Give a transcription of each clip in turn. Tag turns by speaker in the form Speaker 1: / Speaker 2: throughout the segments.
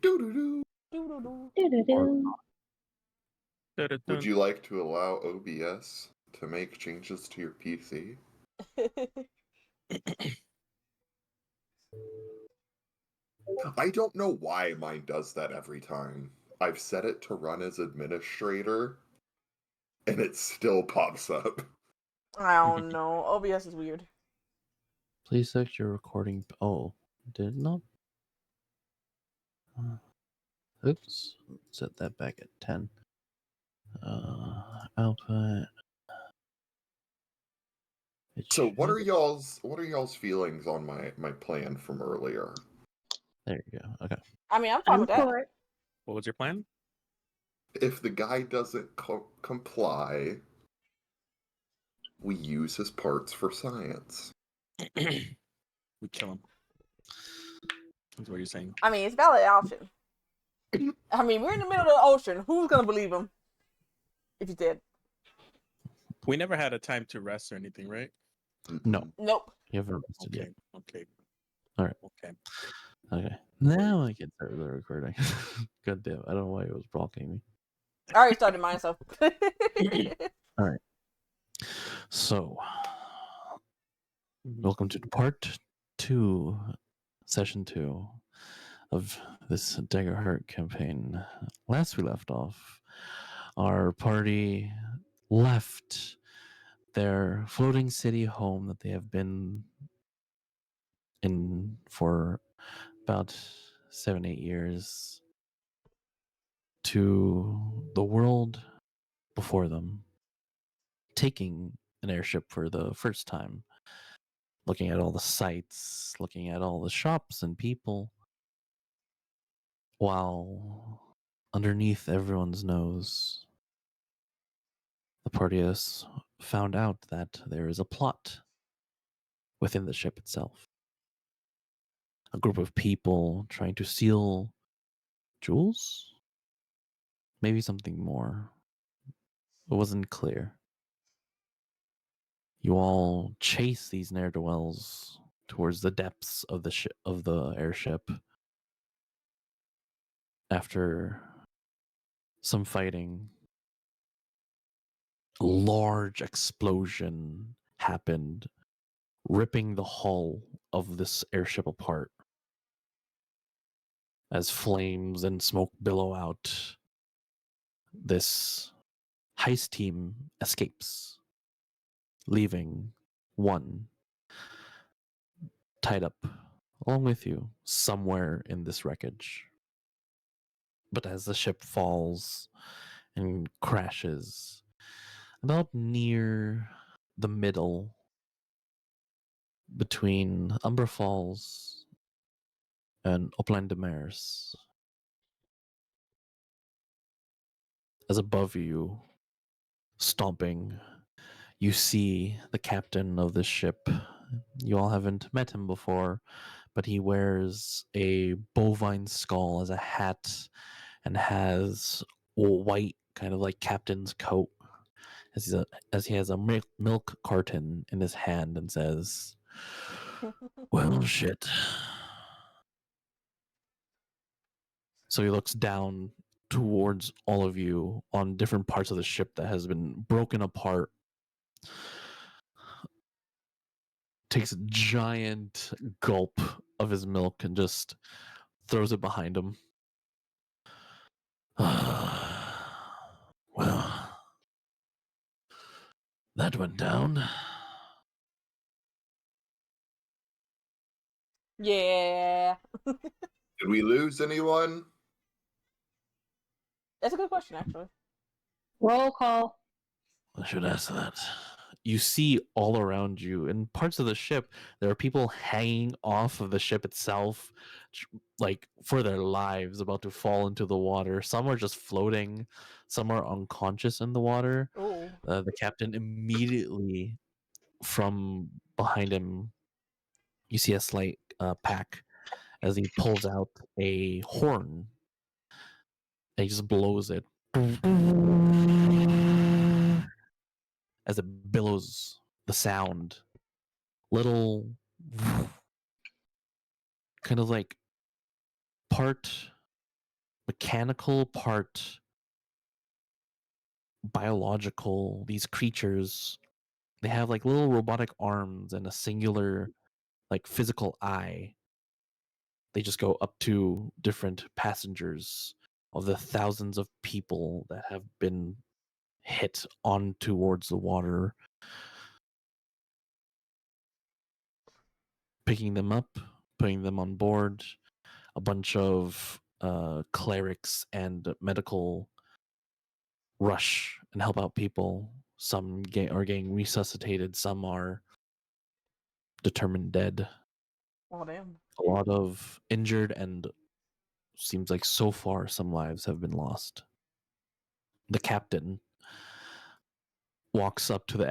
Speaker 1: Doo-doo-doo.
Speaker 2: Doo-doo-doo.
Speaker 3: Doo-doo-doo.
Speaker 1: Would you like to allow OBS to make changes to your PC? I don't know why mine does that every time. I've set it to run as administrator, and it still pops up.
Speaker 2: I don't know. OBS is weird.
Speaker 4: Please select your recording. Oh, did it not? Oops. Set that back at 10. Output.
Speaker 1: So what are y'all's feelings on my plan from earlier?
Speaker 4: There you go. Okay.
Speaker 2: I mean, I'm fine with that.
Speaker 3: for it.
Speaker 5: What was your plan?
Speaker 1: If the guy doesn't comply, we use his parts for science.
Speaker 5: We kill him. That's what you're saying.
Speaker 2: I mean, it's a valid option. I mean, we're in the middle of the ocean. Who's gonna believe him if he's dead?
Speaker 5: We never had a time to rest or anything, right?
Speaker 4: No.
Speaker 2: Nope.
Speaker 4: You haven't rested yet.
Speaker 5: Okay.
Speaker 4: All right.
Speaker 5: Okay.
Speaker 4: Okay. Now I can start the recording. God damn. I don't know why it was blocking me.
Speaker 2: I already started mine, so.
Speaker 4: All right. So, welcome to part 2, session 2 of this Daggerheart campaign. Last we left off, our party left their floating city home that they have been in for about 7-8 years to the world before them, taking an airship for the first time, looking at all the sights, looking at all the shops and people, while underneath everyone's nose, the party has found out that there is a plot within the ship itself. A group of people trying to steal jewels? Maybe something more. It wasn't clear. You all chase these ne'er-do-wells towards the depths of the airship. After some fighting, a large explosion happened, ripping the hull of this airship apart. As flames and smoke billow out, this heist team escapes, leaving one tied up along with you somewhere in this wreckage. But as the ship falls and crashes, about near the middle between Umbra Falls and Upland de Mares, as above you, stomping, you see the captain of this ship. You all haven't met him before, but he wears a bovine skull as a hat and has a white kind of like captain's coat as he has a milk carton in his hand and says, "Well, shit." So he looks down towards all of you on different parts of the ship that has been broken apart. Takes a giant gulp of his milk and just throws it behind him. Well, that went down.
Speaker 2: Yeah.
Speaker 1: Did we lose anyone?
Speaker 2: That's a good question, actually.
Speaker 3: Roll call.
Speaker 4: I should ask that. You see all around you, in parts of the ship, there are people hanging off of the ship itself, like for their lives, about to fall into the water. Some are just floating, some are unconscious in the water.
Speaker 2: Ooh.
Speaker 4: The captain immediately from behind him, you see a slight pack as he pulls out a horn and he just blows it as it billows the sound. Little kind of like part mechanical, part biological. These creatures, they have like little robotic arms and a singular like physical eye. They just go up to different passengers of the thousands of people that have been hit on towards the water, picking them up, putting them on board. A bunch of clerics and medical rush and help out people. Some are getting resuscitated, some are determined dead.
Speaker 2: Oh damn.
Speaker 4: A lot of injured, and seems like so far some lives have been lost. The captain walks up to the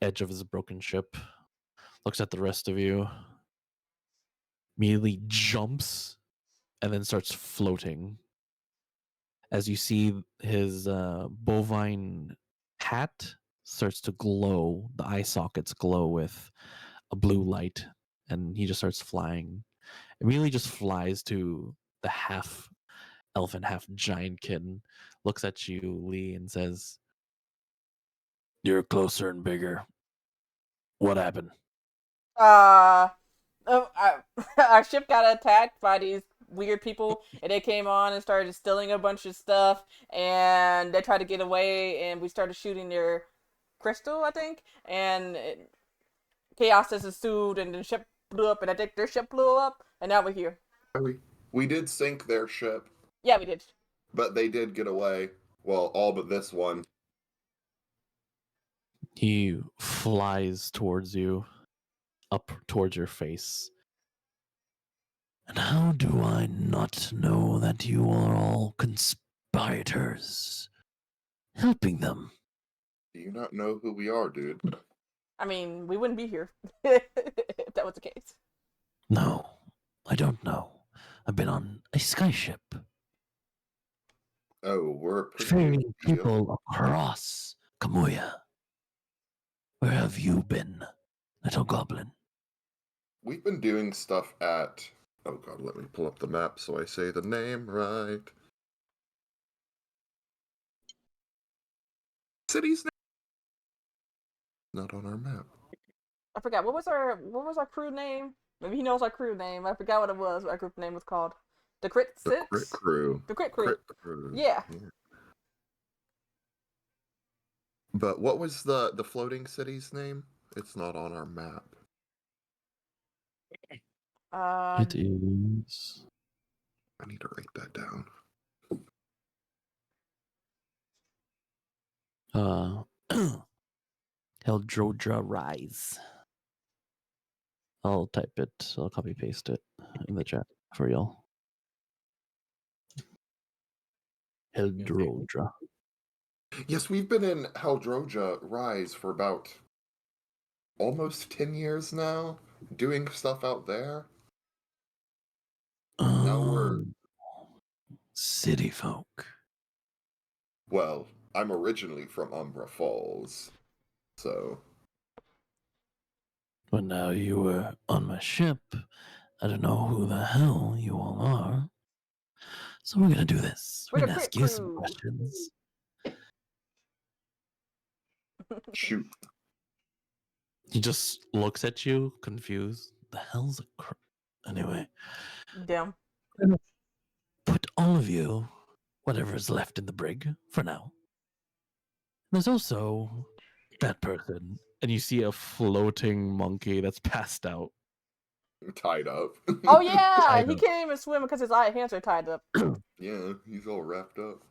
Speaker 4: edge of his broken ship, looks at the rest of you, immediately jumps, and then starts floating. As you see his bovine hat starts to glow, the eye sockets glow with a blue light, and he just starts flying. Immediately just flies to the half elf and half giant kid, looks at you, Lee, and says, "You're closer and bigger. What happened?"
Speaker 2: Uh, our ship got attacked by these weird people, and they came on and started stealing a bunch of stuff, and they tried to get away, and we started shooting their crystal, I think, and chaos has ensued, and the ship blew up, and I think their ship blew up, and now we're here.
Speaker 1: We did sink their ship,
Speaker 2: Yeah, we did.
Speaker 1: but they did get away. Well, all but this one.
Speaker 4: He flies towards you, up towards your face. "And how do I not know that you are all conspirators, helping them?"
Speaker 1: Do you not know who we are, dude?
Speaker 2: I mean, we wouldn't be here if that was the case.
Speaker 4: "No, I don't know. I've been on a skyship,
Speaker 1: Oh, we're a pretty
Speaker 4: ferrying
Speaker 1: big deal.
Speaker 4: people across Kamuya. Where have you been, little goblin?"
Speaker 1: We've been doing stuff at... Oh god, let me pull up the map so I say the name right. City's name? Not on our map.
Speaker 2: I forgot what was our crew name. Maybe he knows our crew name. I forgot what it was. What our group name was called. The Crit
Speaker 1: The
Speaker 2: Six.
Speaker 1: Crit Crew.
Speaker 2: The Crit Crew.
Speaker 1: Crit Crew.
Speaker 2: Yeah.
Speaker 1: But what was the floating city's name? It's not on our map.
Speaker 4: It is.
Speaker 1: I need to write that down.
Speaker 4: Heldrodra Rise. I'll type it. I'll copy paste it in the chat for y'all. Heldrodra.
Speaker 1: Yes, we've been in Heldroja Rise for about almost 10 years now, doing stuff out there. Now we're...
Speaker 4: City folk.
Speaker 1: Well, I'm originally from Umbra Falls, so...
Speaker 4: But now you were on my ship. I don't know who the hell you all are. So we're gonna do this.
Speaker 2: We're
Speaker 4: We're
Speaker 2: the
Speaker 4: gonna ask
Speaker 2: Crit
Speaker 4: you some
Speaker 2: Crew.
Speaker 4: questions.
Speaker 1: Shoot.
Speaker 4: He just looks at you, confused. The hell's anyway?
Speaker 2: Damn.
Speaker 4: Put all of you, whatever is left in the brig, for now. There's also that person, and you see a floating monkey that's passed out.
Speaker 1: Tied up.
Speaker 2: Oh yeah,
Speaker 4: Tied
Speaker 2: he
Speaker 4: up.
Speaker 2: can't even swim because his hands are tied up.
Speaker 1: Yeah, he's all wrapped up.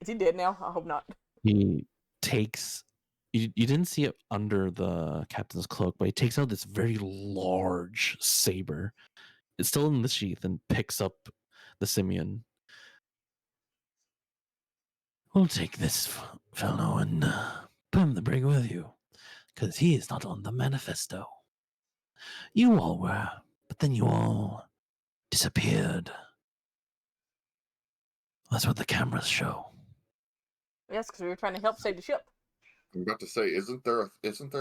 Speaker 2: Is he dead now? I hope not.
Speaker 4: He takes. You didn't see it under the captain's cloak, but he takes out this very large saber. It's still in the sheath, and picks up the simian. "We'll take this fellow and put him in the brig with you, because he is not on the manifesto. You all were, but then you all disappeared. That's what the cameras show."
Speaker 2: Yes, because we were trying to help save the ship.
Speaker 1: I'm about to say, isn't there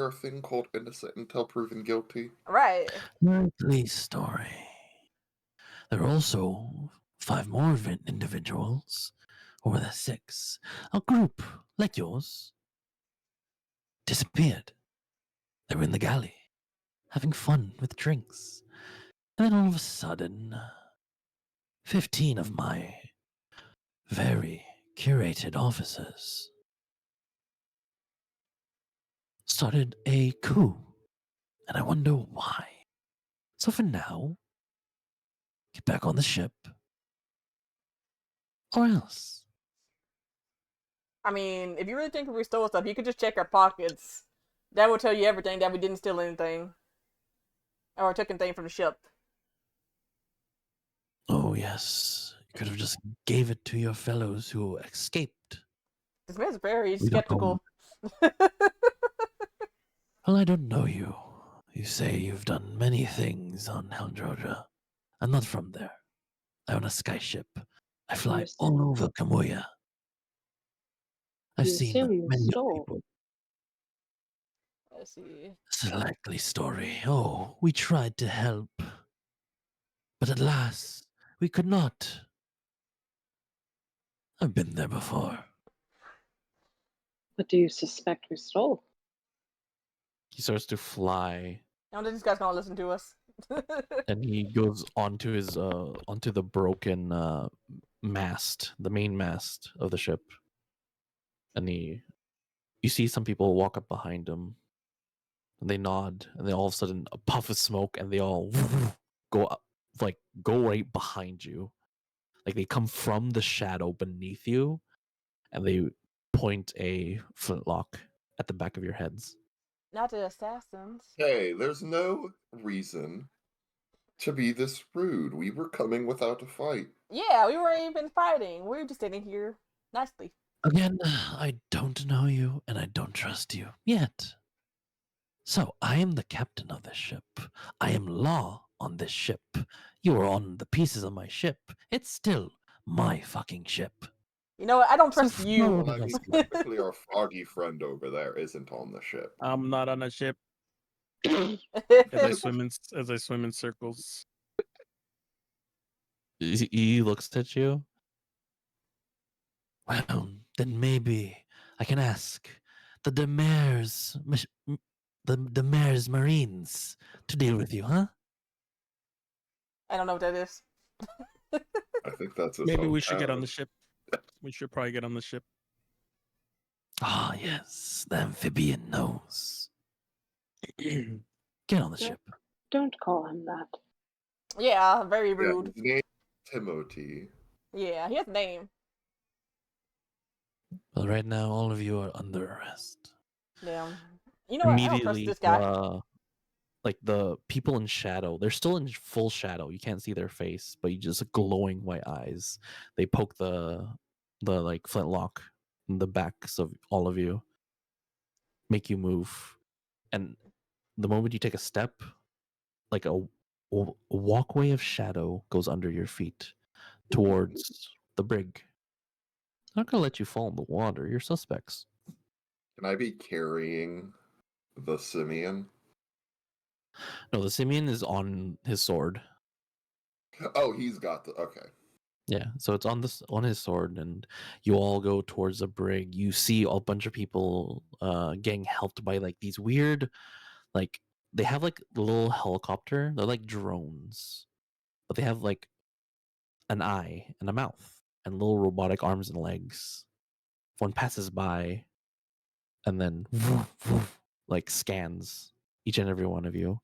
Speaker 1: a thing called innocent until proven guilty?
Speaker 2: Right.
Speaker 4: Likely story. There are also 5 more individuals, or were there 6? A group like yours disappeared. They were in the galley, having fun with drinks. And then all of a sudden, 15 of my very curated officers started a coup. And I wonder why. So for now, get back on the ship. Or else.
Speaker 2: I mean, if you really think we stole stuff, you could just check our pockets. That will tell you everything that we didn't steal anything. Or took anything from the ship.
Speaker 4: Oh, yes. You could have just gave it to your fellows who escaped.
Speaker 2: This man's very
Speaker 4: We don't know.
Speaker 2: skeptical.
Speaker 4: Well, I don't know you. You say you've done many things on Helndroja. I'm not from there. I own a skyship. I fly all
Speaker 3: assume-
Speaker 4: over Kamuya. I've
Speaker 3: You
Speaker 4: seen
Speaker 3: assume you
Speaker 4: many
Speaker 3: stole.
Speaker 4: people.
Speaker 2: Let's see.
Speaker 4: It's a likely story. Oh, we tried to help. But alas, we could not. I've been there before.
Speaker 3: What do you suspect we stole?
Speaker 4: He starts to fly,
Speaker 2: I don't think this guy's gonna listen to us.
Speaker 4: and he goes onto his onto the broken mast, the main mast of the ship. And you see some people walk up behind him, and they nod, and then all of a sudden a puff of smoke, and they all go up, like go right behind you, like they come from the shadow beneath you, and they point a flintlock at the back of your heads.
Speaker 2: Not the assassins.
Speaker 1: Hey, there's no reason to be this rude. We were coming without a fight.
Speaker 2: Yeah, we weren't even fighting. We were just sitting here nicely.
Speaker 4: Again, I don't know you, and I don't trust you yet. So I am the captain of this ship. I am law on this ship. You are on the pieces of my ship. It's still my fucking ship.
Speaker 2: You know what? I don't
Speaker 4: So
Speaker 2: trust you.
Speaker 4: no-
Speaker 1: Well, I mean, technically, our foggy friend over there isn't on the ship.
Speaker 5: I'm not on a ship as I swim in circles.
Speaker 4: He looks at you. Well, then maybe I can ask the Demers, the Demers Marines to deal with you, huh?
Speaker 2: I don't know what that is.
Speaker 1: I think that's his
Speaker 5: Maybe we should get on
Speaker 1: hometown.
Speaker 5: the ship. We should probably get on the ship.
Speaker 4: Ah, yes, the amphibian knows. Get on the
Speaker 3: Yeah.
Speaker 4: ship.
Speaker 3: Don't call him that.
Speaker 2: Yeah, very
Speaker 1: Yeah,
Speaker 2: rude.
Speaker 1: his name is Timothy.
Speaker 2: Yeah, he has a name.
Speaker 4: Well, right now, all of you are under arrest.
Speaker 2: Yeah. You know what? I don't trust
Speaker 4: Immediately,
Speaker 2: this guy.
Speaker 4: like the people in shadow, they're still in full shadow. You can't see their face, but you just glowing white eyes. They poke the like flintlock in the backs of all of you, make you move, and the moment you take a step, like a walkway of shadow goes under your feet towards the brig. I'm not gonna let you fall in the water. You're suspects.
Speaker 1: Can I be carrying the simian?
Speaker 4: No, the simian is on his sword.
Speaker 1: Oh, he's got the. Okay.
Speaker 4: Yeah, so it's on his sword, and you all go towards the brig. You see a bunch of people getting helped by like these weird, like they have like a little helicopter. They're like drones, but they have like an eye and a mouth and little robotic arms and legs. One passes by, and then like scans each and every one of you,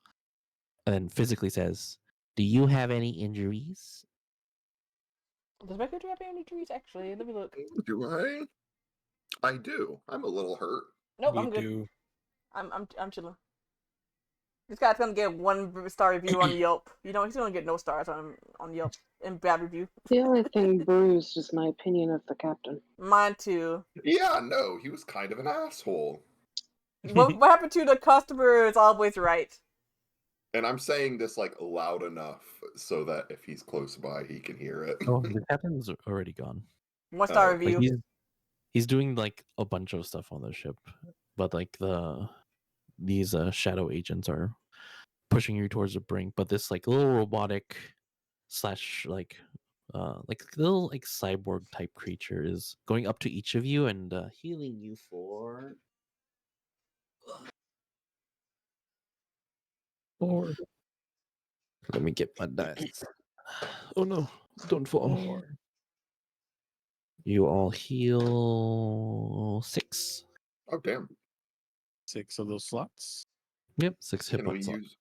Speaker 4: and then physically says, "Do you have any injuries?"
Speaker 2: Does my character have any trees? Actually, let me look.
Speaker 1: Do I? I do. I'm a little hurt.
Speaker 2: Nope,
Speaker 5: We
Speaker 2: I'm good.
Speaker 5: do.
Speaker 2: I'm chilling. This guy's gonna get 1-star review on Yelp. You know, he's gonna get no stars on Yelp and bad review.
Speaker 3: The only thing bruised is my opinion of the captain.
Speaker 2: Mine too.
Speaker 1: Yeah, no, he was kind of an asshole.
Speaker 2: What happened to the customer is always right.
Speaker 1: And I'm saying this like loud enough so that if he's close by, he can hear it.
Speaker 4: Oh, the captain's already gone.
Speaker 2: 1-star
Speaker 1: Oh,
Speaker 2: review.
Speaker 4: Like he's doing like a bunch of stuff on the ship, but like these shadow agents are pushing you towards the brink. But this like little robotic slash like like little like cyborg type creature is going up to each of you and healing you for 4. Let me get my dice. Oh no, don't fall.
Speaker 5: 4.
Speaker 4: You all heal 6.
Speaker 1: Oh, damn.
Speaker 5: 6 of those slots.
Speaker 4: Yep, 6 hit
Speaker 1: Can we
Speaker 4: points.
Speaker 1: use...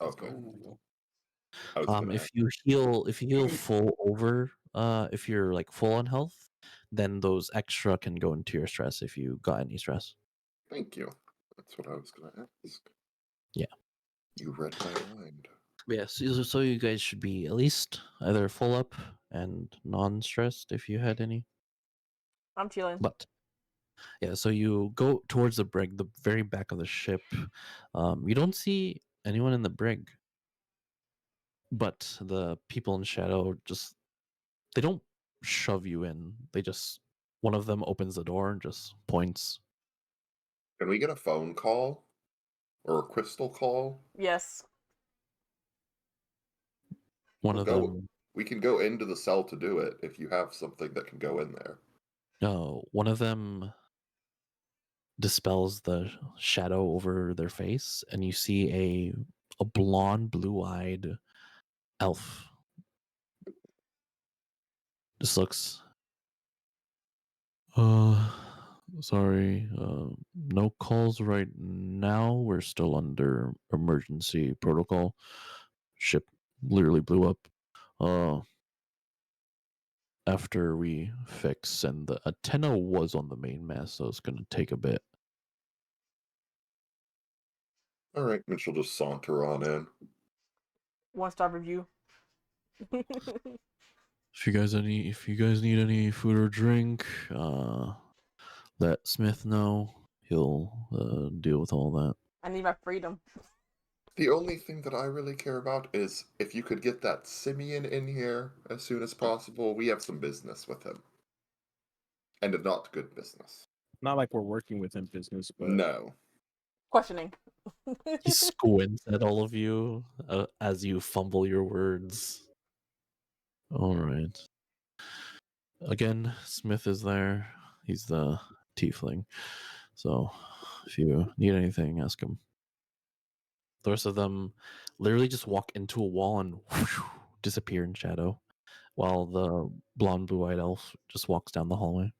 Speaker 5: Let's
Speaker 1: Okay.
Speaker 5: go.
Speaker 1: I was gonna
Speaker 4: If you heal full over, if you're like full on health, then those extra can go into your stress if you got any stress.
Speaker 1: Thank you. That's what I was gonna ask.
Speaker 4: Yeah.
Speaker 1: You read my mind.
Speaker 4: Yeah, so you guys should be at least either full up and non-stressed if you had any.
Speaker 2: I'm chilling.
Speaker 4: But yeah, so you go towards the brig, the very back of the ship. You don't see anyone in the brig, but the people in shadow just they don't shove you in. They just one of them opens the door and just points.
Speaker 1: Can we get a phone call? Or a crystal call?
Speaker 2: Yes.
Speaker 4: One
Speaker 1: We'll
Speaker 4: of
Speaker 1: go.
Speaker 4: them,
Speaker 1: We can go into the cell to do it if you have something that can go in there.
Speaker 4: no, one of them dispels the shadow over their face, and you see a blonde, blue-eyed elf. Just looks. Sorry. No calls right now. We're still under emergency protocol. Ship literally blew up. After we fix, and the antenna was on the main mast, so it's gonna take a bit.
Speaker 1: All right, and she'll just saunter on in.
Speaker 2: 1-star review.
Speaker 4: If you guys need any food or drink, let Smith know. He'll deal with all that.
Speaker 2: I need my freedom.
Speaker 1: The only thing that I really care about is if you could get that Simeon in here as soon as possible. We have some business with him. And a not good business.
Speaker 5: Not like we're working within business, but
Speaker 1: No.
Speaker 2: Questioning.
Speaker 4: He squints at all of you as you fumble your words. All right. Again, Smith is there. He's the tiefling. So if you need anything, ask him. The rest of them literally just walk into a wall and whoosh, disappear in shadow, while the blonde blue-eyed elf just walks down the hallway.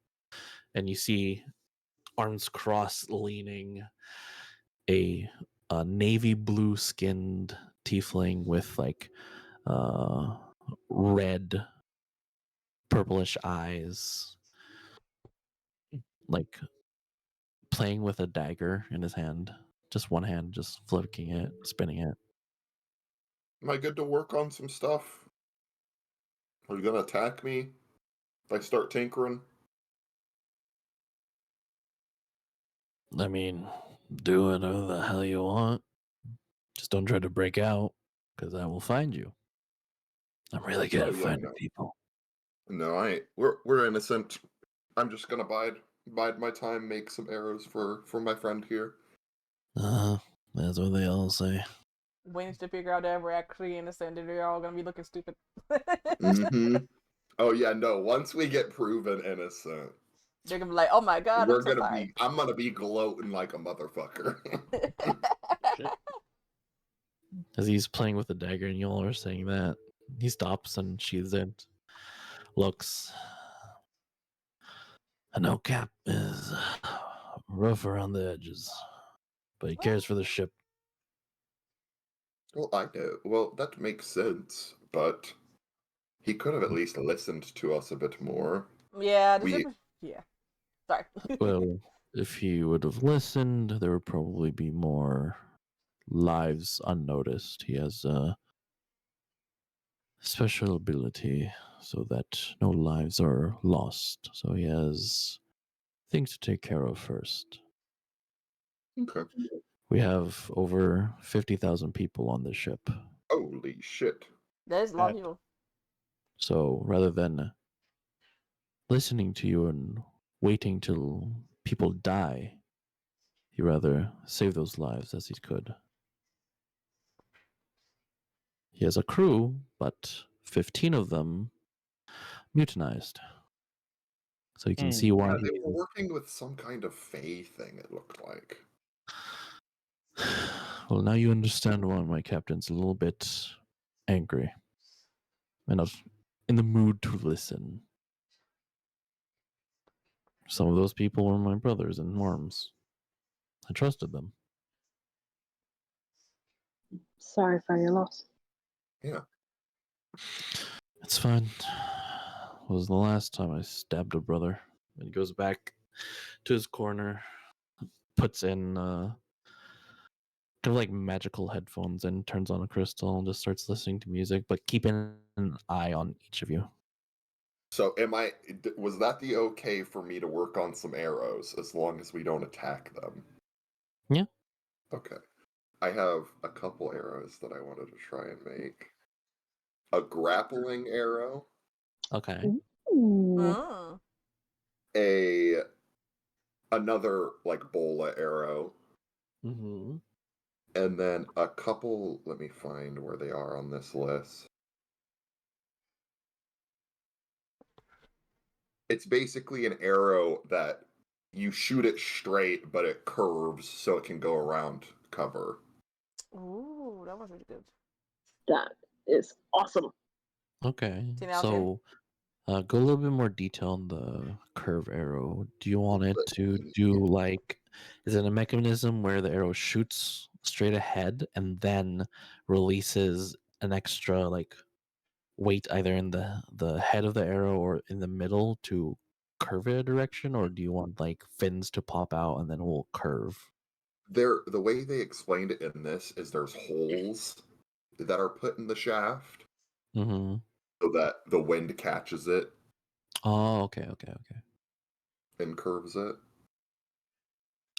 Speaker 4: And you see, arms crossed, leaning, a navy blue skinned tiefling with like red purplish eyes, like playing with a dagger in his hand, just one hand just flicking it, spinning it.
Speaker 1: Am I good to work on some stuff? Are you gonna attack me if I start tinkering?
Speaker 4: I mean, do whatever the hell you want, just don't try to break out, because I will find you. I'm really good
Speaker 1: Oh,
Speaker 4: at
Speaker 1: yeah,
Speaker 4: finding
Speaker 1: no.
Speaker 4: people.
Speaker 1: No, I ain't. We're innocent. I'm just gonna bide my time, make some arrows for my friend here.
Speaker 4: That's what they all say.
Speaker 2: Wins to figure out that we're actually innocent and they're all gonna be looking stupid.
Speaker 1: Mm-hmm. Oh yeah, no. Once we get proven innocent,
Speaker 2: They're gonna be like, oh my god, I'm so sorry.
Speaker 1: I'm gonna be gloating like a motherfucker.
Speaker 5: shit.
Speaker 4: As he's playing with the dagger and you all are saying that, he stops and sheathes it. Looks. I know Cap is rough around the edges, but he cares for the ship.
Speaker 1: Well, I know. Well, that makes sense, but he could have at least listened to us a bit more.
Speaker 2: Yeah,
Speaker 1: We
Speaker 2: yeah. Sorry.
Speaker 4: Well, if he would have listened, there would probably be more lives unnoticed. He has a special ability so that no lives are lost. So he has things to take care of first.
Speaker 1: okay.
Speaker 4: We have over 50,000 people on this ship.
Speaker 1: Holy shit!
Speaker 2: That is a lot of people.
Speaker 4: So rather than listening to you and waiting till people die, he rather save those lives as he could. He has a crew, but 15 of them mutinized. So you can see
Speaker 1: Yeah,
Speaker 4: why
Speaker 1: they
Speaker 4: he
Speaker 1: were working with some kind of Fey thing, it looked like.
Speaker 4: Well, now you understand why my captain's a little bit angry and not in the mood to listen. Some of those people were my brothers in arms. I trusted them.
Speaker 3: Sorry for your loss.
Speaker 1: Yeah.
Speaker 4: It's fine. It was the last time I stabbed a brother. And he goes back to his corner, puts in kind of like magical headphones and turns on a crystal and just starts listening to music, but keeping an eye on each of you.
Speaker 1: So was that the okay for me to work on some arrows as long as we don't attack them?
Speaker 4: Yeah.
Speaker 1: Okay. I have a couple arrows that I wanted to try and make. A grappling arrow,
Speaker 4: Okay.
Speaker 3: Ooh.
Speaker 1: another like bola arrow,
Speaker 4: Mm-hmm.
Speaker 1: and then a couple, let me find where they are on this list. It's basically an arrow that you shoot it straight, but it curves so it can go around cover.
Speaker 2: Ooh, that was really good.
Speaker 3: That is awesome.
Speaker 4: Okay.
Speaker 2: 10 out of 10?
Speaker 4: So go a little bit more detail on the curve arrow. Do you want it to do like, is it a mechanism where the arrow shoots straight ahead and then releases an extra like weight either in the head of the arrow or in the middle to curve it a direction, or do you want like fins to pop out and then it will curve?
Speaker 1: The way they explained it in this is there's holes that are put in the shaft
Speaker 4: Mm-hmm.
Speaker 1: so that the wind catches it
Speaker 4: Oh, okay.
Speaker 1: and curves it.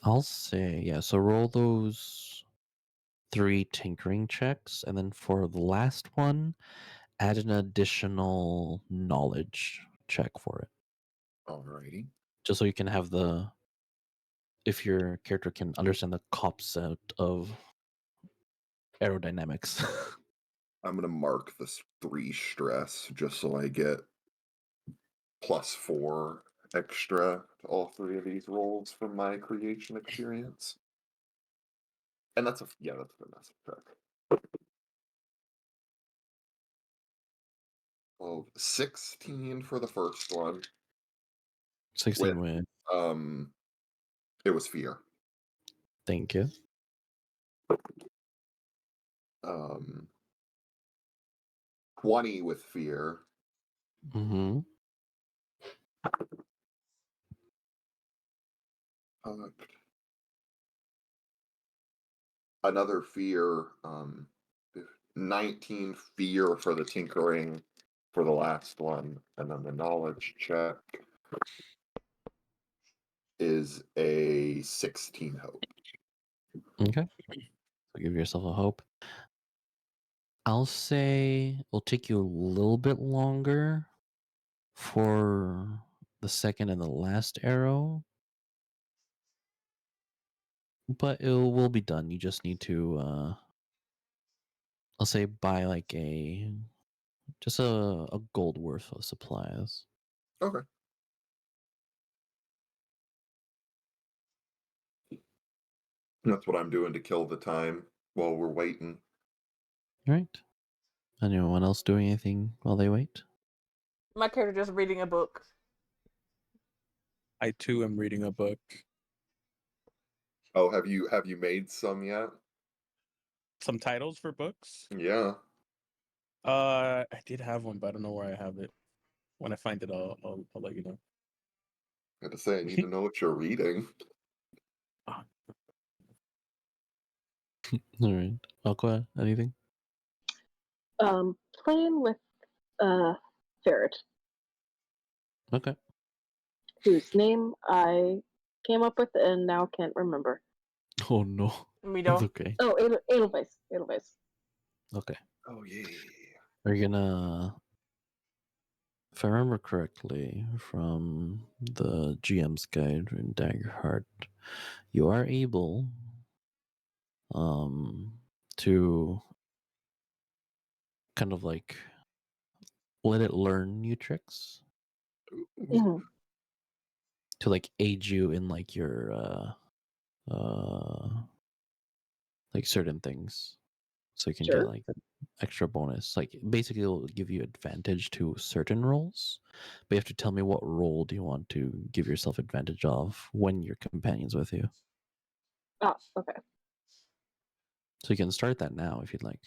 Speaker 4: I'll say, yeah, so roll those 3 tinkering checks, and then for the last one, add an additional knowledge check for it.
Speaker 1: Alrighty.
Speaker 4: Just so you can have if your character can understand the concept of aerodynamics.
Speaker 1: I'm going to mark this 3 stress just so I get +4 extra to all 3 of these rolls from my creation experience. And that's a massive check. Well, 16 for the first one.
Speaker 4: 16 win.
Speaker 1: It was fear.
Speaker 4: Thank you.
Speaker 1: 20 with fear.
Speaker 4: Mm-hmm.
Speaker 1: Another fear. 19 fear for the tinkering for the last one, and then the knowledge check is a 16 hope.
Speaker 4: Okay. So give yourself a hope. I'll say it'll take you a little bit longer for the second and the last arrow, but it will be done. You just need to, I'll say, buy like just a gold worth of supplies.
Speaker 1: Okay. That's what I'm doing to kill the time while we're waiting.
Speaker 4: Right. Anyone else doing anything while they wait?
Speaker 2: My character just reading a book.
Speaker 5: I too am reading a book.
Speaker 1: Oh, have you made some yet?
Speaker 5: Some titles for books?
Speaker 1: Yeah.
Speaker 5: I did have one, but I don't know where I have it. When I find it, I'll let you know.
Speaker 1: I had to say I need to know what you're reading.
Speaker 4: All right. Aqua, anything?
Speaker 3: Playing with ferret,
Speaker 4: Okay.
Speaker 3: whose name I came up with and now can't remember.
Speaker 4: Oh no.
Speaker 2: Me
Speaker 4: It's
Speaker 2: though.
Speaker 4: okay.
Speaker 3: Oh, Edelweiss. Edelweiss.
Speaker 4: Okay.
Speaker 1: Oh yeah.
Speaker 4: Are you gonna, if I remember correctly from the GM's guide in Daggerheart, you are able to kind of like let it learn new tricks.
Speaker 1: Ooh.
Speaker 3: Mhm.
Speaker 4: to like aid you in like your like certain things, so you can get
Speaker 3: Sure.
Speaker 4: like an extra bonus. Like basically, it'll give you advantage to certain roles, but you have to tell me what role do you want to give yourself advantage of when your companion's with you.
Speaker 3: Oh, okay.
Speaker 4: So you can start that now if you'd like.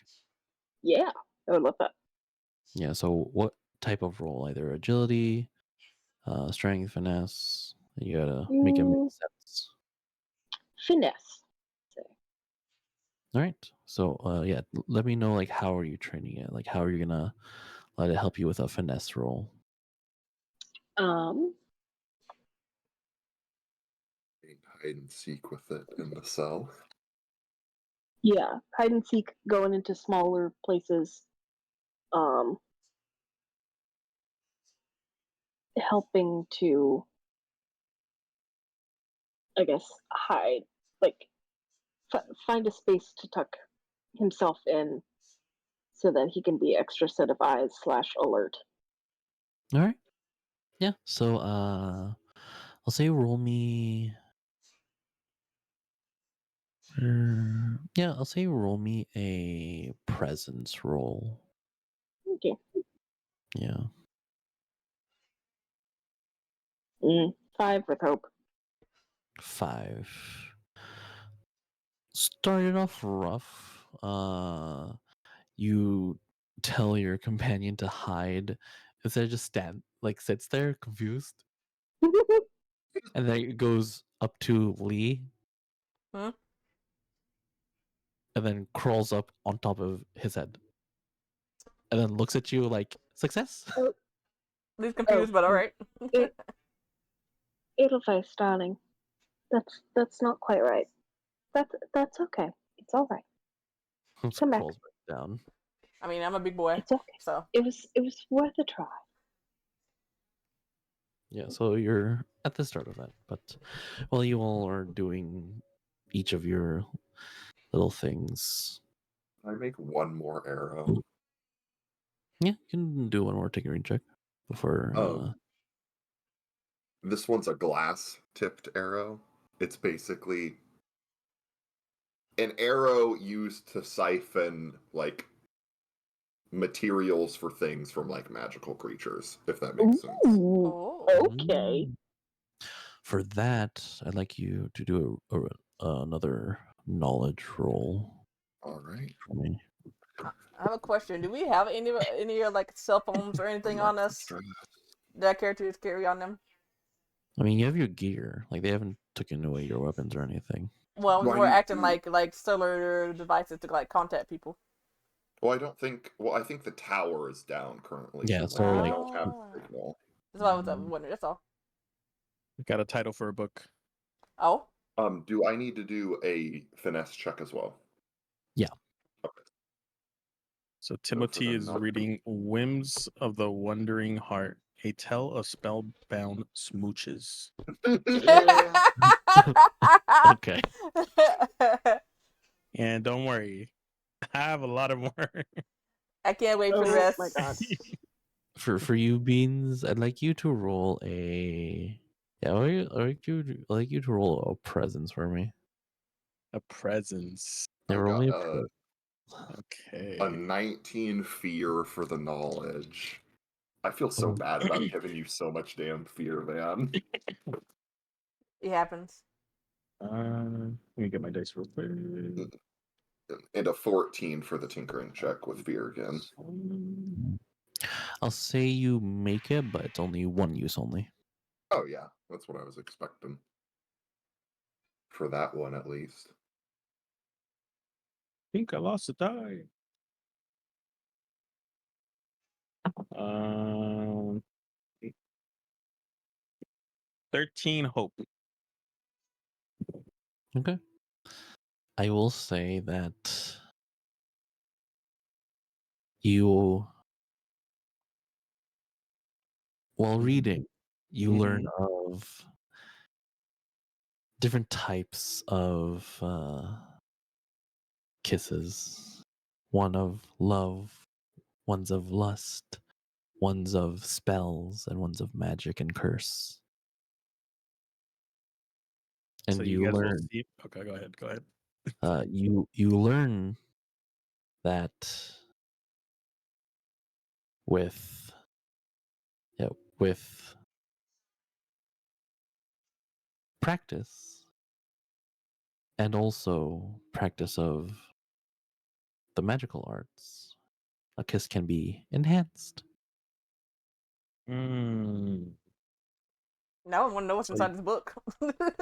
Speaker 3: Yeah, I would love that.
Speaker 4: Yeah. So what type of role? Either agility, strength, finesse. You gotta make it make
Speaker 3: Mm,
Speaker 4: sense.
Speaker 3: finesse. Say.
Speaker 4: All right. So yeah, let me know like how are you training it? Like how are you gonna let it help you with a finesse roll?
Speaker 3: Um,
Speaker 1: Hide and seek with it in the cell.
Speaker 3: yeah, hide and seek, going into smaller places. Um, helping to, I guess, hide, like find a space to tuck himself in, so that he can be extra set of eyes / alert.
Speaker 4: All right. Yeah. So I'll say roll me. Yeah, I'll say roll me a presence roll.
Speaker 3: Okay.
Speaker 4: Yeah.
Speaker 3: 5 with hope.
Speaker 4: 5. Started off rough. You tell your companion to hide instead of just stand like sits there confused, and then it goes up to Lee
Speaker 2: Hmm?
Speaker 4: and then crawls up on top of his head and then looks at you like success.
Speaker 2: He's
Speaker 3: Oh,
Speaker 2: confused, but all right.
Speaker 3: it, Edelweiss, darling. That's not quite right. That's okay. It's all right.
Speaker 4: Just
Speaker 3: Come back.
Speaker 4: crawls back down.
Speaker 2: I mean, I'm a big boy,
Speaker 3: It's okay.
Speaker 2: so
Speaker 3: It was worth a try.
Speaker 4: Yeah, so you're at the start of that, but while you all are doing each of your little things,
Speaker 1: I make one more arrow.
Speaker 4: yeah, you can do one more tinkering check before.
Speaker 1: This one's a glass-tipped arrow. It's basically an arrow used to siphon like materials for things from like magical creatures, if that makes sense.
Speaker 3: Ooh,
Speaker 2: oh,
Speaker 3: okay.
Speaker 4: For that, I'd like you to do another knowledge roll
Speaker 1: All right.
Speaker 4: for me.
Speaker 2: I have a question. Do we have any like cell phones or anything on us that characters carry on them?
Speaker 4: I mean, you have your gear; like they haven't taken away your weapons or anything.
Speaker 2: Well,
Speaker 1: Do I
Speaker 2: more
Speaker 1: need
Speaker 2: acting
Speaker 1: to?
Speaker 2: like cellular devices to like contact people.
Speaker 1: Well, I don't think. Well, I think the tower is down currently,
Speaker 4: Yeah,
Speaker 1: so
Speaker 4: so
Speaker 1: like we
Speaker 4: like,
Speaker 1: don't have
Speaker 2: Ah,
Speaker 1: a signal.
Speaker 2: that's what I was wondering. That's all.
Speaker 5: Got a title for a book.
Speaker 2: Oh,
Speaker 1: Do I need to do a finesse check as well?
Speaker 4: yeah.
Speaker 1: Okay.
Speaker 5: So
Speaker 1: for
Speaker 5: Timothy
Speaker 1: the
Speaker 5: is reading Whims of the Wandering Heart, a tale of spellbound smooches.
Speaker 4: Okay.
Speaker 5: And don't worry, I have a lot of more.
Speaker 2: I can't wait for the
Speaker 3: Oh
Speaker 2: rest.
Speaker 3: my god.
Speaker 4: For you, Beans, I'd like you to roll a. Yeah, I'd like you to roll a presence for me.
Speaker 5: A presence.
Speaker 4: Yeah,
Speaker 1: I
Speaker 4: roll
Speaker 1: got
Speaker 4: me a
Speaker 1: a
Speaker 5: Okay.
Speaker 1: 19 fear for the knowledge. I feel so bad about giving you so much damn fear, man.
Speaker 2: It happens.
Speaker 5: Let me get my dice real quick.
Speaker 1: And a 14 for the tinkering check with fear again.
Speaker 4: I'll say you make it, but it's only one use only.
Speaker 1: Oh yeah, that's what I was expecting. For that one at least.
Speaker 5: Think I lost a die. Um, 13 hope.
Speaker 4: Okay. I will say that you, while reading, you learn of different types of kisses. One of love, one's of lust, ones of spells and ones of magic and curse. And
Speaker 5: So you
Speaker 4: you
Speaker 5: guys will
Speaker 4: learn
Speaker 5: see. Okay, go ahead. Go ahead.
Speaker 4: you learn that with with practice and also practice of the magical arts, a kiss can be enhanced.
Speaker 5: Mm.
Speaker 2: Now I want to know what's
Speaker 5: So
Speaker 2: inside this book.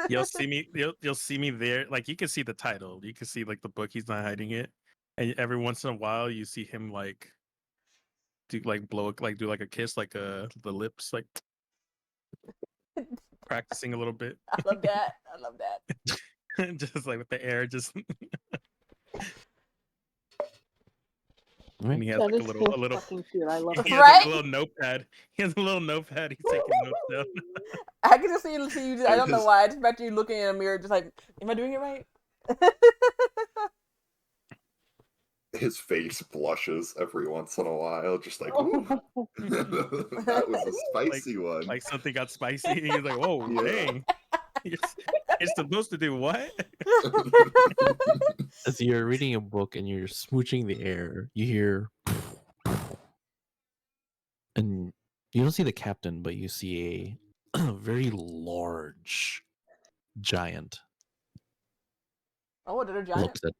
Speaker 5: you'll see me. You'll see me there. Like you can see the title. You can see like the book. He's not hiding it. And every once in a while, you see him like do like blow like do like a kiss, like the lips, like practicing a little bit,
Speaker 2: I love that. I love that.
Speaker 5: just like with the air, just
Speaker 4: Right?
Speaker 5: and he has
Speaker 3: That
Speaker 5: like
Speaker 3: is so
Speaker 5: a little.
Speaker 3: fucking cute. I love
Speaker 5: He
Speaker 3: that.
Speaker 5: has like a
Speaker 2: Right?
Speaker 5: little notepad. He has a little notepad. He's taking notes down.
Speaker 2: I can just see you. I
Speaker 1: And
Speaker 2: don't know why. I just bet you looking in a mirror, just like, am I doing it right?
Speaker 1: his face blushes every once in a while, just like, ooh,
Speaker 3: Oh,
Speaker 1: that was a
Speaker 5: like
Speaker 1: spicy one.
Speaker 5: like something got spicy. He's like, "Whoa,
Speaker 1: Yeah.
Speaker 5: dang! You're, you're supposed to do what?"
Speaker 4: As you're reading a book and you're smooching the air, you hear, and you don't see the captain, but you see a very large giant
Speaker 2: Oh, another giant.
Speaker 4: looks at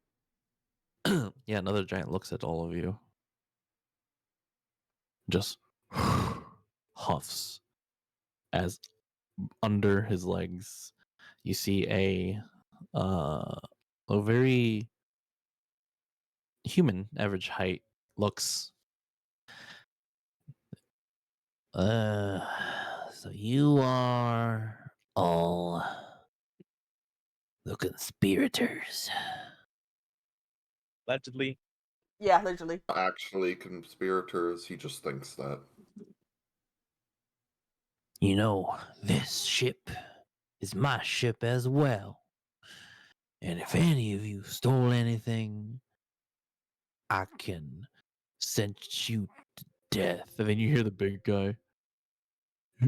Speaker 4: yeah, another giant looks at all of you, just huffs as under his legs you see a very human average height looks so you are all the conspirators.
Speaker 5: Allegedly.
Speaker 2: Yeah, literally.
Speaker 1: Actually, conspirators, he just thinks that.
Speaker 4: You know, this ship is my ship as well. And if any of you stole anything, I can sentence you to death. And then you hear the big guy.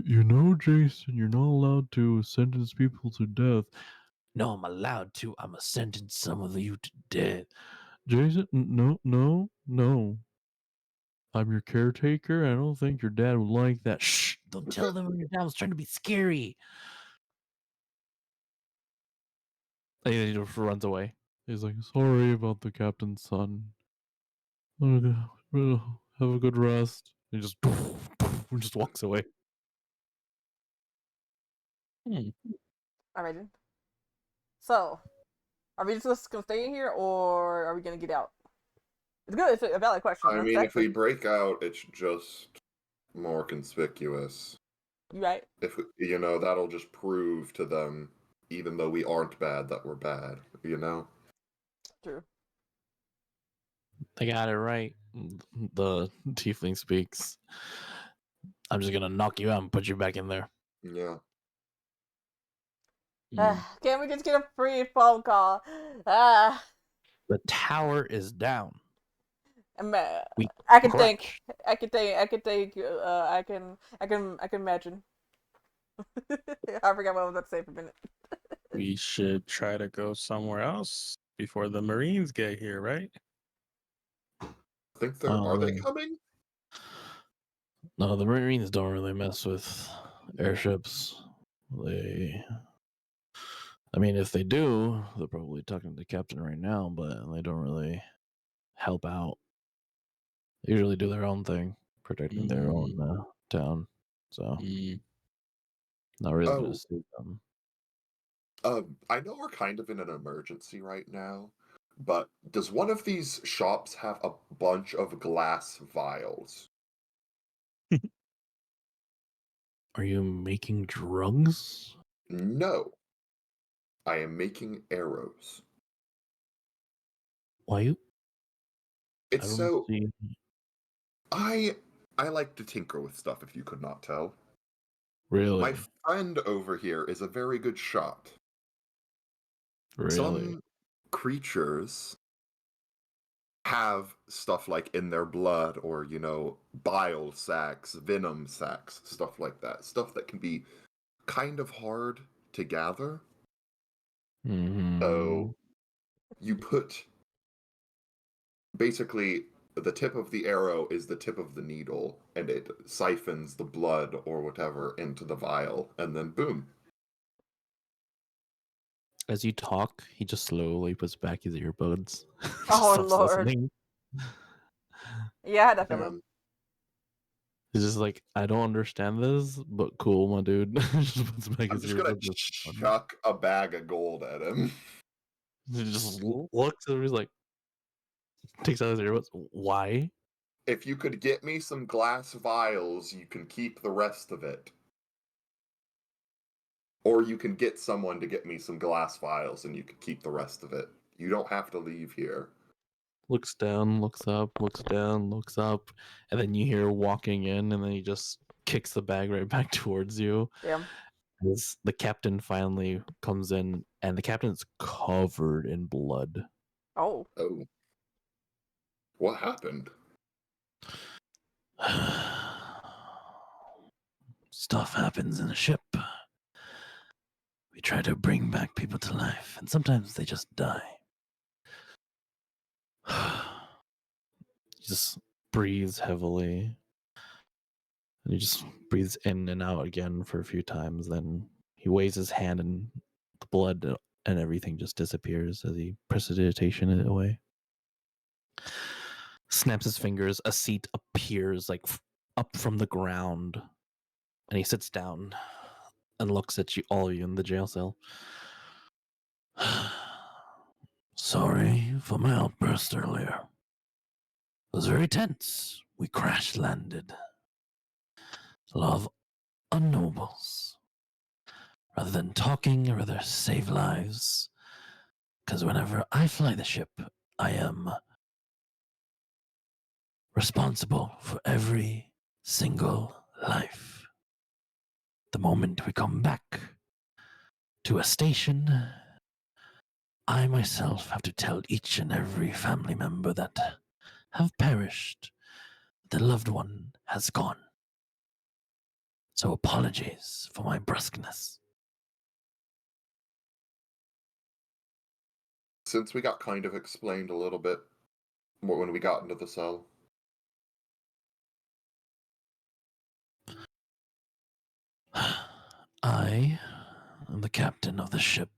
Speaker 4: You know, Jason, you're not allowed to sentence people to death. No, I'm allowed to. I'm going to sentence some of you to death. Jason, no. I'm your caretaker. I don't think your dad would like that. Shh! Don't tell them your dad was trying to be scary. And he just runs away. He's like, sorry about the captain's son. Okay, well, have a good rest. He just just walks away.
Speaker 2: Alright then. So, are we just gonna stay in here, or are we gonna get out? It's good. It's a valid question.
Speaker 1: I mean, if we break out, it's just more conspicuous.
Speaker 2: You right?
Speaker 1: If that'll just prove to them, even though we aren't bad, that we're bad.
Speaker 2: True.
Speaker 4: They got it right. The tiefling speaks. I'm just gonna knock you out and put you back in there.
Speaker 1: Yeah.
Speaker 2: Can't we just get a free phone call? Ah,
Speaker 4: The tower is down. We
Speaker 2: I can think.
Speaker 4: crouch.
Speaker 2: I can think. I can think. I can imagine. I forgot what I was about to say for a minute.
Speaker 5: We should try to go somewhere else before the Marines get here, right?
Speaker 1: I think are they
Speaker 4: Um,
Speaker 1: coming?
Speaker 4: No, the Marines don't really mess with airships. I mean, if they do, they're probably talking to the captain right now, but they don't really help out. They usually do their own thing, protecting their own town. So, not really going to
Speaker 1: Oh,
Speaker 4: suit them.
Speaker 1: I know we're kind of in an emergency right now, but does one of these shops have a bunch of glass vials?
Speaker 4: Are you making drugs?
Speaker 1: No. I am making arrows.
Speaker 4: Why you? I
Speaker 1: It's
Speaker 4: don't
Speaker 1: so
Speaker 4: see.
Speaker 1: I like to tinker with stuff, if you could not tell.
Speaker 4: Really?
Speaker 1: My friend over here is a very good shot.
Speaker 4: Really?
Speaker 1: Some creatures have stuff like in their blood or, bile sacs, venom sacs, stuff like that. Stuff that can be kind of hard to gather.
Speaker 4: Mm-hmm.
Speaker 1: So you put basically the tip of the arrow is the tip of the needle, and it siphons the blood or whatever into the vial, and then boom.
Speaker 4: As you talk, he just slowly puts back his earbuds.
Speaker 2: Oh,
Speaker 4: Stops
Speaker 2: Lord.
Speaker 4: listening.
Speaker 2: Yeah, I had that feeling.
Speaker 1: Um,
Speaker 4: He's just like, I don't understand this, but cool, my dude. Just puts back
Speaker 1: I'm
Speaker 4: his
Speaker 1: just gonna
Speaker 4: earbuds. Just fun.
Speaker 1: chuck a bag of gold at him.
Speaker 4: He just looks at him. He's like, takes out his earbuds. Why?
Speaker 1: If you could get me some glass vials, you can keep the rest of it. Or you can get someone to get me some glass vials and you can keep the rest of it. You don't have to leave here.
Speaker 4: Looks down, looks up, looks down, looks up, and then you hear walking in, and then he just kicks the bag right back towards you.
Speaker 2: Yeah.
Speaker 4: As the captain finally comes in, and the captain's covered in blood.
Speaker 2: Oh.
Speaker 1: Oh. What happened?
Speaker 4: Stuff happens in a ship. We try to bring back people to life, and sometimes they just die. He just breathes heavily. And he just breathes in and out again for a few times. Then he waves his hand, and the blood and everything just disappears as he precipitation it away. Snaps his fingers. A seat appears like up from the ground, and he sits down and looks at you, all of you in the jail cell. Sorry for my outburst earlier. It was very tense. We crash landed. A lot of unknowables. Rather than talking, I'd rather save lives. Because whenever I fly the ship, I am responsible for every single life. The moment we come back to a station, I myself have to tell each and every family member that have perished, the loved one has gone. So apologies for my brusqueness.
Speaker 1: Since we got kind of explained a little bit when we got into the cell.
Speaker 4: I am the captain of the ship.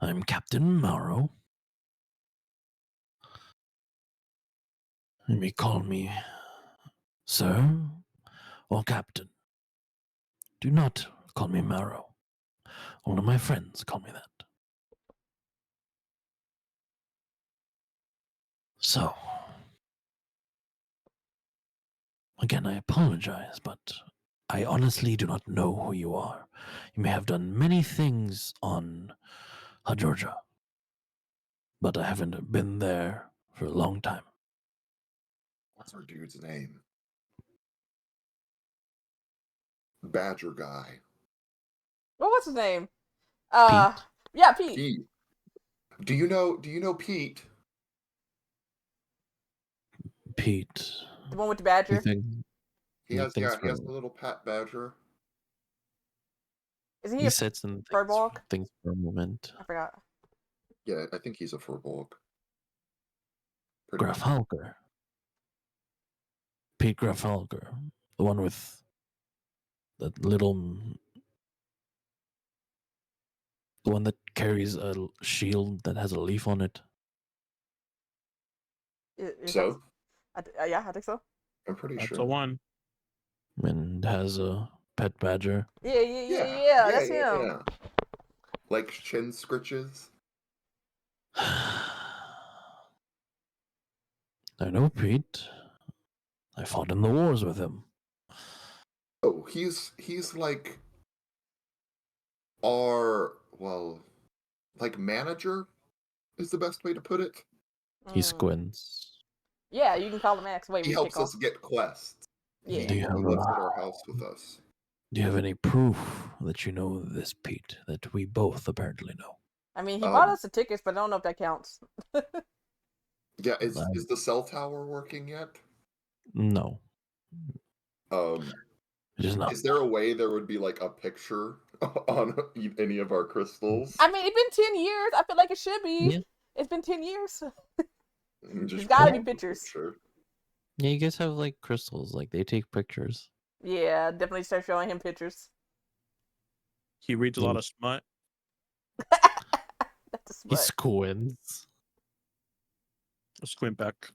Speaker 4: I'm Captain Mauro. You may call me Sir or Captain. Do not call me Mauro. Only my friends call me that. So, again, I apologize, but I honestly do not know who you are. You may have done many things on Georgia, but I haven't been there for a long time.
Speaker 1: What's our dude's name? Badger guy.
Speaker 2: What's his name?
Speaker 4: Pete?
Speaker 2: Yeah, Pete.
Speaker 1: Pete. Do you know Pete?
Speaker 4: Pete.
Speaker 2: The one with the
Speaker 4: You
Speaker 2: badger.
Speaker 4: think?
Speaker 1: He has
Speaker 4: thinks
Speaker 1: he has
Speaker 4: for-
Speaker 1: a little pat badger.
Speaker 2: Isn't he
Speaker 4: He
Speaker 2: a
Speaker 4: sits and
Speaker 2: Furbolg?
Speaker 4: thinks for a moment.
Speaker 2: I forgot.
Speaker 1: Yeah, I think he's a furbolg.
Speaker 4: Graf Halker. Pete Graf Halker. The one with that little. The one that carries a shield that has a leaf on it.
Speaker 1: So?
Speaker 2: Yeah, I think so.
Speaker 1: I'm pretty
Speaker 5: That's
Speaker 1: sure.
Speaker 5: the one.
Speaker 4: And has a pet badger.
Speaker 2: Yeah. That's him.
Speaker 1: Yeah. Like chin scritches.
Speaker 4: I know Pete. I fought in the wars with him.
Speaker 1: Oh, he's like our like manager is the best way to put it.
Speaker 4: He
Speaker 2: Mm.
Speaker 4: squints.
Speaker 2: Yeah, you can call him Max. Wait,
Speaker 1: He
Speaker 2: we
Speaker 1: helps
Speaker 2: kick off.
Speaker 1: us get quests.
Speaker 2: Yeah.
Speaker 4: Do you
Speaker 1: He
Speaker 4: have
Speaker 1: lives at our house with us.
Speaker 4: Do you have any proof that you know this Pete that we both apparently know?
Speaker 2: I mean, he bought
Speaker 1: Um,
Speaker 2: us the tickets, but I don't know if that counts.
Speaker 1: yeah,
Speaker 4: Uh,
Speaker 1: is the cell tower working yet?
Speaker 4: No,
Speaker 1: Um,
Speaker 4: it is not.
Speaker 1: is there a way there would be like a picture on any of our crystals?
Speaker 2: I mean, it's been 10 years. I feel like it should be.
Speaker 4: Yeah,
Speaker 2: It's been 10 years. There's
Speaker 1: Just
Speaker 2: gotta be
Speaker 1: crop the
Speaker 2: pictures.
Speaker 1: picture.
Speaker 4: yeah. You guys have like crystals. Like they take pictures.
Speaker 2: Yeah, definitely start showing him pictures.
Speaker 5: He reads a
Speaker 4: Yeah.
Speaker 5: lot of smut.
Speaker 2: That's a
Speaker 4: He
Speaker 2: smut.
Speaker 4: squints.
Speaker 5: Squint back.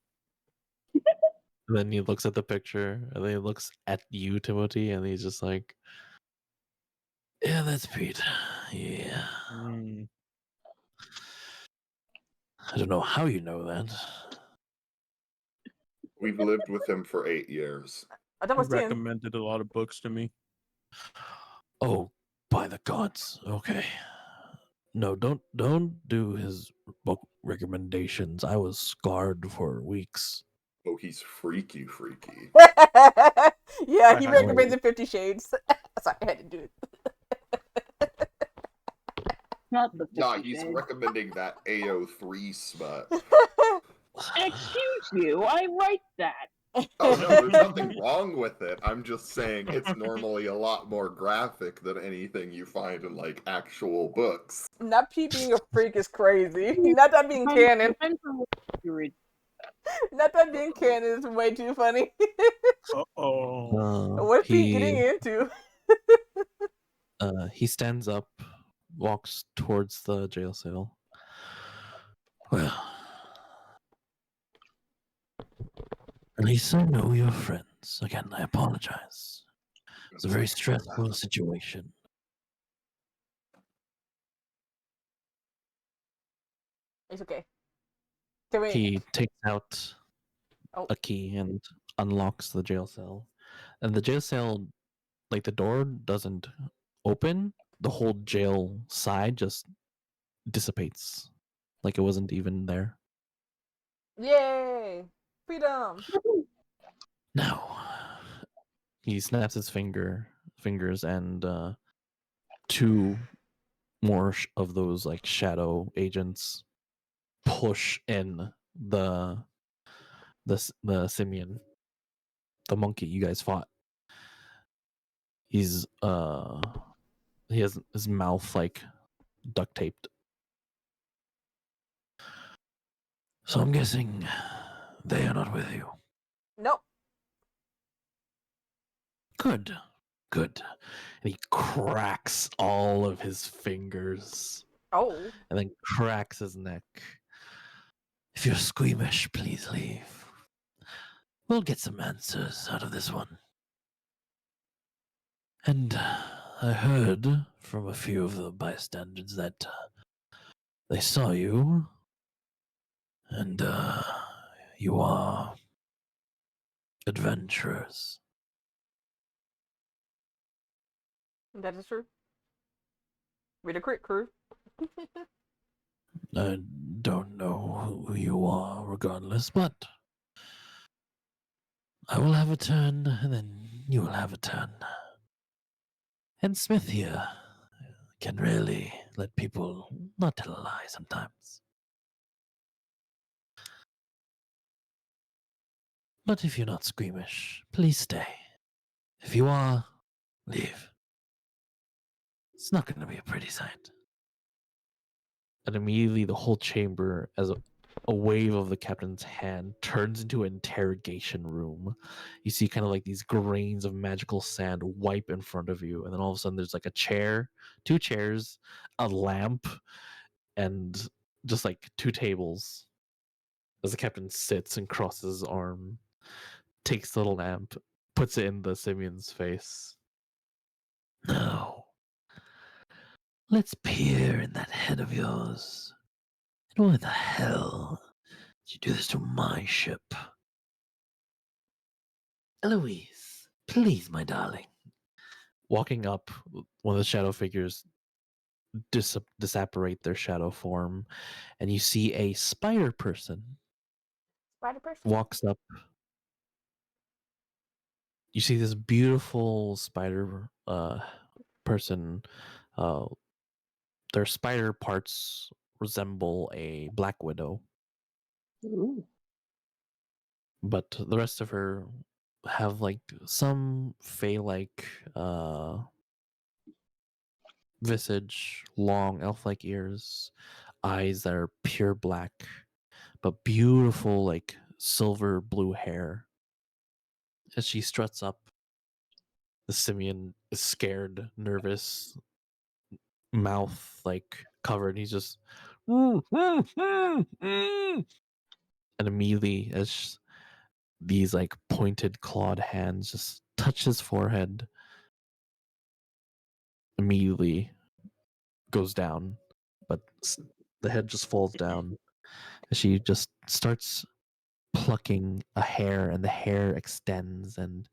Speaker 4: And then he looks at the picture, and then he looks at you, Timothy, and he's just like, "Yeah, that's Pete. Yeah,
Speaker 5: Mm.
Speaker 4: I don't know how you know that."
Speaker 1: We've lived with him for 8 years.
Speaker 2: I thought it
Speaker 5: He
Speaker 2: was 10.
Speaker 5: recommended a lot of books to me.
Speaker 4: Oh, by the gods! Okay, no, don't do his book recommendations. I was scarred for weeks.
Speaker 1: Oh, he's freaky.
Speaker 2: Yeah,
Speaker 5: I
Speaker 2: he
Speaker 5: had
Speaker 2: recommends 50 Shades. Sorry, I had to do it.
Speaker 3: Not the
Speaker 1: Yeah,
Speaker 3: 50
Speaker 1: he's
Speaker 3: shades.
Speaker 1: recommending that AO3 smut.
Speaker 3: Excuse you, I write that.
Speaker 1: Oh no, there's nothing wrong with it. I'm just saying it's normally a lot more graphic than anything you find in like actual books.
Speaker 2: Not Pete being a freak is crazy. Not that being canon.
Speaker 3: Depends on what you read.
Speaker 2: Not that being canon is way too funny.
Speaker 5: Uh-oh.
Speaker 2: What is Pete getting into?
Speaker 4: He stands up, walks towards the jail cell. Well, at least I know you're friends. Again, I apologize. It's a very stressful situation.
Speaker 2: It's okay. Can we?
Speaker 4: He takes out
Speaker 2: Oh.
Speaker 4: a key and unlocks the jail cell. And the jail cell, like the door doesn't open, the whole jail side just dissipates. Like it wasn't even there.
Speaker 2: Yay! Freedom!
Speaker 4: Now, he snaps his fingers, and two more of those like shadow agents push in the simian, the monkey you guys fought. He has his mouth like duct taped. So I'm guessing they are not with you.
Speaker 2: Nope.
Speaker 4: Good. And he cracks all of his fingers
Speaker 2: Oh.
Speaker 4: and then cracks his neck. If you're squeamish, please leave. We'll get some answers out of this one. And I heard from a few of the bystanders that they saw you, and you are adventurers.
Speaker 2: That is true. We're the crit crew.
Speaker 4: I don't know who you are, regardless, but I will have a turn, and then you will have a turn. And Smith here can really let people not tell a lie sometimes. But if you're not squeamish, please stay. If you are, leave. It's not going to be a pretty sight. And immediately the whole chamber, as a wave of the captain's hand, turns into an interrogation room. You see kind of like these grains of magical sand wipe in front of you. And then all of a sudden there's like a chair, two chairs, a lamp, and just like two tables. As the captain sits and crosses his arm, takes the lamp, puts it in the simian's face. Now, let's peer in that head of yours. And why the hell did you do this to my ship? Eloise, please, my darling. Walking up, one of the shadow figures disapparate their shadow form, and you see a spider person
Speaker 2: Spider person.
Speaker 4: walks up. You see this beautiful spider person their spider parts resemble a black widow,
Speaker 3: Ooh.
Speaker 4: but the rest of her have like some fey-like visage, long elf-like ears, eyes that are pure black, but beautiful like silver blue hair. As she struts up, the simian is scared, nervous, mouth like covered. He's just and immediately as these like pointed clawed hands just touch his forehead, immediately goes down, but the head just falls down. She just starts plucking a hair, and the hair extends, and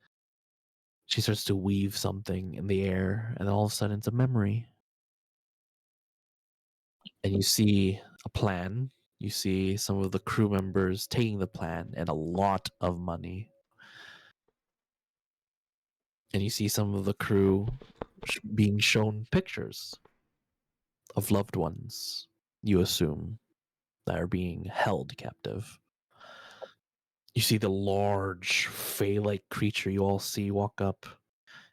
Speaker 4: she starts to weave something in the air, and all of a sudden it's a memory. And you see a plan. You see some of the crew members taking the plan and a lot of money. And you see some of the crew being shown pictures of loved ones, you assume, that are being held captive. You see the large, fey-like creature you all see walk up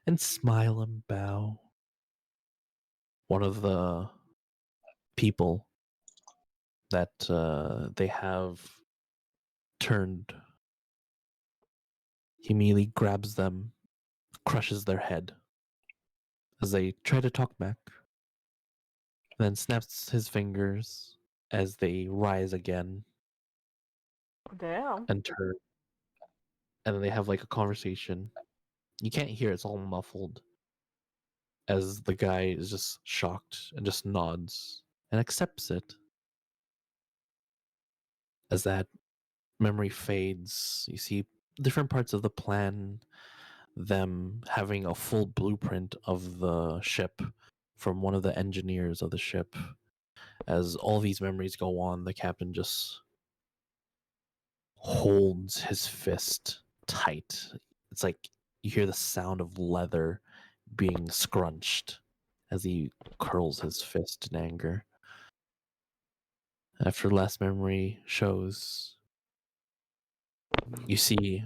Speaker 4: and smile and bow. One of the people that they have turned, he immediately grabs them, crushes their head as they try to talk back, then snaps his fingers as they rise again
Speaker 2: Damn.
Speaker 4: and turn. And then they have like a conversation. You can't hear, it's all muffled, as the guy is just shocked and just nods and accepts it. As that memory fades, you see different parts of the plan, them having a full blueprint of the ship from one of the engineers of the ship. As all these memories go on, the captain just holds his fist tight. It's like you hear the sound of leather being scrunched as he curls his fist in anger. After last memory shows, you see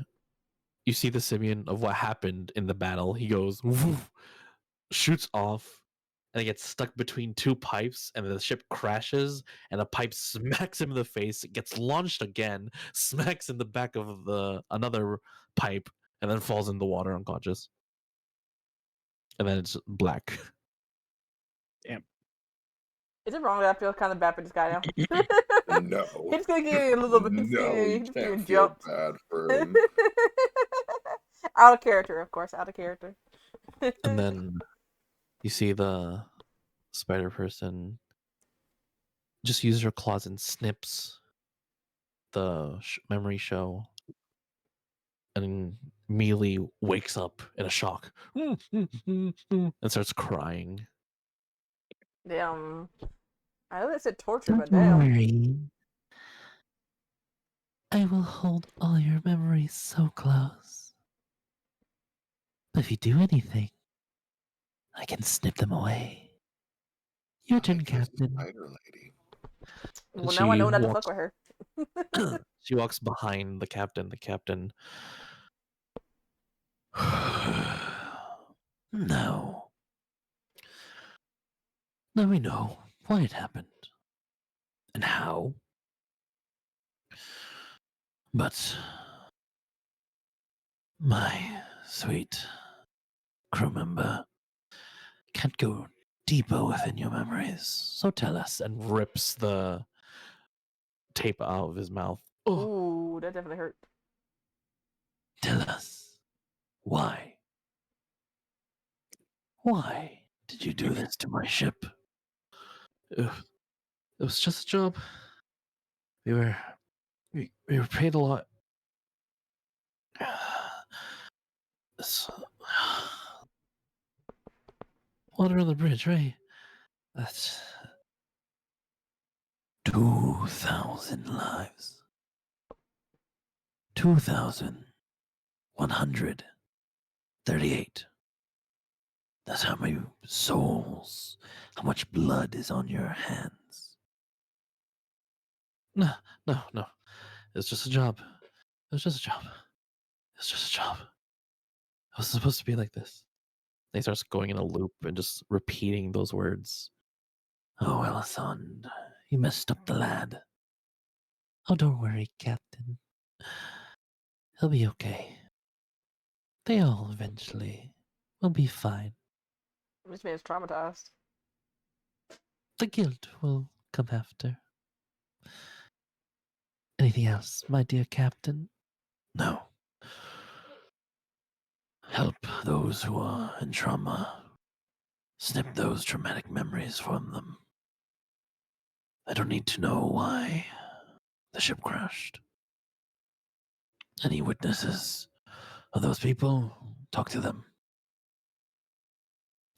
Speaker 4: the simian of what happened in the battle. He goes, woof, shoots off, and he gets stuck between two pipes, and the ship crashes, and a pipe smacks him in the face, gets launched again, smacks in the back of the another pipe, and then falls in the water unconscious. And then it's black.
Speaker 2: Is it wrong that I feel kind of bad for this guy now?
Speaker 1: No.
Speaker 2: He's gonna get a little bit.
Speaker 1: No, you
Speaker 2: He's
Speaker 1: can't
Speaker 2: getting
Speaker 1: feel
Speaker 2: jumped.
Speaker 1: bad for him.
Speaker 2: Out of character, of course. Out of character.
Speaker 4: And then you see the spider person just uses her claws and snips the memory shell, and immediately wakes up in a shock and starts crying.
Speaker 2: Damn. I know they said torture,
Speaker 6: Don't
Speaker 2: but damn.
Speaker 6: worry. I will hold all your memories so close. But if you do anything, I can snip them away. Your
Speaker 1: I
Speaker 6: turn,
Speaker 1: like this
Speaker 6: Captain.
Speaker 1: spider lady.
Speaker 2: Well, now I know not to fuck with her.
Speaker 4: She walks behind the captain. The captain.
Speaker 6: No. Now we know why it happened and how. But my sweet crew member can't go deeper within your memories. So tell us.
Speaker 4: And rips the tape out of his mouth. Oh,
Speaker 2: Ooh, that definitely hurt.
Speaker 6: Tell us why. Why did you do this to my ship?
Speaker 4: it was just a job. We were paid a lot. It's, water on the bridge, right? That's
Speaker 6: 2,000 lives. 2,138. That's how many souls, how much blood is on your hands. No, no, no. It's just a job. It's just a job. It's just a job. I was supposed to be like this. He starts going in a loop and just repeating those words. Oh, Elisand, you messed up the lad. Oh, don't worry, Captain. He'll be okay. They all eventually will be fine.
Speaker 2: This man's traumatized.
Speaker 6: The guilt will come after. Anything else, my dear Captain? No. Help those who are in trauma. Snip those traumatic memories from them. I don't need to know why the ship crashed. Any witnesses of those people, talk to them.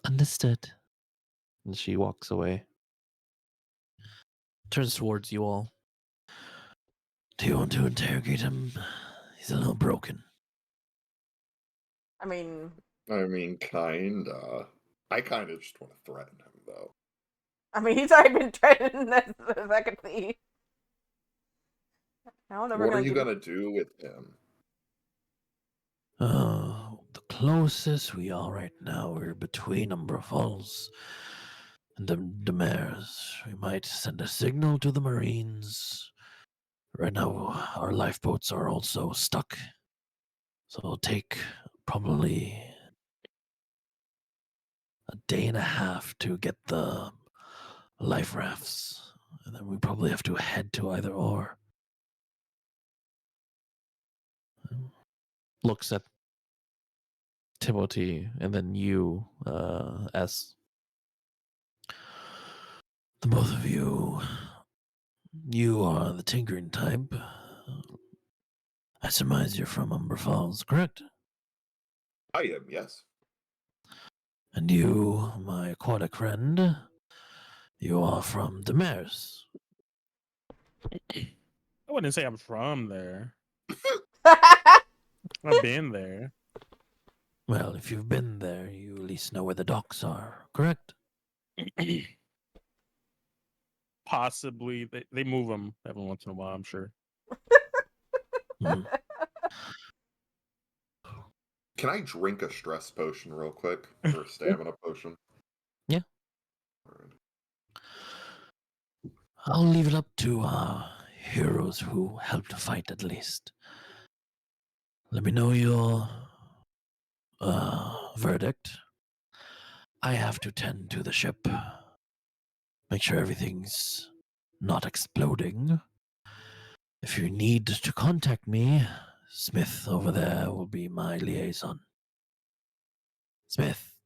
Speaker 6: Understood.
Speaker 4: And she walks away. Turns towards you all.
Speaker 6: Do you want to interrogate him? He's a little broken.
Speaker 2: I mean,
Speaker 1: Kinda. I kinda just want to threaten him, though.
Speaker 2: he's already been threatened as I can see. I don't know. We're
Speaker 1: What are
Speaker 2: gonna
Speaker 1: you
Speaker 2: do.
Speaker 1: gonna do with him?
Speaker 6: The closest we are right now, we're between Umbra Falls and Demers. We might send a signal to the Marines. Right now, our lifeboats are also stuck. So it'll take probably a day and a half to get the life rafts. And then we probably have to head to either or.
Speaker 4: Looks at Timothy and then you, S.
Speaker 6: The both of you, you are the tinkering type. I surmise you're from Umbra Falls, correct?
Speaker 1: I am, yes.
Speaker 6: And you, my aquatic friend, you are from Demers.
Speaker 5: I wouldn't say I'm from there. I've been there.
Speaker 6: Well, if you've been there, you at least know where the docks are, correct?
Speaker 5: Possibly. They move them every once in a while, I'm sure.
Speaker 6: Hmm.
Speaker 1: Can I drink a stress potion real quick? Or a stamina potion?
Speaker 6: Yeah.
Speaker 1: Alright.
Speaker 6: I'll leave it up to heroes who helped fight at least. Let me know your verdict. I have to tend to the ship. Make sure everything's not exploding. If you need to contact me, Smith over there will be my liaison. Smith.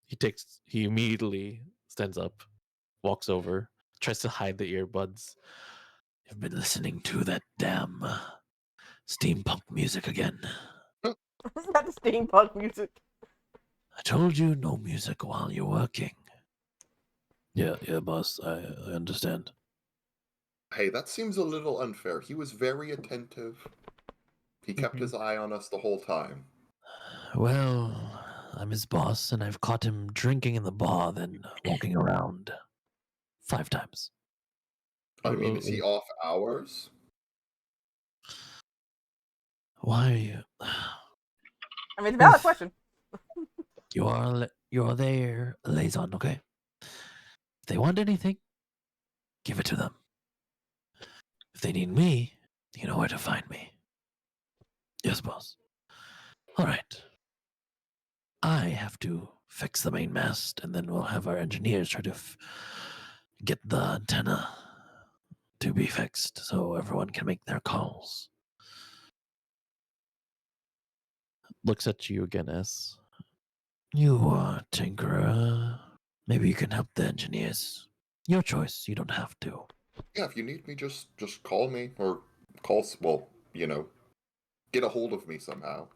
Speaker 4: He immediately stands up, walks over, tries to hide the earbuds.
Speaker 6: You've been listening to that damn steampunk music again.
Speaker 2: Not the steampunk music.
Speaker 6: I told you no music while you're working. Yeah, boss. I understand.
Speaker 1: Hey, that seems a little unfair. He was very attentive. He kept his eye on us the whole time.
Speaker 6: Well, I'm his boss, and I've caught him drinking in the bar, then walking around 5 times.
Speaker 1: Is he off hours?
Speaker 6: Why are you?
Speaker 2: It's a valid question.
Speaker 6: You're their liaison, okay? If they want anything, give it to them. If they need me, you know where to find me. Yes, boss. All right. I have to fix the main mast, and then we'll have our engineers try to get the antenna to be fixed so everyone can make their calls.
Speaker 4: Looks at you again, S.
Speaker 6: You are tinkerer. Maybe you can help the engineers. Your choice. You don't have to.
Speaker 1: Yeah, if you need me, just call me. Or call, well, get a hold of me somehow.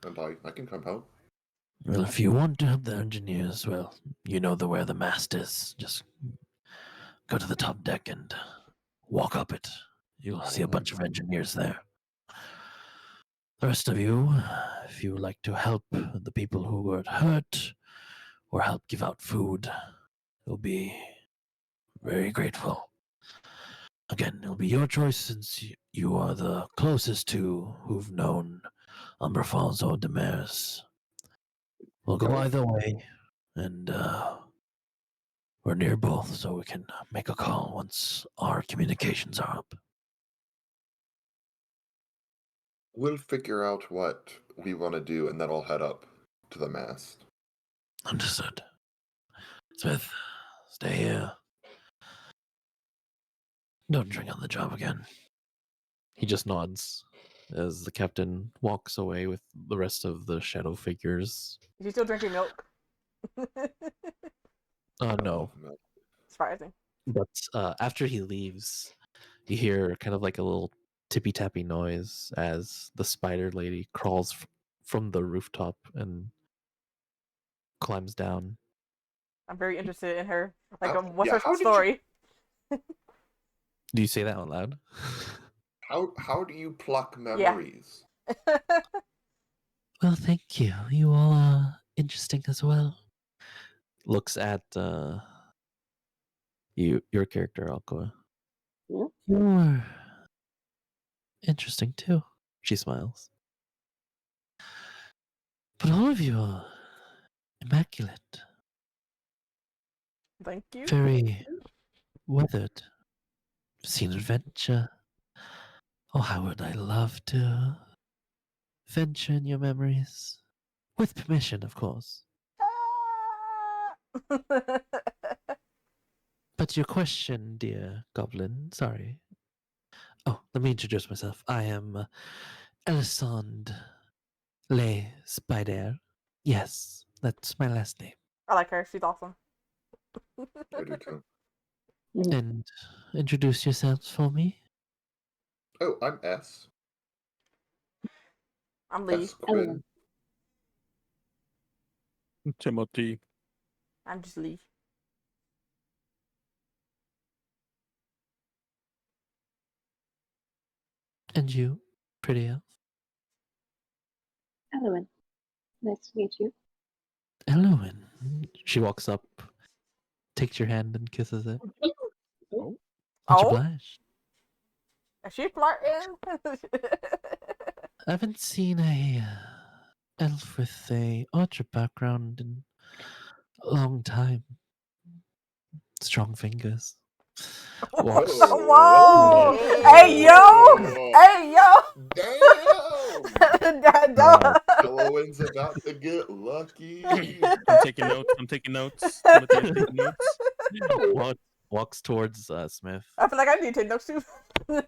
Speaker 1: And I can come help.
Speaker 6: Well, if you want to help the engineers, well, you know where the mast is. Just go to the top deck and walk up it. You'll see a bunch of engineers there. The rest of you, if you would like to help the people who were hurt, or help give out food, we'll be very grateful. Again, it'll be your choice since you are the closest to who've known Umberfalls de Maris. We'll go either way, and we're near both, so we can make a call once our communications are up.
Speaker 1: We'll figure out what we want to do, and then I'll head up to the mast.
Speaker 6: Understood. Smith, stay here. Don't drink on the job again.
Speaker 4: He just nods as the captain walks away with the rest of the shadow figures.
Speaker 2: Is he still drinking milk?
Speaker 4: No.
Speaker 1: No.
Speaker 2: Surprising.
Speaker 4: But after he leaves, you hear kind of like a little tippy tappy noise as the spider lady crawls from the rooftop and climbs down.
Speaker 2: I'm very interested in her. Like, what's
Speaker 1: yeah,
Speaker 2: her
Speaker 1: how did
Speaker 2: story?
Speaker 4: Do you say that out loud?
Speaker 1: How do you pluck
Speaker 2: Yeah.
Speaker 1: memories?
Speaker 6: Well, thank you. You all are interesting as well.
Speaker 4: Looks at your character, Alcoa.
Speaker 6: You're interesting too.
Speaker 4: She smiles.
Speaker 6: But all of you are immaculate.
Speaker 2: Thank you.
Speaker 6: Very weathered. Seen adventure. Oh, how would I love to venture in your memories? With permission, of course. But your question, dear goblin, sorry. Oh, let me introduce myself. I am Elisande Le Spider. Yes, that's my last name.
Speaker 2: I like her. She's awesome.
Speaker 1: I do too.
Speaker 6: And introduce yourselves for me.
Speaker 1: Oh, I'm S.
Speaker 2: I'm Lee.
Speaker 1: S. Quinn.
Speaker 5: Timothy.
Speaker 2: I'm just Lee.
Speaker 6: And you, pretty elf.
Speaker 3: Elowen. Nice to meet you.
Speaker 6: Elowen.
Speaker 4: She walks up, takes your hand, and kisses it.
Speaker 5: Oh.
Speaker 6: Much
Speaker 2: Oh?
Speaker 6: obliged.
Speaker 2: Is she flirting?
Speaker 6: I haven't seen a elf with a archer background in a long time. Strong fingers.
Speaker 4: Walks.
Speaker 2: Whoa! Hey yo! Hey yo!
Speaker 1: Damn!
Speaker 2: Duh.
Speaker 1: Elowen's about to get lucky.
Speaker 5: I'm taking notes. Timothy, I'm taking notes.
Speaker 4: Walks towards Smith.
Speaker 2: I feel like I need to take notes too.
Speaker 1: I'm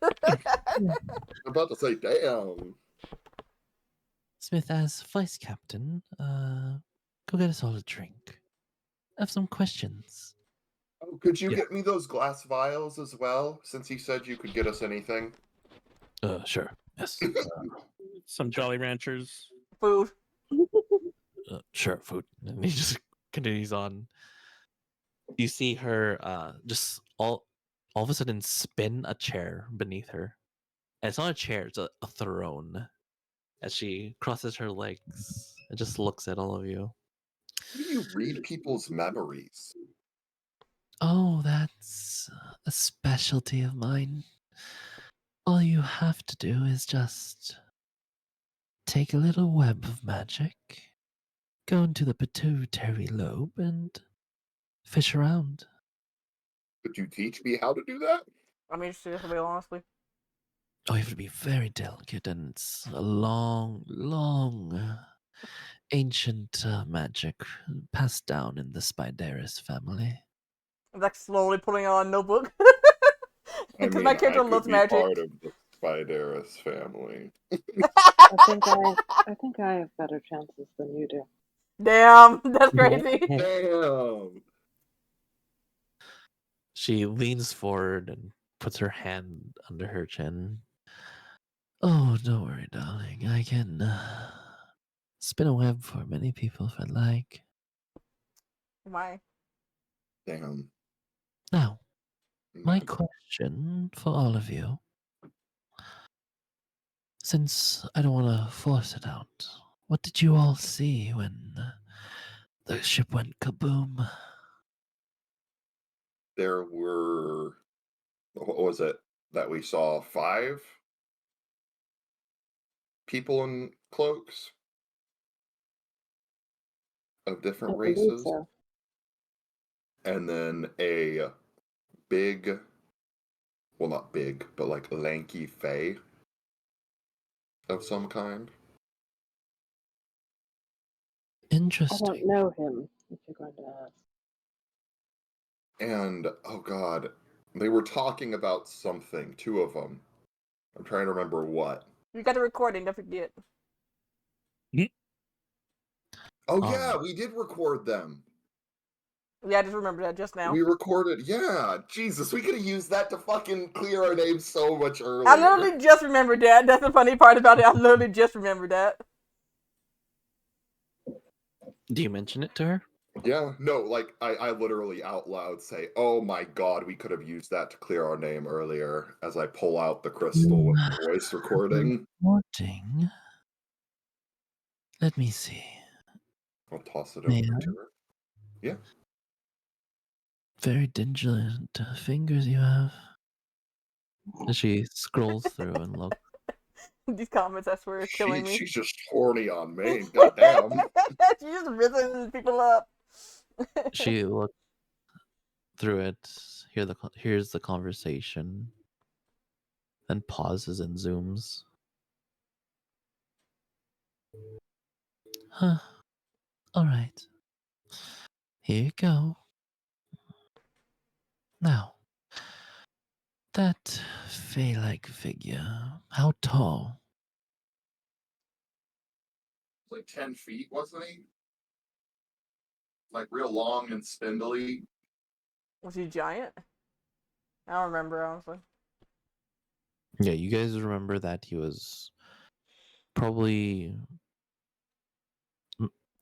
Speaker 1: about to say, damn.
Speaker 6: Smith, as vice captain, go get us all a drink. I have some questions.
Speaker 1: Oh, could you
Speaker 4: Yeah.
Speaker 1: get me those glass vials as well, since he said you could get us anything?
Speaker 6: Sure. Yes.
Speaker 5: Some Jolly Ranchers.
Speaker 2: Food.
Speaker 6: Sure, food.
Speaker 4: And he just continues on. You see her just all of a sudden spin a chair beneath her. And it's not a chair, it's a throne. As she crosses her legs and just looks at all of you.
Speaker 1: How do you read people's memories?
Speaker 6: Oh, that's a specialty of mine. All you have to do is just take a little web of magic, go into the pituitary lobe, and fish around.
Speaker 1: Could you teach me how to do that?
Speaker 2: I'm interested, to be honestly.
Speaker 6: Oh, you have to be very delicate, and it's a long, long, ancient magic passed down in the Spideris family.
Speaker 2: I'm like slowly pulling out a notebook.
Speaker 1: I
Speaker 2: Because
Speaker 1: mean,
Speaker 2: my
Speaker 1: I
Speaker 2: character
Speaker 1: could
Speaker 2: loves
Speaker 1: be
Speaker 2: magic.
Speaker 1: part of the Spideris family.
Speaker 3: I think I have better chances than you do.
Speaker 2: Damn, that's crazy.
Speaker 1: Damn!
Speaker 4: She leans forward and puts her hand under her chin.
Speaker 6: Oh, don't worry, darling. I can spin a web for many people if I'd like.
Speaker 2: Why?
Speaker 1: Damn.
Speaker 6: Now, my
Speaker 1: Mm.
Speaker 6: question for all of you, since I don't want to force it out, what did you all see when The ship went kaboom.
Speaker 1: There were, what was it that we saw? 5 people in cloaks of
Speaker 3: I
Speaker 1: different
Speaker 3: believe
Speaker 1: races,
Speaker 3: so.
Speaker 1: and then a big, well, not big, but like lanky fae of some kind.
Speaker 3: I
Speaker 6: Interesting.
Speaker 3: don't know him, if you're going to ask.
Speaker 1: And oh god, they were talking about something, 2 of them. I'm trying to remember what.
Speaker 2: You got a recording, don't forget.
Speaker 1: Oh
Speaker 6: Um,
Speaker 1: yeah, we did record them.
Speaker 2: Yeah, I just remembered that just now.
Speaker 1: We recorded, yeah. Jesus, we could have used that to fucking clear our names so much
Speaker 2: I
Speaker 1: earlier.
Speaker 2: literally just remembered that. That's the funny part about it. I literally just remembered that.
Speaker 4: Do you mention it to her?
Speaker 1: Yeah, no, like I literally out loud say, "Oh my god, we could have used that to clear our name earlier." As I pull out the crystal with the voice recording,
Speaker 6: Reporting. Let me see.
Speaker 1: I'll toss it
Speaker 6: May
Speaker 1: over
Speaker 6: I?
Speaker 1: to her. Yeah,
Speaker 6: Very diligent fingers you have.
Speaker 4: And she scrolls through and looks.
Speaker 2: These comments, I swear, are killing me.
Speaker 1: she's just horny on me. Goddamn.
Speaker 2: She's just rizzing people up.
Speaker 4: She looks through it. Here's the conversation. Then pauses and zooms.
Speaker 6: Huh. All right. Here you go. Now, that fey-like figure, how tall?
Speaker 1: Like 10 feet, wasn't he? Like real long and spindly.
Speaker 2: Was he giant? I don't remember, honestly.
Speaker 4: Yeah, you guys remember that he was probably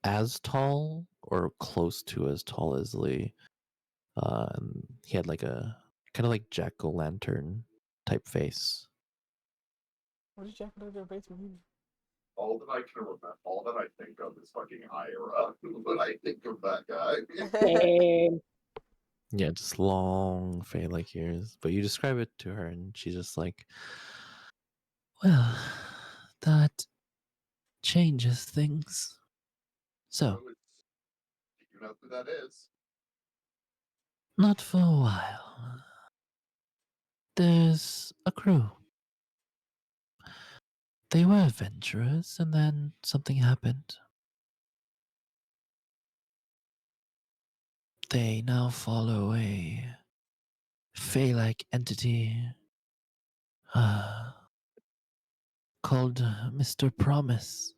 Speaker 4: as tall or close to as tall as Lee. He had like a kind of like jack-o'-lantern type face.
Speaker 2: What did Jack do to basement?
Speaker 1: All that I can remember, all that I think of is fucking Ira. When I think of that guy.
Speaker 3: Same.
Speaker 4: Yeah, just long fey like ears. But you describe it to her and she's just like,
Speaker 6: Well, that changes things. So,
Speaker 1: Do you know who that is?
Speaker 6: not for a while. There's a crew. They were adventurers, and then something happened. They now follow a fey-like entity uh, called Mr. Promise.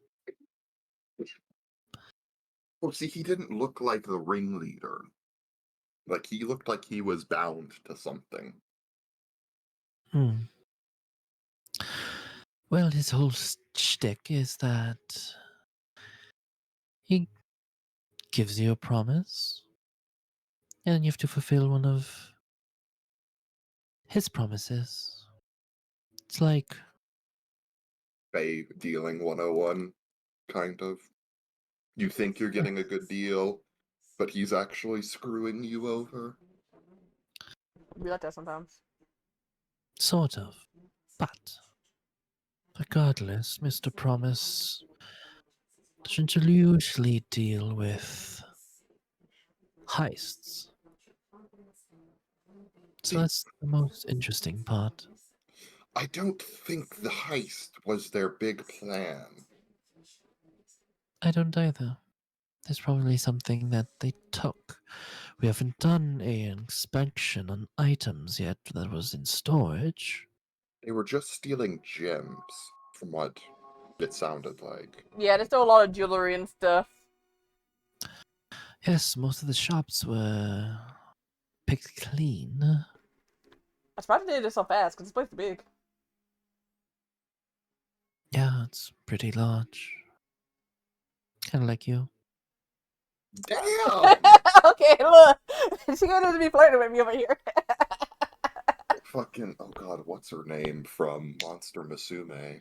Speaker 1: Oh, see, he didn't look like the ringleader. Like, he looked like he was bound to something.
Speaker 6: Hmm. Well, his whole shtick is that he gives you a promise, and you have to fulfill one of his promises. It's like,
Speaker 1: Bay dealing 101, kind of. You think you're getting a good deal, but he's actually screwing you over.
Speaker 2: Be like that sometimes.
Speaker 6: sort of. But, regardless, Mr. Promise doesn't usually deal with heists. So
Speaker 1: See,
Speaker 6: that's the most interesting part.
Speaker 1: I don't think the heist was their big plan.
Speaker 6: I don't either. There's probably something that they took. We haven't done an inspection on items yet that was in storage.
Speaker 1: They were just stealing gems, from what it sounded like.
Speaker 2: Yeah, there's still a lot of jewelry and stuff.
Speaker 6: Yes, most of the shops were picked clean.
Speaker 2: I'm surprised they did it so fast, because this place is big.
Speaker 6: Yeah, it's pretty large. Kind of like you.
Speaker 1: Damn!
Speaker 2: Okay, look. She gonna be flirting with me over here.
Speaker 1: Fucking, oh god, what's her name from Monster Musume?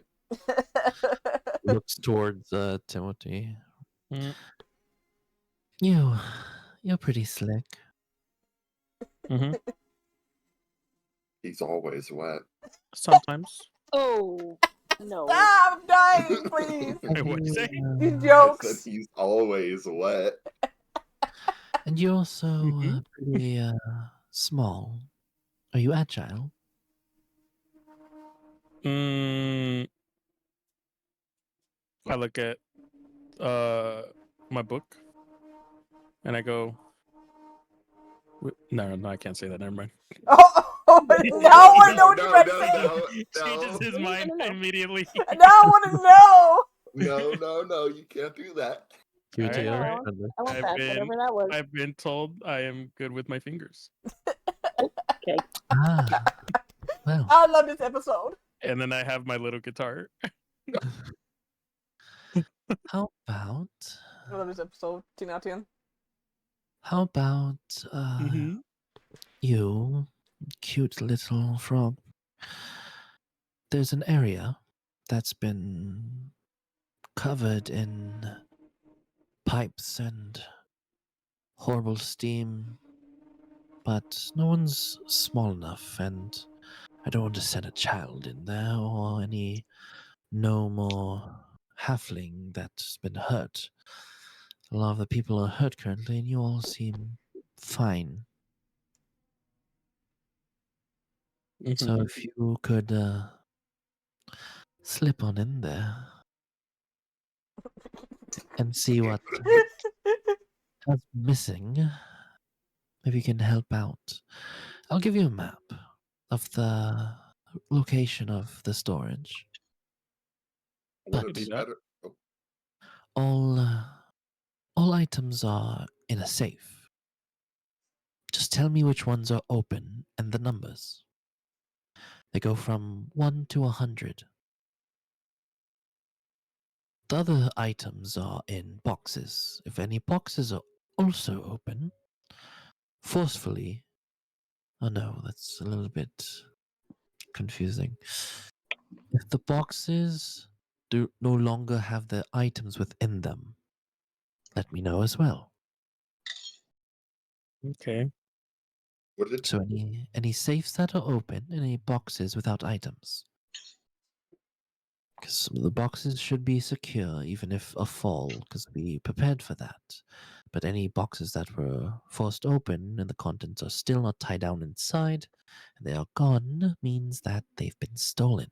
Speaker 4: looks towards Timothy.
Speaker 5: Mm.
Speaker 6: You're pretty slick.
Speaker 5: Mm-hmm.
Speaker 1: He's always wet.
Speaker 5: Sometimes.
Speaker 3: Oh no.
Speaker 2: Stop! I'm dying, please.
Speaker 5: Wait, what'd you say?
Speaker 2: These
Speaker 1: I said
Speaker 2: jokes.
Speaker 1: he's always wet.
Speaker 6: And you're also
Speaker 5: Mhm.
Speaker 6: pretty small. Are you agile?
Speaker 5: Mm, I look at my book and I go, no, I can't say that. Never mind.
Speaker 2: Oh, now I want to know what you're about to say.
Speaker 5: Changes his mind immediately.
Speaker 2: Now I want to know.
Speaker 1: No, you can't do that.
Speaker 6: Give it
Speaker 5: All
Speaker 6: to
Speaker 5: right,
Speaker 6: you.
Speaker 5: all right.
Speaker 3: I want that, whatever that was.
Speaker 5: I've been told I am good with my fingers.
Speaker 3: Okay.
Speaker 6: Ah, well.
Speaker 2: I love this episode.
Speaker 5: And then I have my little guitar.
Speaker 6: How about
Speaker 2: I love this episode. 10 out of 10.
Speaker 6: how about
Speaker 5: Mm-hmm.
Speaker 6: you, cute little frog? There's an area that's been covered in pipes and horrible steam, but no one's small enough, and I don't want to send a child in there or any gnome or halfling that's been hurt. A lot of the people are hurt currently, and you all seem fine. So
Speaker 5: Mm-hmm.
Speaker 6: if you could slip on in there and see what's missing, maybe you can help out. I'll give you a map of the location of the storage.
Speaker 1: Would
Speaker 6: But
Speaker 1: it be
Speaker 5: do that.
Speaker 1: better? Oh,
Speaker 6: all all items are in a safe. Just tell me which ones are open and the numbers. They go from 1 to 100. The other items are in boxes. If any boxes are also open, forcefully. Oh no, that's a little bit confusing. If the boxes do no longer have the items within them, let me know as well.
Speaker 5: Okay.
Speaker 1: would it?
Speaker 6: So any safes that are open, any boxes without items. Because the boxes should be secure, even if a fall, because we prepared for that. But any boxes that were forced open and the contents are still not tied down inside, and they are gone, means that they've been stolen.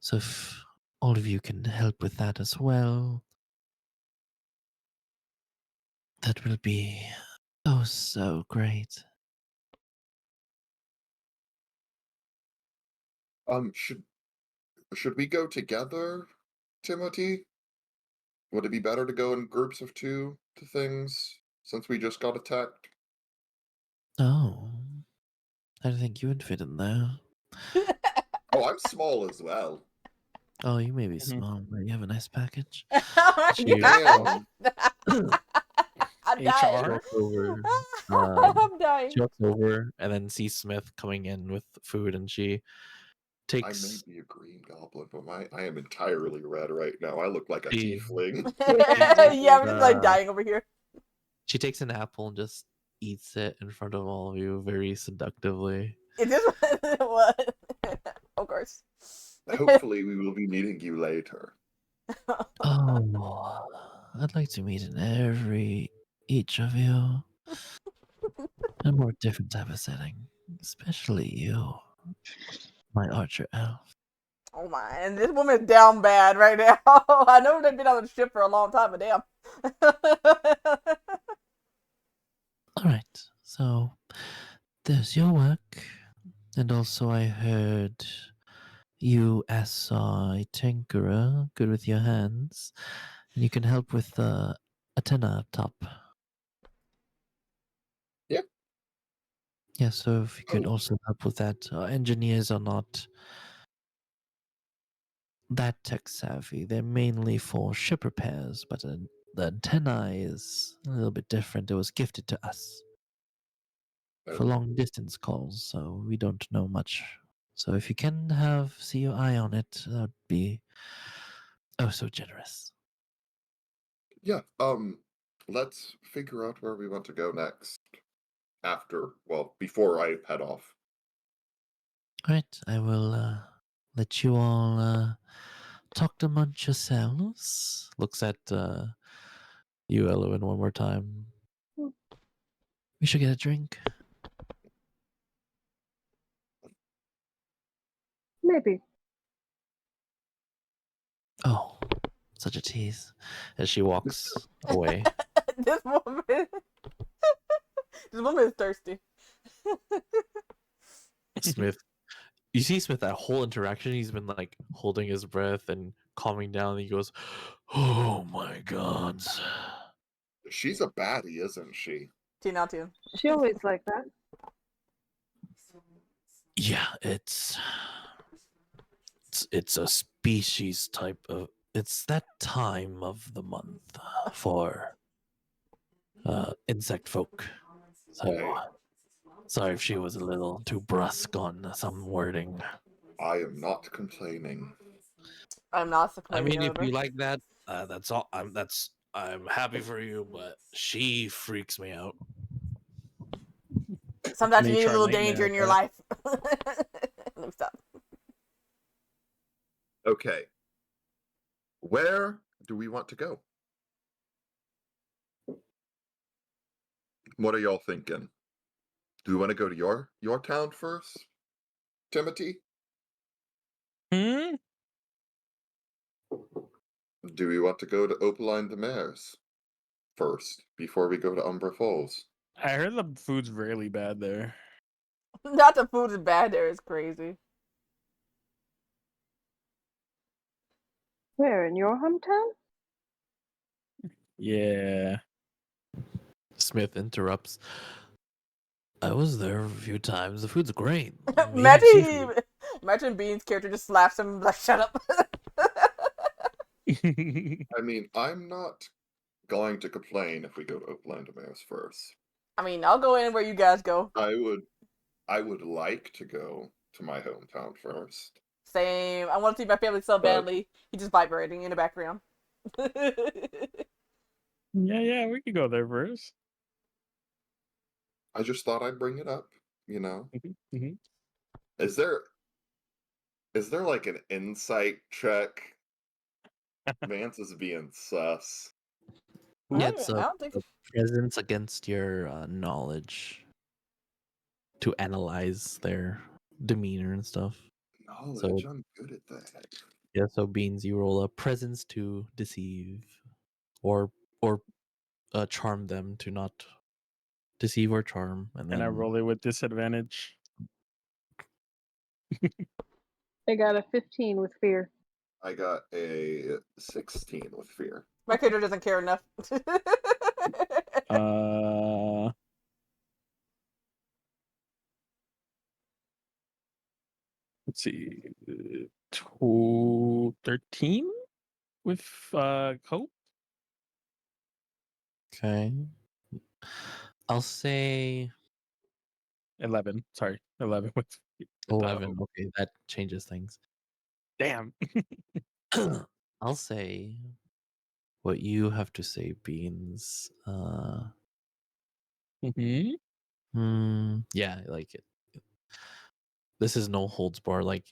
Speaker 6: So if all of you can help with that as well, that will be oh so great.
Speaker 1: Should we go together, Timothy? Would it be better to go in groups of two to things since we just got attacked?
Speaker 6: Oh, I don't think you would fit in there.
Speaker 1: Oh, I'm small as well.
Speaker 6: Oh, you may be
Speaker 5: Mhm.
Speaker 6: small, but you have a nice package.
Speaker 2: Oh my
Speaker 6: She-
Speaker 2: god.
Speaker 1: Damn.
Speaker 2: I'm dying.
Speaker 5: HR.
Speaker 6: walks over.
Speaker 2: I'm dying.
Speaker 6: She walks over and then sees Smith coming in with food, and she
Speaker 1: I
Speaker 6: takes
Speaker 1: may be a green goblin, but I am entirely red right now. I look like a
Speaker 6: She-
Speaker 1: tiefling.
Speaker 2: Yeah, I'm just like
Speaker 6: Uh,
Speaker 2: dying over here.
Speaker 6: she takes an apple and just eats it in front of all of you very seductively.
Speaker 2: It just what? Of course.
Speaker 1: Hopefully, we will be meeting you later.
Speaker 6: Oh, I'd like to meet each of you in a more different type of setting, especially you, my archer elf.
Speaker 2: Oh my, and this woman's down bad right now. I know they've been on the ship for a long time, but damn.
Speaker 6: All right, so there's your work, and also I heard you as a tinkerer, good with your hands, and you can help with the antenna up top.
Speaker 1: Yeah.
Speaker 6: Yeah, so if you could
Speaker 1: Oh.
Speaker 6: also help with that. Engineers are not that tech savvy. They're mainly for ship repairs, but the antenna is a little bit different. It was gifted to us for
Speaker 1: Oh.
Speaker 6: long distance calls, so we don't know much. So if you can see your eye on it, that would be oh so generous.
Speaker 1: Yeah. let's figure out where we want to go next. Before I head off.
Speaker 6: Alright, I will let you all talk amongst yourselves. Looks at you, Eloin, one more time.
Speaker 3: Hmm.
Speaker 6: We should get a drink.
Speaker 3: Maybe.
Speaker 6: Oh, such a tease. As she walks away.
Speaker 2: this woman, this woman is thirsty.
Speaker 4: Smith, you see Smith, that whole interaction, he's been like holding his breath and calming down. And he goes, "Oh my god."
Speaker 1: She's a baddie, isn't she?
Speaker 2: 10 out of 10.
Speaker 3: She always like that.
Speaker 6: Yeah, it's a species type of. It's that time of the month for insect folk. So
Speaker 1: Hey,
Speaker 6: sorry if she was a little too brusque on some wording.
Speaker 1: I am not complaining.
Speaker 2: I'm not
Speaker 4: I
Speaker 2: complaining
Speaker 4: mean, if
Speaker 2: over.
Speaker 4: you like that, that's all. I'm happy for you, but she freaks me out.
Speaker 2: Sometimes you
Speaker 5: Made
Speaker 2: need a little
Speaker 5: Charlene
Speaker 2: danger
Speaker 5: mad
Speaker 2: in
Speaker 5: at
Speaker 2: your
Speaker 5: that.
Speaker 2: life. Let me stop.
Speaker 1: Okay. Where do we want to go? What are y'all thinking? Do we want to go to your town first, Timothy?
Speaker 5: Hmm?
Speaker 1: Do we want to go to Opaline the Mares first before we go to Umbra Falls?
Speaker 5: I heard the food's really bad there.
Speaker 2: Not the food is bad there, it's crazy.
Speaker 3: Where, in your hometown?
Speaker 5: Yeah.
Speaker 6: Smith interrupts. I was there a few times. The food's great. Even
Speaker 2: imagine
Speaker 6: seafood.
Speaker 2: imagine Bean's character just slaps him like, shut up.
Speaker 1: I mean, I'm not going to complain if we go to Opaline the Mares first.
Speaker 2: I mean, I'll go in where you guys go.
Speaker 1: I would like to go to my hometown first.
Speaker 2: Same. I want to see my family so
Speaker 1: But-
Speaker 2: badly. He's just vibrating in the background.
Speaker 5: yeah, we could go there first.
Speaker 1: I just thought I'd bring it up, you know.
Speaker 5: Mm-hmm.
Speaker 1: Is there like an insight check? Vance is being sus.
Speaker 6: Yeah, it's
Speaker 2: I
Speaker 6: a
Speaker 2: don't think.
Speaker 6: presence against your knowledge to analyze their demeanor and stuff.
Speaker 1: Knowledge, I'm good at that.
Speaker 6: Yeah, so Beans, you roll a presence to deceive, or charm them to not deceive or charm, and then
Speaker 5: And I roll it with disadvantage.
Speaker 3: I got a 15 with fear.
Speaker 1: I got a 16 with fear.
Speaker 2: My character doesn't care enough.
Speaker 5: Let's see. 13 with hope.
Speaker 6: okay. I'll say
Speaker 5: 11. Sorry, 11 with
Speaker 6: 11.
Speaker 5: hope.
Speaker 6: Okay, that changes things.
Speaker 5: Damn.
Speaker 6: I'll say what you have to say, Beans. Yeah, I like it. This is no holds bar. Like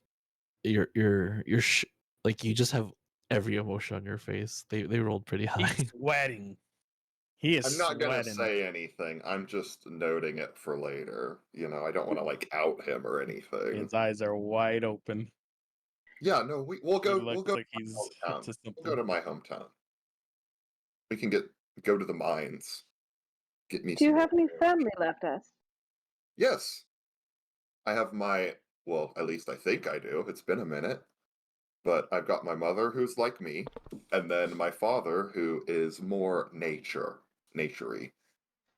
Speaker 6: like you just have every emotion on your face. They rolled pretty high.
Speaker 5: He's sweating. He is
Speaker 1: I'm not gonna
Speaker 5: sweating.
Speaker 1: say anything. I'm just noting it for later. You know, I don't want to like out him or anything.
Speaker 5: His eyes are wide open.
Speaker 1: Yeah, no, we'll
Speaker 5: He
Speaker 1: go.
Speaker 5: looks
Speaker 1: We'll go
Speaker 5: like
Speaker 1: to
Speaker 5: he's
Speaker 1: my
Speaker 5: hit
Speaker 1: hometown.
Speaker 5: to
Speaker 1: We'll go
Speaker 5: something.
Speaker 1: to my hometown. We can go to the mines. Get me
Speaker 3: Do you
Speaker 1: some
Speaker 3: have any
Speaker 1: more.
Speaker 3: family left, us?
Speaker 1: Yes, I have my. Well, at least I think I do. It's been a minute, but I've got my mother who's like me, and then my father who is more naturey.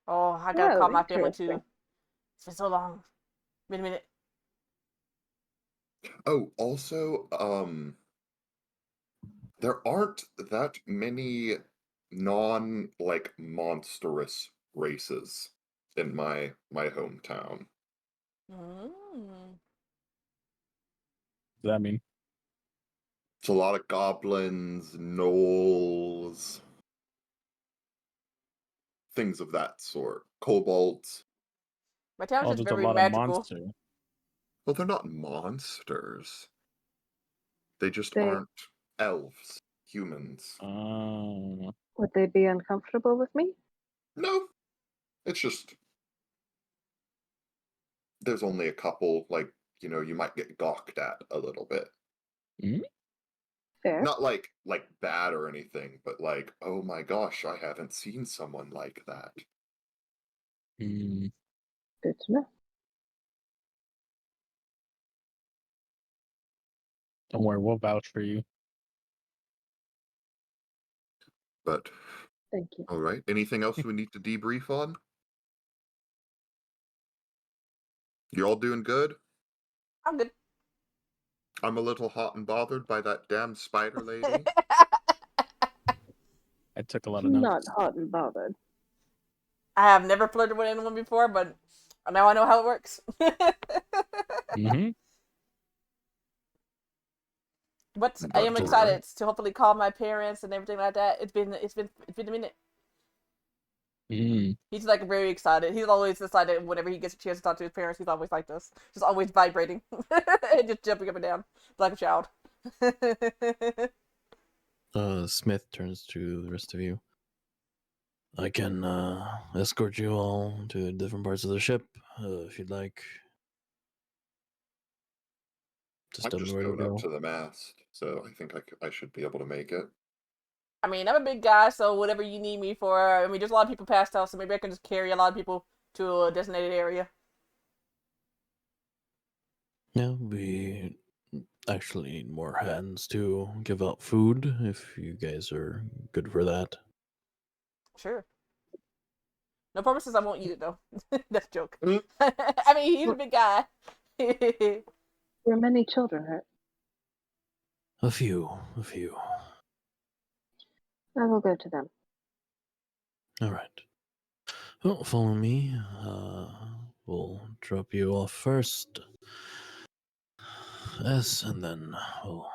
Speaker 2: Oh, I gotta
Speaker 3: Oh,
Speaker 2: call my family
Speaker 3: interesting.
Speaker 2: too. It's been so long. Been a minute.
Speaker 1: Oh, also, there aren't that many non like monstrous races in my hometown.
Speaker 2: Mm.
Speaker 5: What does that mean?
Speaker 1: It's a lot of goblins, gnolls. things of that sort. Kobolds.
Speaker 2: My town's
Speaker 5: Oh,
Speaker 2: just
Speaker 5: there's a
Speaker 2: very
Speaker 5: lot of
Speaker 2: magical.
Speaker 5: monsters.
Speaker 1: Well, they're not monsters. They just
Speaker 3: They
Speaker 1: aren't elves, humans.
Speaker 3: would they be uncomfortable with me?
Speaker 1: No, it's just there's only a couple, like, you might get gawked at a little bit.
Speaker 3: Fair.
Speaker 1: Not like bad or anything, but like, oh my gosh, I haven't seen someone like that.
Speaker 5: Mm.
Speaker 3: Good to know.
Speaker 5: Don't worry, we'll vouch for you.
Speaker 1: But
Speaker 3: Thank you.
Speaker 1: all right, anything else we need to debrief on? You all doing good?
Speaker 2: I'm good.
Speaker 1: I'm a little hot and bothered by that damn spider lady.
Speaker 5: I took a lot of
Speaker 3: Not
Speaker 5: notes.
Speaker 3: hot and bothered.
Speaker 2: I have never flirted with anyone before, but now I know how it works.
Speaker 5: Mm-hmm.
Speaker 2: But I am
Speaker 1: That's all
Speaker 2: excited
Speaker 1: right.
Speaker 2: to hopefully call my parents and everything like that. It's been a minute.
Speaker 5: Mm.
Speaker 2: He's like very excited. He's always decided whenever he gets a chance to talk to his parents, he's always like this, just always vibrating and just jumping up and down like a child.
Speaker 4: Smith turns to the rest of you. I can escort you all to different parts of the ship if you'd like. Just
Speaker 1: I'm
Speaker 4: tell me
Speaker 1: just
Speaker 4: where to
Speaker 1: going up
Speaker 4: go.
Speaker 1: to the mast, so I think I should be able to make it.
Speaker 2: I mean, I'm a big guy, so whatever you need me for. I mean, there's a lot of people passed out, so maybe I can just carry a lot of people to a designated area.
Speaker 4: Yeah, we actually need more hands to give out food if you guys are good for that.
Speaker 2: Sure. No promises. I won't eat it though. That's a joke.
Speaker 1: Mm.
Speaker 2: I mean, he's a big guy.
Speaker 3: Were many children hurt?
Speaker 4: A few.
Speaker 3: I will go to them.
Speaker 4: All right. Well, follow me. We'll drop you off first. Yes, and then we'll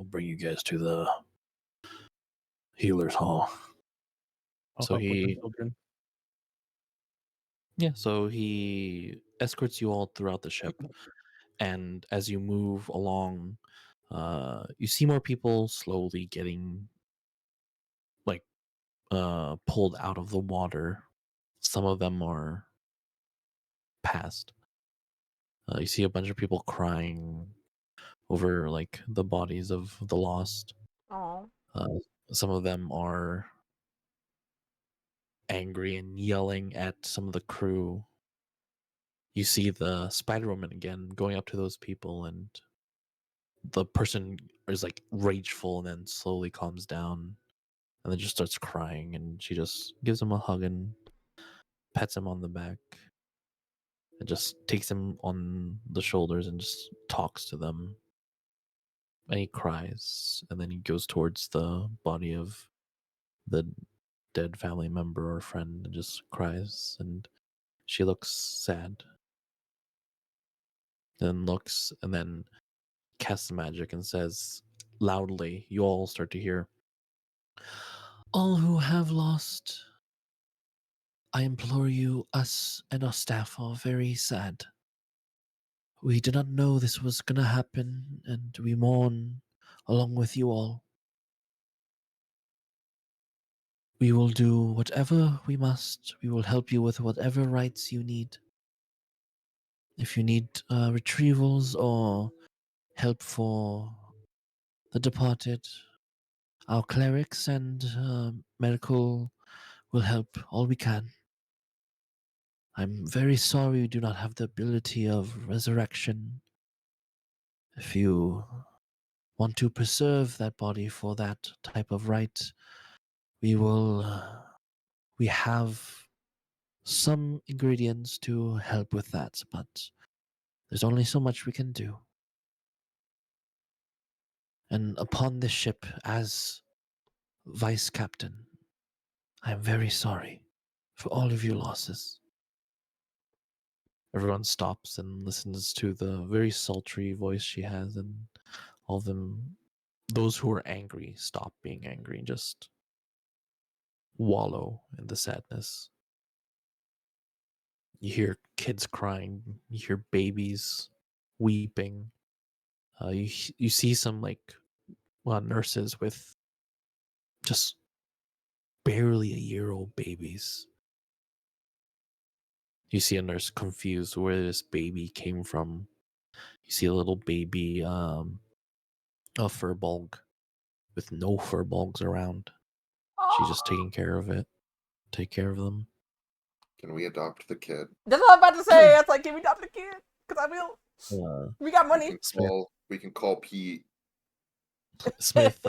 Speaker 4: bring you guys to the healer's hall.
Speaker 5: I'll
Speaker 4: So
Speaker 5: help with the
Speaker 4: he,
Speaker 5: children.
Speaker 4: yeah, so he escorts you all throughout the ship, and as you move along, you see more people slowly getting like pulled out of the water. Some of them are passed. You see a bunch of people crying over like the bodies of the lost.
Speaker 2: Oh.
Speaker 4: Uh, some of them are angry and yelling at some of the crew. You see the Spider Woman again going up to those people, and the person is like rageful and then slowly calms down and then just starts crying, and she just gives him a hug and pets him on the back and just takes him on the shoulders and just talks to them. And he cries, and then he goes towards the body of the dead family member or friend and just cries, and she looks sad. Then looks and then casts magic and says loudly, you all start to hear, "All who have lost, I implore you, us and our staff are very sad. We did not know this was gonna happen, and we mourn along with you all. We will do whatever we must. We will help you with whatever rights you need. If you need retrievals or help for the departed, our clerics and medical will help all we can. I'm very sorry we do not have the ability of resurrection. If you want to preserve that body for that type of rite, we will. We have some ingredients to help with that, but there's only so much we can do. And upon this ship, as vice captain, I am very sorry for all of your losses." Everyone stops and listens to the very sultry voice she has, and all of them, those who are angry, stop being angry and just wallow in the sadness. You hear kids crying. You hear babies weeping. You see some nurses with just barely a year old babies. You see a nurse confused where this baby came from. You see a little baby, a fur bulg with no fur bulgs around. She's just taking care of it. Take care of them.
Speaker 1: Can we adopt the kid?
Speaker 2: That's what I'm about to say. It's like, give me adopt the kid, because I will. We got
Speaker 1: We
Speaker 2: money.
Speaker 1: can
Speaker 4: Smith.
Speaker 1: call Pete.
Speaker 4: Smith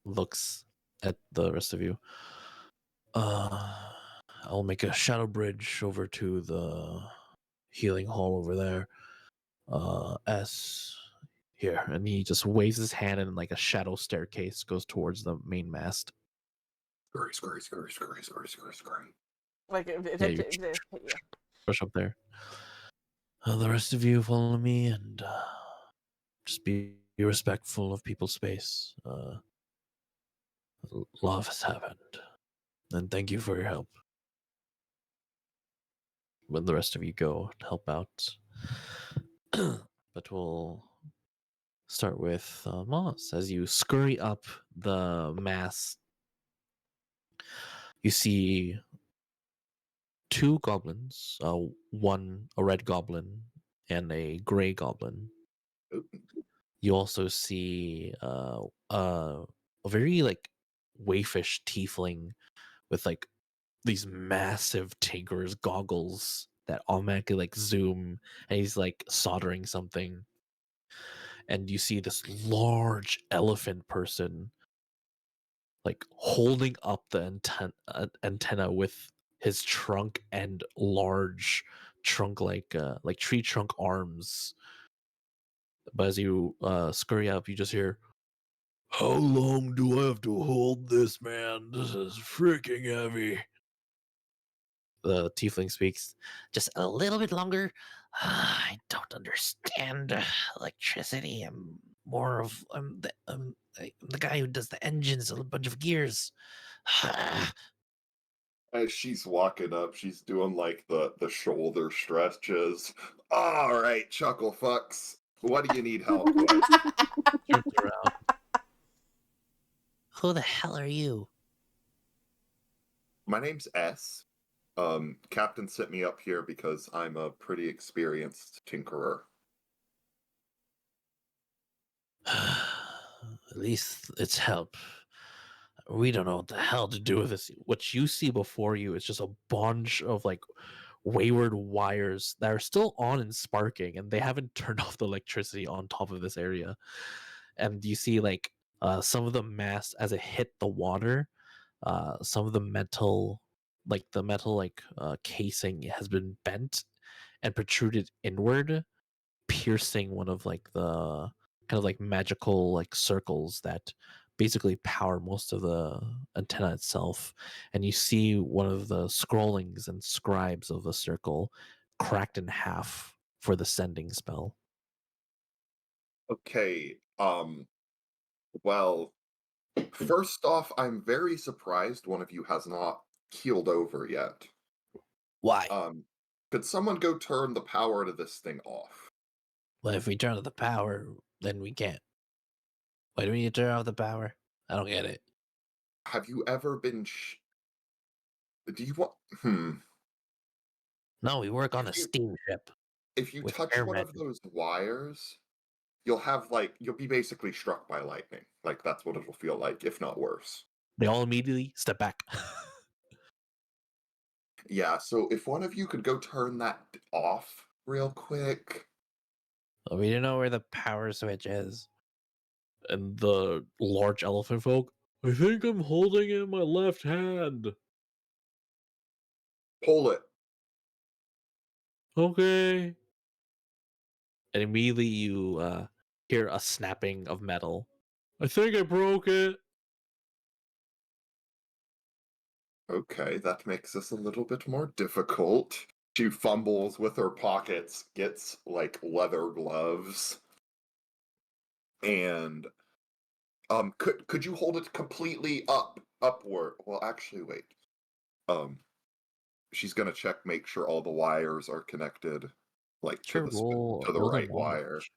Speaker 4: looks at the rest of you. I'll make a shadow bridge over to the healing hall over there. S here, and he just waves his hand, and like a shadow staircase goes towards the main mast.
Speaker 1: Scurry.
Speaker 2: Like,
Speaker 4: Yeah, you
Speaker 2: yeah.
Speaker 4: push up there. The rest of you follow me, and just be respectful of people's space. Love has happened, and thank you for your help. When the rest of you go and help out, but we'll start with Moss. As you scurry up the mast, you see two goblins, one a red goblin and a gray goblin. You also see a very waifish tiefling with these massive tinker's goggles that automatically zoom, and he's soldering something. And you see this large elephant person holding up the antenna with his trunk and large trunk like tree trunk arms. But as you scurry up, you just hear, "How long do I have to hold this, man? This is freaking heavy." The tiefling speaks, "Just a little bit longer. I don't understand electricity. I'm the guy who does the engines, a bunch of gears."
Speaker 1: As she's walking up, she's doing the shoulder stretches. All right, chuckle fucks. What do you need help with?
Speaker 4: Turns around.
Speaker 6: Who the hell are you?
Speaker 1: My name's S. Captain sent me up here because I'm a pretty experienced tinkerer.
Speaker 6: At least it's help. We don't know what the hell to do with this.
Speaker 4: What you see before you is just a bunch of wayward wires that are still on and sparking, and they haven't turned off the electricity on top of this area. And you see some of the mass as it hit the water, some of the metal casing has been bent and protruded inward, piercing one of the kind of magical circles that basically power most of the antenna itself. And you see one of the scrollings and scribes of the circle cracked in half for the sending spell.
Speaker 1: Okay, well, first off, I'm very surprised one of you has not keeled over yet.
Speaker 6: Why?
Speaker 1: Could someone go turn the power to this thing off?
Speaker 6: Well, if we turn off the power, then we can't. Why do we need to turn off the power? I don't get it.
Speaker 1: Have you ever been do you want
Speaker 6: No, we work on a
Speaker 1: if you
Speaker 6: steamship
Speaker 1: if you
Speaker 6: with
Speaker 1: touch
Speaker 6: air
Speaker 1: one of
Speaker 6: magic.
Speaker 1: those wires, you'll be basically struck by lightning. Like that's what it'll feel like, if not worse.
Speaker 4: They all immediately step back.
Speaker 1: Yeah, so if one of you could go turn that off real quick.
Speaker 6: Well, we don't know where the power switch is.
Speaker 4: And the large elephant folk, "I think I'm holding it in my left hand."
Speaker 1: Pull it.
Speaker 4: Okay. And immediately you hear a snapping of metal. "I think I broke it."
Speaker 1: Okay, that makes this a little bit more difficult. She fumbles with her pockets, gets leather gloves, and Could you hold it completely upward? Well, actually, wait. She's gonna check, make sure all the wires are connected, like to
Speaker 4: Sure,
Speaker 1: the
Speaker 4: roll
Speaker 1: to the
Speaker 4: roll a
Speaker 1: right wire.
Speaker 4: knowledge.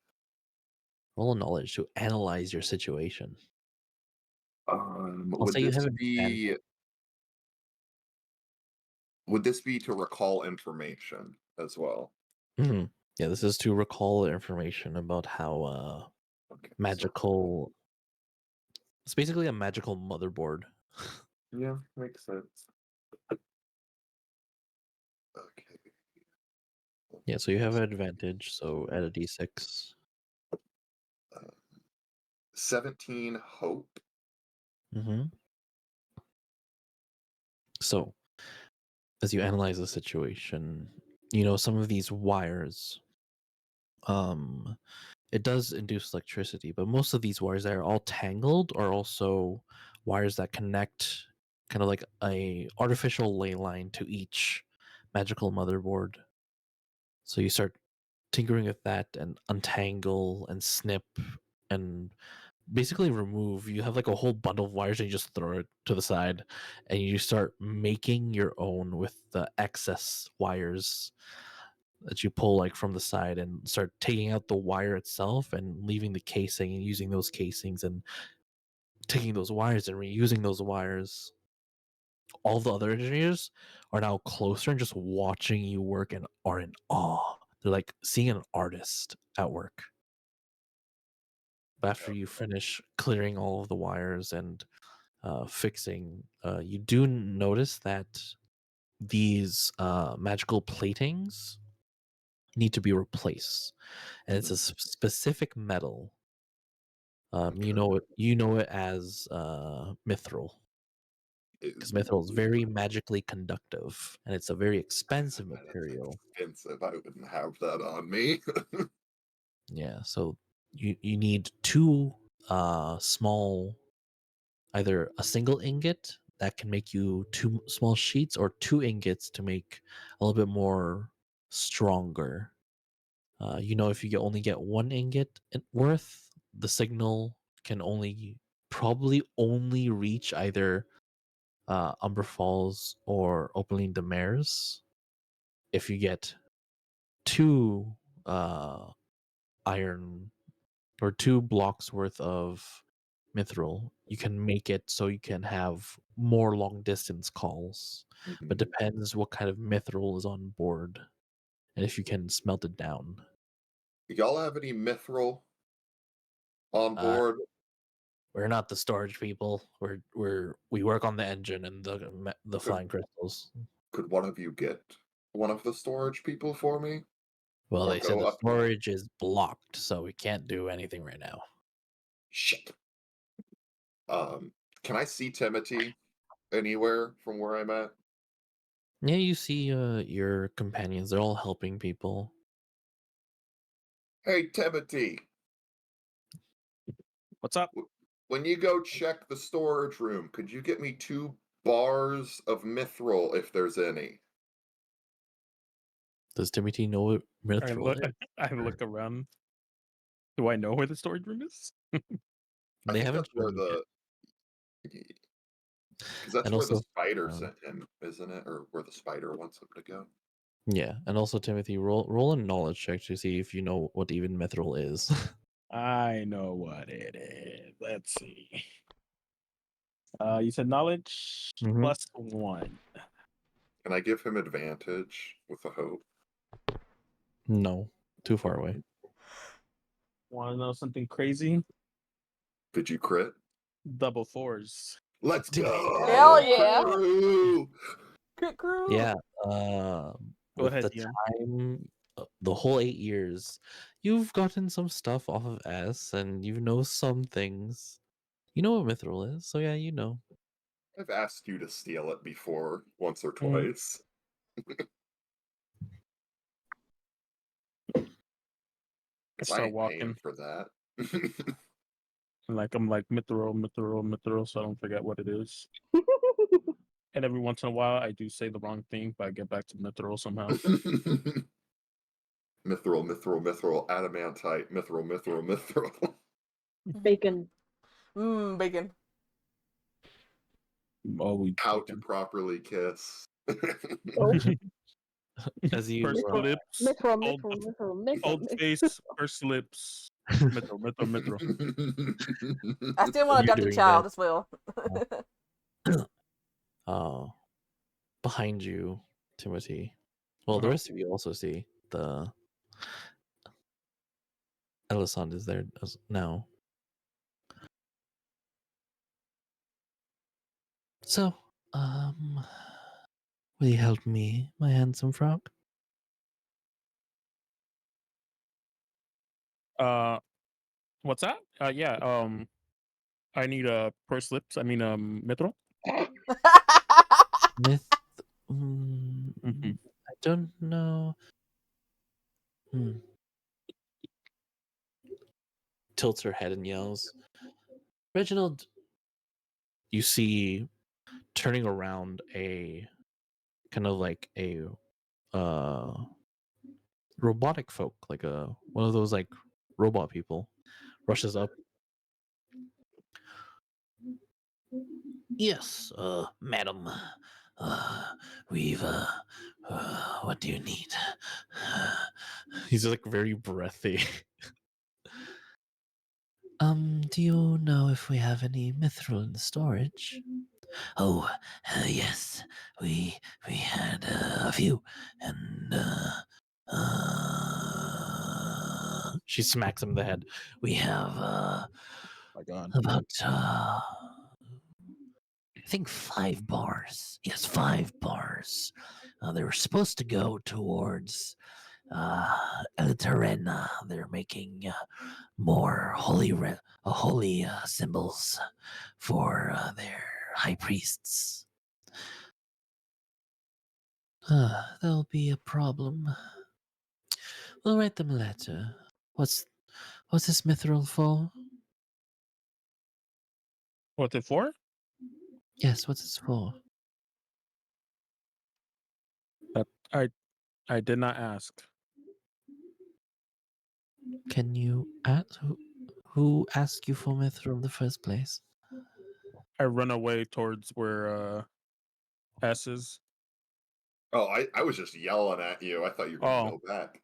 Speaker 4: Roll a knowledge to analyze your situation. I'll
Speaker 1: Would
Speaker 4: say you
Speaker 1: this
Speaker 4: have
Speaker 1: be
Speaker 4: advantage.
Speaker 1: would this be to recall information as well?
Speaker 4: Yeah, this is to recall information about how
Speaker 1: Okay, so
Speaker 4: magical. It's basically a magical motherboard.
Speaker 1: yeah, makes sense. Okay.
Speaker 4: Yeah, so you have an advantage. So add a d6.
Speaker 1: 17 hope.
Speaker 4: Mm-hmm. So as you analyze the situation, some of these wires, it does induce electricity, but most of these wires that are all tangled are also wires that connect kind of like a artificial ley line to each magical motherboard. So you start tinkering with that and untangle and snip and basically remove. You have like a whole bundle of wires and you just throw it to the side and you start making your own with the excess wires that you pull like from the side and start taking out the wire itself and leaving the casing and using those casings and taking those wires and reusing those wires. All the other engineers are now closer and just watching you work and are in awe. They're like seeing an artist at work. But after you finish clearing all of the wires and fixing, you do notice that these magical platings need to be replaced, and it's a specific metal. You
Speaker 1: Okay.
Speaker 4: know it as mithril, because mithril is very magically conductive, and it's a very expensive
Speaker 1: That's
Speaker 4: material.
Speaker 1: expensive. I wouldn't have that on me.
Speaker 4: Yeah, so you need two small, either a single ingot that can make you two small sheets, or two ingots to make a little bit more stronger. If you only get one ingot worth, the signal can probably only reach either Umber Falls or Opening the Mares. If you get two uh, iron or two blocks worth of mithril, you can make it so you can have more long distance calls. But
Speaker 1: Mhm.
Speaker 4: depends what kind of mithril is on board and if you can smelt it down.
Speaker 1: Y'all have any mithril on
Speaker 4: Uh,
Speaker 1: board?
Speaker 4: we're not the storage people. We work on the engine and the
Speaker 1: Could
Speaker 4: flying crystals.
Speaker 1: could one of you get one of the storage people for me?
Speaker 4: Well,
Speaker 1: Or
Speaker 4: they said
Speaker 1: go
Speaker 4: the
Speaker 1: up?
Speaker 4: storage is blocked, so we can't do anything right now.
Speaker 1: Shit. Um, can I see Timothy anywhere from where I'm at?
Speaker 4: Yeah, you see your companions, they're all helping people.
Speaker 1: Hey, Timothy,
Speaker 5: What's up?
Speaker 1: when you go check the storage room, could you get me 2 bars of mithril if there's any?
Speaker 4: Does Timothy know what
Speaker 5: I
Speaker 4: mithril
Speaker 5: look.
Speaker 4: is?
Speaker 5: I look around. Do I know where the storage room is?
Speaker 1: I
Speaker 4: They
Speaker 1: think
Speaker 4: haven't
Speaker 1: that's
Speaker 4: shown
Speaker 1: where
Speaker 4: you yet.
Speaker 1: because that's
Speaker 4: And
Speaker 1: where the
Speaker 4: also,
Speaker 1: spider
Speaker 4: um,
Speaker 1: sent him, isn't it? Or where the spider wants him to go.
Speaker 4: yeah, and also Timothy, roll a knowledge check to see if you know what even mithril is.
Speaker 5: I know what it is. Let's see. You said knowledge
Speaker 4: Mhm.
Speaker 5: +1.
Speaker 1: Can I give him advantage with the hope?
Speaker 4: No, too far away.
Speaker 5: Want to know something crazy?
Speaker 1: Did you crit?
Speaker 5: Double fours.
Speaker 1: Let's
Speaker 2: Hell
Speaker 1: go,
Speaker 2: yeah.
Speaker 1: crew!
Speaker 2: Crit crew.
Speaker 4: Yeah,
Speaker 5: Go
Speaker 4: with
Speaker 5: ahead,
Speaker 4: the
Speaker 5: DM.
Speaker 4: time, the whole 8 years, you've gotten some stuff off of S, and you know some things. You know what mithril is, so yeah, you know.
Speaker 1: I've asked you to steal it before, once or
Speaker 5: Mhm.
Speaker 1: twice.
Speaker 5: I
Speaker 1: Because I
Speaker 5: start
Speaker 1: ain't paying
Speaker 5: walking.
Speaker 1: for that.
Speaker 5: And I'm like mithril, so I don't forget what it is. And every once in a while, I do say the wrong thing, but I get back to mithril somehow.
Speaker 1: Mithril, mithril, mithril, adamantite, mithril, mithril, mithril.
Speaker 3: Bacon.
Speaker 2: Bacon.
Speaker 5: Always
Speaker 1: How to
Speaker 5: chicken.
Speaker 1: properly kiss.
Speaker 3: Oh,
Speaker 4: As you
Speaker 5: First lips,
Speaker 3: Metro,
Speaker 5: old,
Speaker 3: Metro, Metro, Metro,
Speaker 5: old
Speaker 3: Metro.
Speaker 5: face, first lips, metro.
Speaker 2: I still want to
Speaker 4: you're
Speaker 2: adopt a
Speaker 4: doing that,
Speaker 2: child as well.
Speaker 4: uh, behind you, Timothy. Well, the
Speaker 5: Uh-huh.
Speaker 4: rest of you also see the Elisand is there now. So, will you help me, my handsome frog?
Speaker 5: What's that? Yeah. I need first lips. I mean, metro.
Speaker 4: Myth.
Speaker 5: Mm-hmm.
Speaker 4: I don't know. Tilts her head and yells, Reginald. You see, turning around, a kind of like a uh robotic folk, like a one of those like robot people, rushes up. Yes, madam. We've what do you need? He's like very breathy. Do you know if we have any mithril in the storage? Oh, yes. We had a few, and she smacks him in the head. We have
Speaker 5: My God.
Speaker 4: about I think 5 bars. Yes, 5 bars. They were supposed to go towards Eliterena. They're making more holy symbols for their high priests. That'll be a problem. We'll write them a letter. What's this mithril for?
Speaker 5: What's it for?
Speaker 4: Yes, what's this for?
Speaker 5: That I did not ask.
Speaker 4: Can you ask who asked you for mithril in the first place?
Speaker 5: I run away towards where S is.
Speaker 1: Oh, I was just yelling at you. I thought you were going to
Speaker 5: Oh,
Speaker 1: yell back.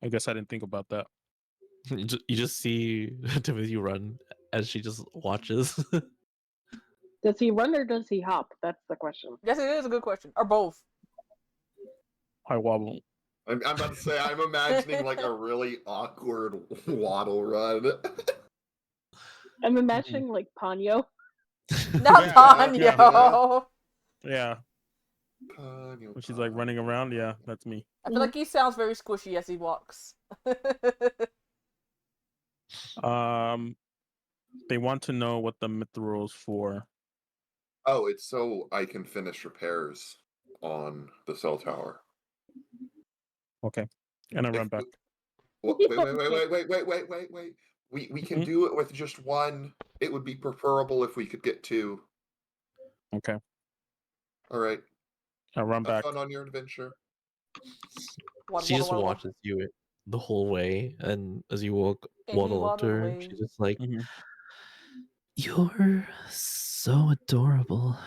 Speaker 5: I guess I didn't think about that.
Speaker 4: You just see Timothy run as she just watches.
Speaker 3: Does he run or does he hop? That's the question.
Speaker 2: Yes, it is a good question. Or both.
Speaker 5: I wobble.
Speaker 1: I'm about to say, I'm imagining like a really awkward waddle run.
Speaker 3: I'm imagining like Ponyo.
Speaker 2: Not
Speaker 5: Yeah,
Speaker 2: Ponyo.
Speaker 5: Yeah.
Speaker 1: Ponyo,
Speaker 5: When she's like running around, yeah, that's me.
Speaker 2: I feel like he sounds very squishy as he walks.
Speaker 5: They want to know what the mithril is for.
Speaker 1: Oh, it's so I can finish repairs on the cell tower.
Speaker 5: Okay, and I
Speaker 1: If
Speaker 5: run back.
Speaker 1: wait. We can
Speaker 5: Mhm.
Speaker 1: do it with just one. It would be preferable if we could get two.
Speaker 5: Okay,
Speaker 1: All right.
Speaker 5: I run
Speaker 1: Have
Speaker 5: back.
Speaker 1: fun on your adventure.
Speaker 4: She just watches you the whole way, and as you
Speaker 2: And he
Speaker 4: waddle up to
Speaker 2: waddled
Speaker 4: her,
Speaker 2: away.
Speaker 4: she's just like,
Speaker 5: Mhm.
Speaker 4: "You're so adorable."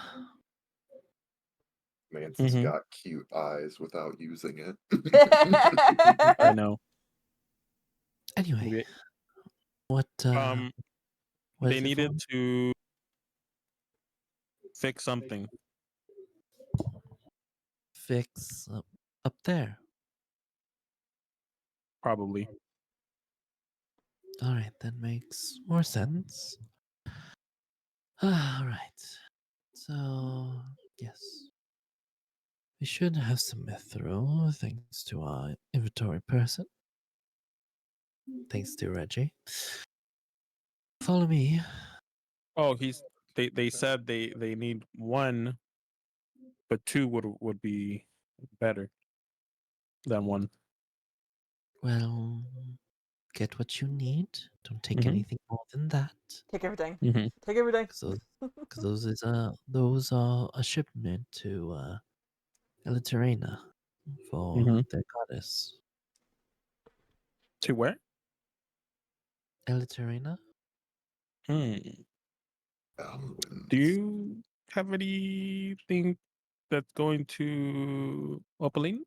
Speaker 1: Mancy's got cute eyes without using it.
Speaker 5: I know.
Speaker 4: Anyway,
Speaker 5: Maybe-
Speaker 4: what
Speaker 5: They
Speaker 4: is it
Speaker 5: needed
Speaker 4: for?
Speaker 5: to fix something.
Speaker 4: Fix up there.
Speaker 5: Probably.
Speaker 4: All right, that makes more sense. All right. So, yes. We should have some mithril, thanks to our inventory person. Thanks to Reggie. Follow me.
Speaker 5: Oh, they said they need one, but two would be better than one.
Speaker 4: Well, get what you need. Don't take
Speaker 5: Mhm.
Speaker 4: anything more than that.
Speaker 2: Take everything.
Speaker 5: Mhm.
Speaker 2: Take everything.
Speaker 4: Because those are a shipment to Eliterena for
Speaker 5: Mhm.
Speaker 4: their goddess.
Speaker 5: To where?
Speaker 4: Eliterina?
Speaker 5: Hmm.
Speaker 1: Alwyn.
Speaker 5: Do you have anything that's going to Opaline?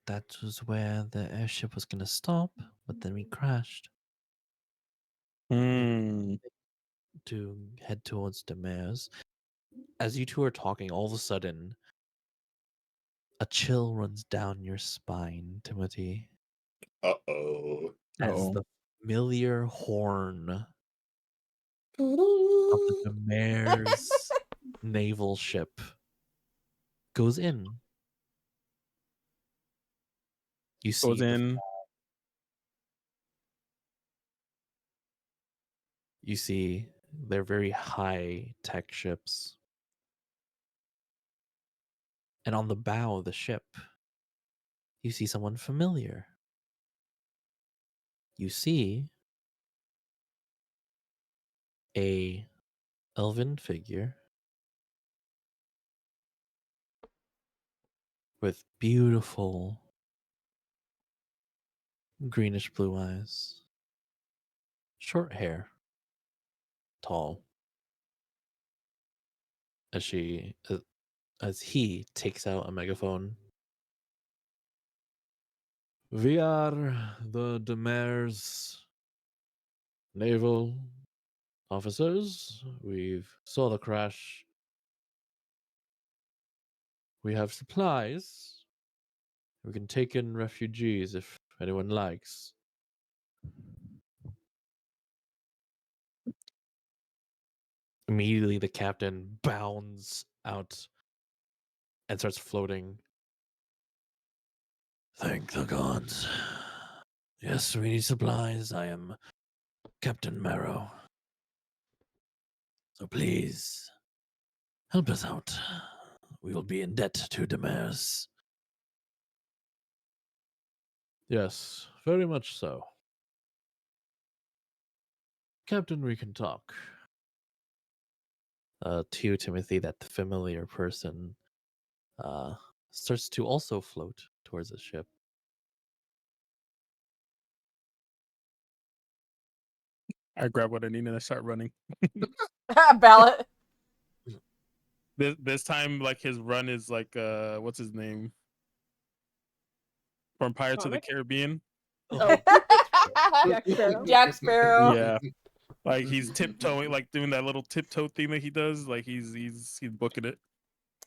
Speaker 4: That was where the airship was gonna stop, but then we crashed
Speaker 5: Hmm.
Speaker 4: to head towards Demers. As you two are talking, all of a sudden, a chill runs down your spine, Timothy,
Speaker 1: Uh-oh.
Speaker 4: as
Speaker 5: Oh.
Speaker 4: the familiar horn of the Demers naval ship goes in. You
Speaker 5: Goes
Speaker 4: see
Speaker 5: in.
Speaker 4: you see they're very high tech ships. And on the bow of the ship, you see someone familiar. You see a elven figure with beautiful greenish blue eyes, short hair, tall. As he takes out a megaphone. We are the Demers naval officers. We've saw the crash. We have supplies. We can take in refugees if anyone likes. Immediately, the captain bounds out and starts floating.
Speaker 6: Thank the gods. Yes, we need supplies. I am Captain Marrow. So please, help us out. We will be in debt to Demers.
Speaker 4: Yes, very much so. Captain, we can talk. To you, Timothy, that familiar person starts to also float towards the ship.
Speaker 5: I grab what I need and I start running.
Speaker 2: Ballot.
Speaker 5: This time, like his run is like what's his name from Pirates of the
Speaker 3: Sonic?
Speaker 5: Caribbean?
Speaker 3: Oh, Jack Sparrow?
Speaker 2: Jack Sparrow.
Speaker 5: Yeah, like he's tiptoeing, like doing that little tiptoe thing that he does. Like he's booking it.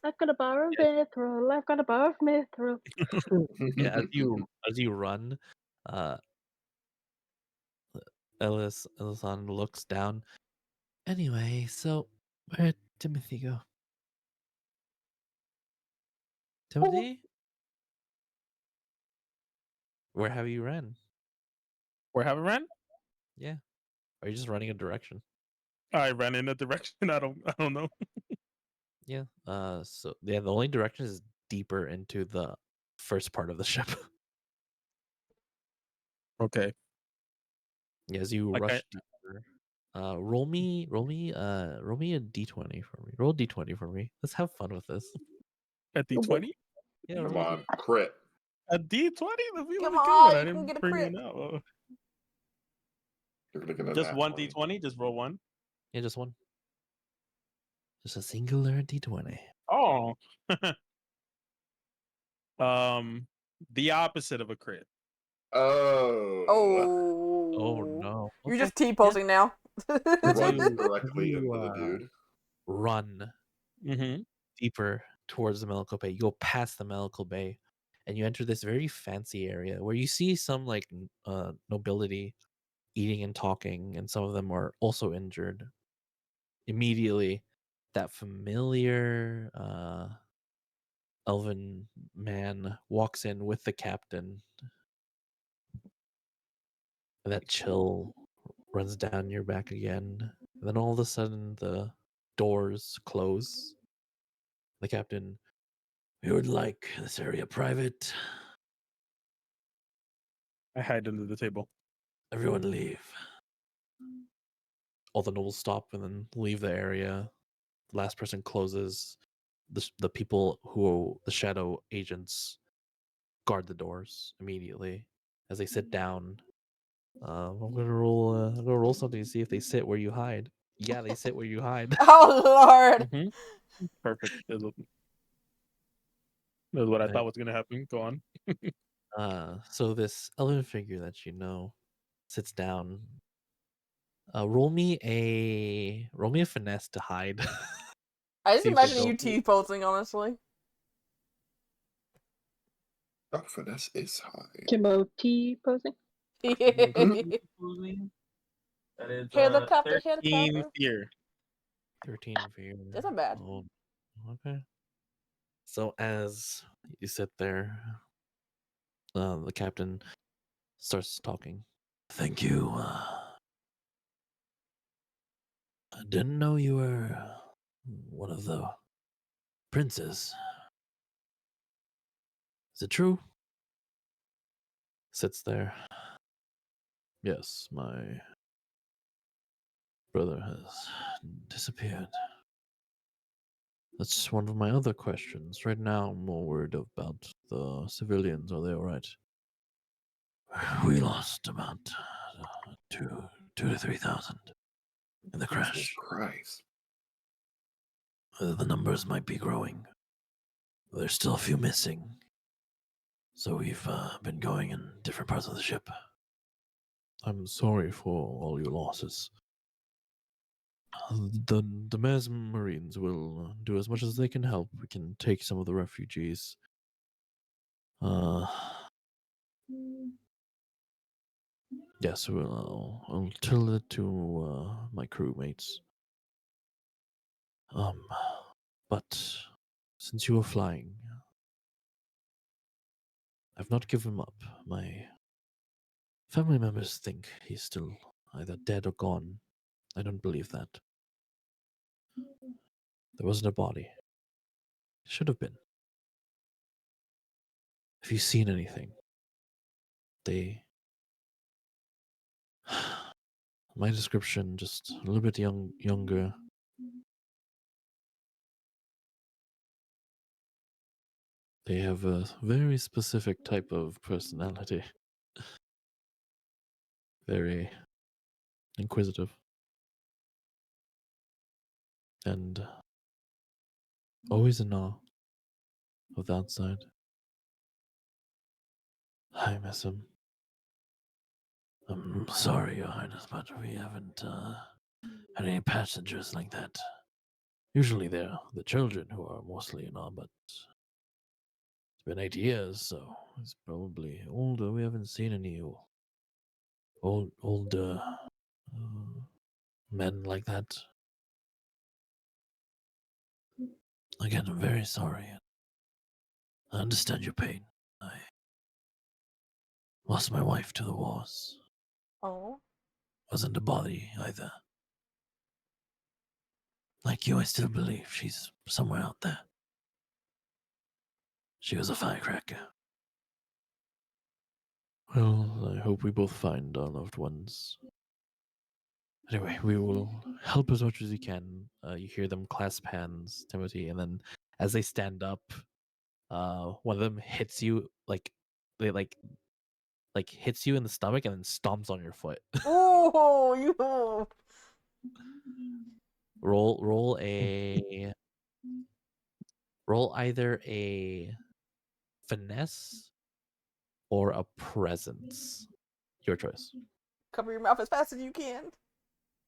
Speaker 3: I've got a bar of mithril. I've got a bar of mithril.
Speaker 4: Yeah, as you run, uh, Ellison looks down. Anyway, so where'd Timothy go? Timothy, where have you ran?
Speaker 5: Where have I ran?
Speaker 4: Yeah, are you just running a direction?
Speaker 5: I ran in a direction. I don't know.
Speaker 4: Yeah. So yeah, the only direction is deeper into the first part of the ship.
Speaker 5: Okay.
Speaker 4: Yeah, as you
Speaker 5: Like I
Speaker 4: rush deeper. Roll me a d20 for me. Roll a d20 for me. Let's have fun with this.
Speaker 5: at D20.
Speaker 4: Yeah,
Speaker 1: Come
Speaker 4: roll a
Speaker 1: on, crit.
Speaker 5: A D20. Let's see what
Speaker 2: Come
Speaker 5: a good one.
Speaker 2: on,
Speaker 5: I
Speaker 2: you can
Speaker 5: didn't
Speaker 2: get a
Speaker 5: bring
Speaker 2: crit.
Speaker 5: one out. Oh.
Speaker 1: You're gonna get a
Speaker 5: Just
Speaker 1: nat
Speaker 5: one
Speaker 1: 20.
Speaker 5: D20. Just roll one.
Speaker 4: yeah, just one. Just a singular d20.
Speaker 5: Oh. The opposite of a crit.
Speaker 1: Oh,
Speaker 4: Oh
Speaker 2: Oh.
Speaker 4: no.
Speaker 2: You're
Speaker 4: Okay.
Speaker 2: just T-posing now.
Speaker 4: As
Speaker 1: runs
Speaker 4: you
Speaker 1: directly into the
Speaker 4: uh,
Speaker 1: dude.
Speaker 4: run
Speaker 5: Mm-hmm.
Speaker 4: deeper towards the medical bay, you go past the medical bay, and you enter this very fancy area where you see some like nobility eating and talking, and some of them are also injured. Immediately, that familiar elven man walks in with the captain. That chill runs down your back again. And then all of a sudden, the doors close. The captain,
Speaker 6: We would like this area private.
Speaker 5: I hide under the table.
Speaker 6: Everyone leave.
Speaker 4: all the nobles stop and then leave the area. The last person closes. The people who the shadow agents guard the doors immediately, as they sit down. I'm gonna roll something to see if they sit where you hide. Yeah, they sit where you hide.
Speaker 2: Oh Lord.
Speaker 5: Perfect. That's what I
Speaker 4: Right.
Speaker 5: thought was gonna happen. Go on.
Speaker 4: So this elven figure that you know sits down. Roll me a finesse to hide.
Speaker 2: I just
Speaker 4: See if they
Speaker 2: imagine you
Speaker 4: don't.
Speaker 2: T-posing, honestly.
Speaker 1: Oh, finesse is high.
Speaker 3: Timothy posing.
Speaker 1: Mhm.
Speaker 5: That is
Speaker 2: Helicopter,
Speaker 5: 13
Speaker 2: helicopter.
Speaker 5: fear.
Speaker 4: 13 for you.
Speaker 2: That's not bad.
Speaker 4: Oh, okay. So as you sit there, the captain starts talking. Thank you. I didn't know you were one of the princes. Is it true? Sits there. Yes, my brother has disappeared. That's one of my other questions. Right now, I'm more worried about the civilians. Are they all right? We lost about two to 3,000 in the
Speaker 1: Jesus
Speaker 4: crash.
Speaker 1: Christ.
Speaker 6: The numbers might be growing. There's still a few missing. So we've been going in different parts of the ship.
Speaker 4: I'm sorry for all your losses. The Maz Marines will do as much as they can help. We can take some of the refugees. Yes, I'll tell it to my crewmates. But since you were flying, I've not given him up. My family members think he's still either dead or gone. I don't believe that. There wasn't a body. Should have been. Have you seen anything? They. My description, just a little bit younger. They have a very specific type of personality. Very inquisitive. And always in awe of the outside. I miss him.
Speaker 6: I'm sorry, Your Highness, but we haven't had any passengers like that. Usually they're the children who are mostly in awe, but it's been 8 years, so
Speaker 4: He's probably older. We haven't seen any
Speaker 6: older men like that. Again, I'm very sorry. I understand your pain. I lost my wife to the wars.
Speaker 2: Oh.
Speaker 6: Wasn't a body either. Like you, I still believe she's somewhere out there. She was a firecracker.
Speaker 4: Well, I hope we both find our loved ones. Anyway, we will help as much as we can. You hear them clasp hands, Timothy, and then as they stand up, one of them hits you like hits you in the stomach and then stomps on your foot.
Speaker 2: Ooh, you.
Speaker 4: roll either a finesse or a presence. Your choice.
Speaker 2: Cover your mouth as fast as you can.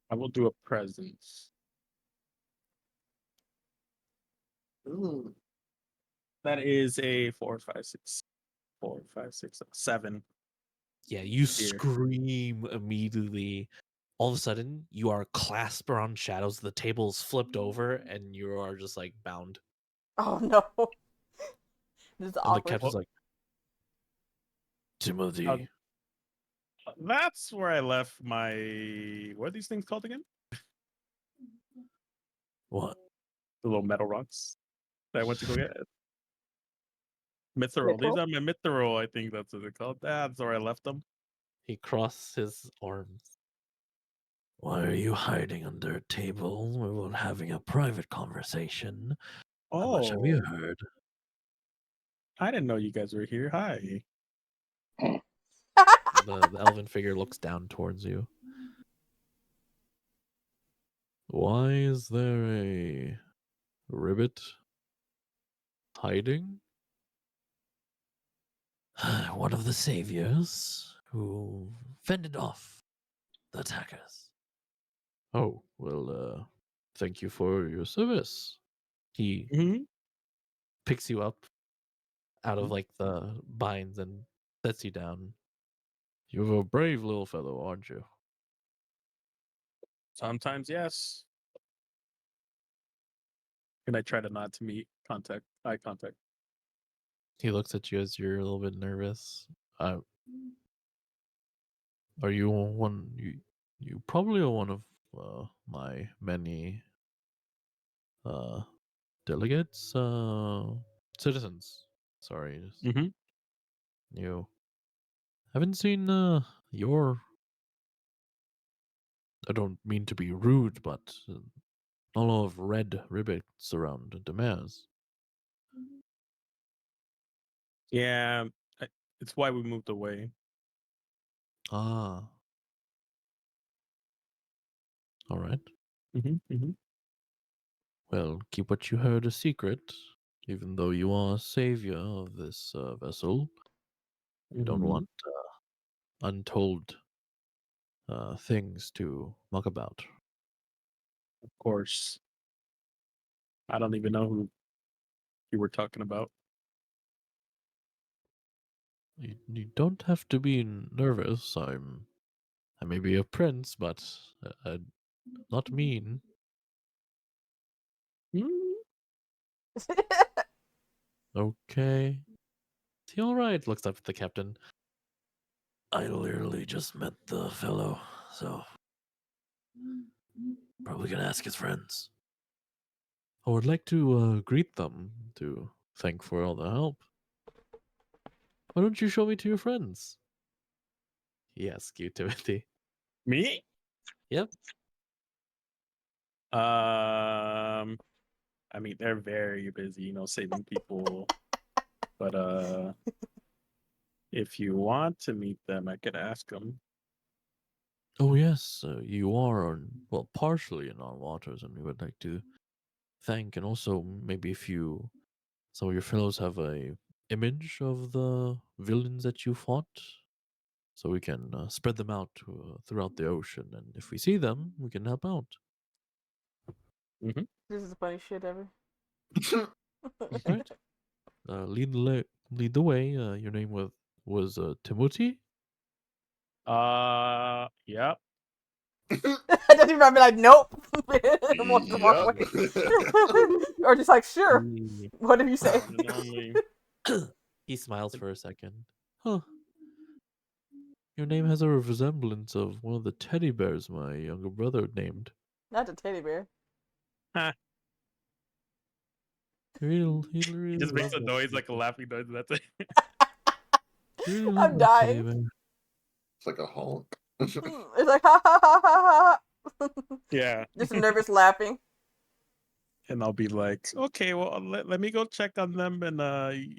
Speaker 5: I will do a presence. Ooh. That is a 4, 5, 6, 4, 5, 6, 7.
Speaker 4: Yeah, you
Speaker 5: Fear.
Speaker 4: scream immediately. All of a sudden, you are clasped around shadows. The table's flipped over, and you are just like bound.
Speaker 2: Oh no. This is
Speaker 4: And the
Speaker 2: awkward.
Speaker 4: captain's like,
Speaker 6: Timothy.
Speaker 5: That's where I left my. What are these things called again?
Speaker 6: What?
Speaker 5: The little metal rocks that I went to go get. Mithril. These
Speaker 3: Mithril?
Speaker 5: are my mithril. I think that's what they're called. That's where I left them.
Speaker 4: he crossed his arms.
Speaker 6: Why are you hiding under a table? We were having a private conversation. How much have you heard?
Speaker 5: I didn't know you guys were here. Hi.
Speaker 4: The elven figure looks down towards you. Why is there a ribbit hiding?
Speaker 6: One of the saviors who fended off the attackers.
Speaker 4: Oh, well, thank you for your service. He
Speaker 5: Mhm.
Speaker 4: picks you up out of like the binds and sets you down. You're a brave little fellow, aren't you?
Speaker 5: Sometimes, yes. And I try to not to meet eye contact.
Speaker 4: He looks at you as you're a little bit nervous. Are you one? You probably are one of my many delegates, citizens. Sorry,
Speaker 5: Mm-hmm.
Speaker 4: you haven't seen your. I don't mean to be rude, but not a lot of red ribbons around Demers.
Speaker 5: Yeah, it's why we moved away.
Speaker 4: Ah, all right.
Speaker 5: Mm-hmm. Mm-hmm.
Speaker 4: Well, keep what you heard a secret, even though you are savior of this vessel. You don't want untold things to muck about.
Speaker 5: Of course. I don't even know who you were talking about.
Speaker 4: You don't have to be nervous. I may be a prince, but not mean.
Speaker 5: Mm.
Speaker 4: Okay. Is he all right? Looks up at the captain.
Speaker 6: I literally just met the fellow, so probably gonna ask his friends.
Speaker 4: I would like to greet them to thank for all the help. Why don't you show me to your friends? He asks you, Timothy.
Speaker 5: Me?
Speaker 4: Yep.
Speaker 5: I mean, they're very busy, saving people. But if you want to meet them, I could ask them.
Speaker 4: Oh yes, you are well, partially in our waters, and we would like to thank, and also maybe if some of your fellows have a image of the villains that you fought, so we can spread them out throughout the ocean, and if we see them, we can help out.
Speaker 5: Mm-hmm.
Speaker 2: This is the funniest shit ever.
Speaker 4: Right? Lead the way. Your name was Timothy.
Speaker 5: Yeah.
Speaker 2: I just remember like, nope. Walk
Speaker 1: Yep.
Speaker 2: away. Or just like, sure.
Speaker 5: Mm,
Speaker 2: Whatever you say.
Speaker 5: one and only.
Speaker 4: He smiles for a second. Huh. Your name has a resemblance of one of the teddy bears my younger brother named.
Speaker 2: Not the teddy bear.
Speaker 5: Ha.
Speaker 4: He
Speaker 5: He
Speaker 4: really
Speaker 5: just makes
Speaker 4: loved
Speaker 5: a
Speaker 4: that
Speaker 5: noise
Speaker 4: teddy
Speaker 5: like a
Speaker 4: bear.
Speaker 5: laughing noise. That's it.
Speaker 4: He really loved
Speaker 2: I'm
Speaker 4: that teddy
Speaker 2: dying.
Speaker 4: bear.
Speaker 1: It's like a honk.
Speaker 2: It's like ha ha ha ha ha.
Speaker 5: Yeah.
Speaker 2: Just some nervous laughing.
Speaker 5: And I'll be like, okay, well, let me go check on them, and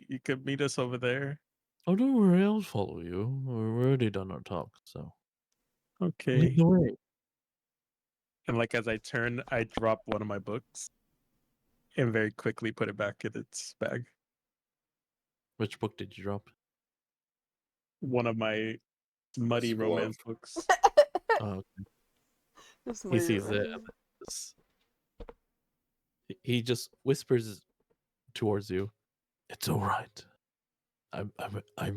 Speaker 5: you could meet us over there.
Speaker 4: Oh, don't worry, I'll follow you. We're already done our talk, so lead
Speaker 5: Okay.
Speaker 4: the way.
Speaker 5: And like as I turn, I drop one of my books and very quickly put it back in its bag.
Speaker 4: Which book did you drop?
Speaker 5: One of my muddy
Speaker 1: His glove.
Speaker 5: romance books.
Speaker 4: Oh,
Speaker 2: Just
Speaker 4: he
Speaker 2: murder
Speaker 4: sees it.
Speaker 2: him.
Speaker 4: He just whispers towards you.
Speaker 6: It's all right. I'm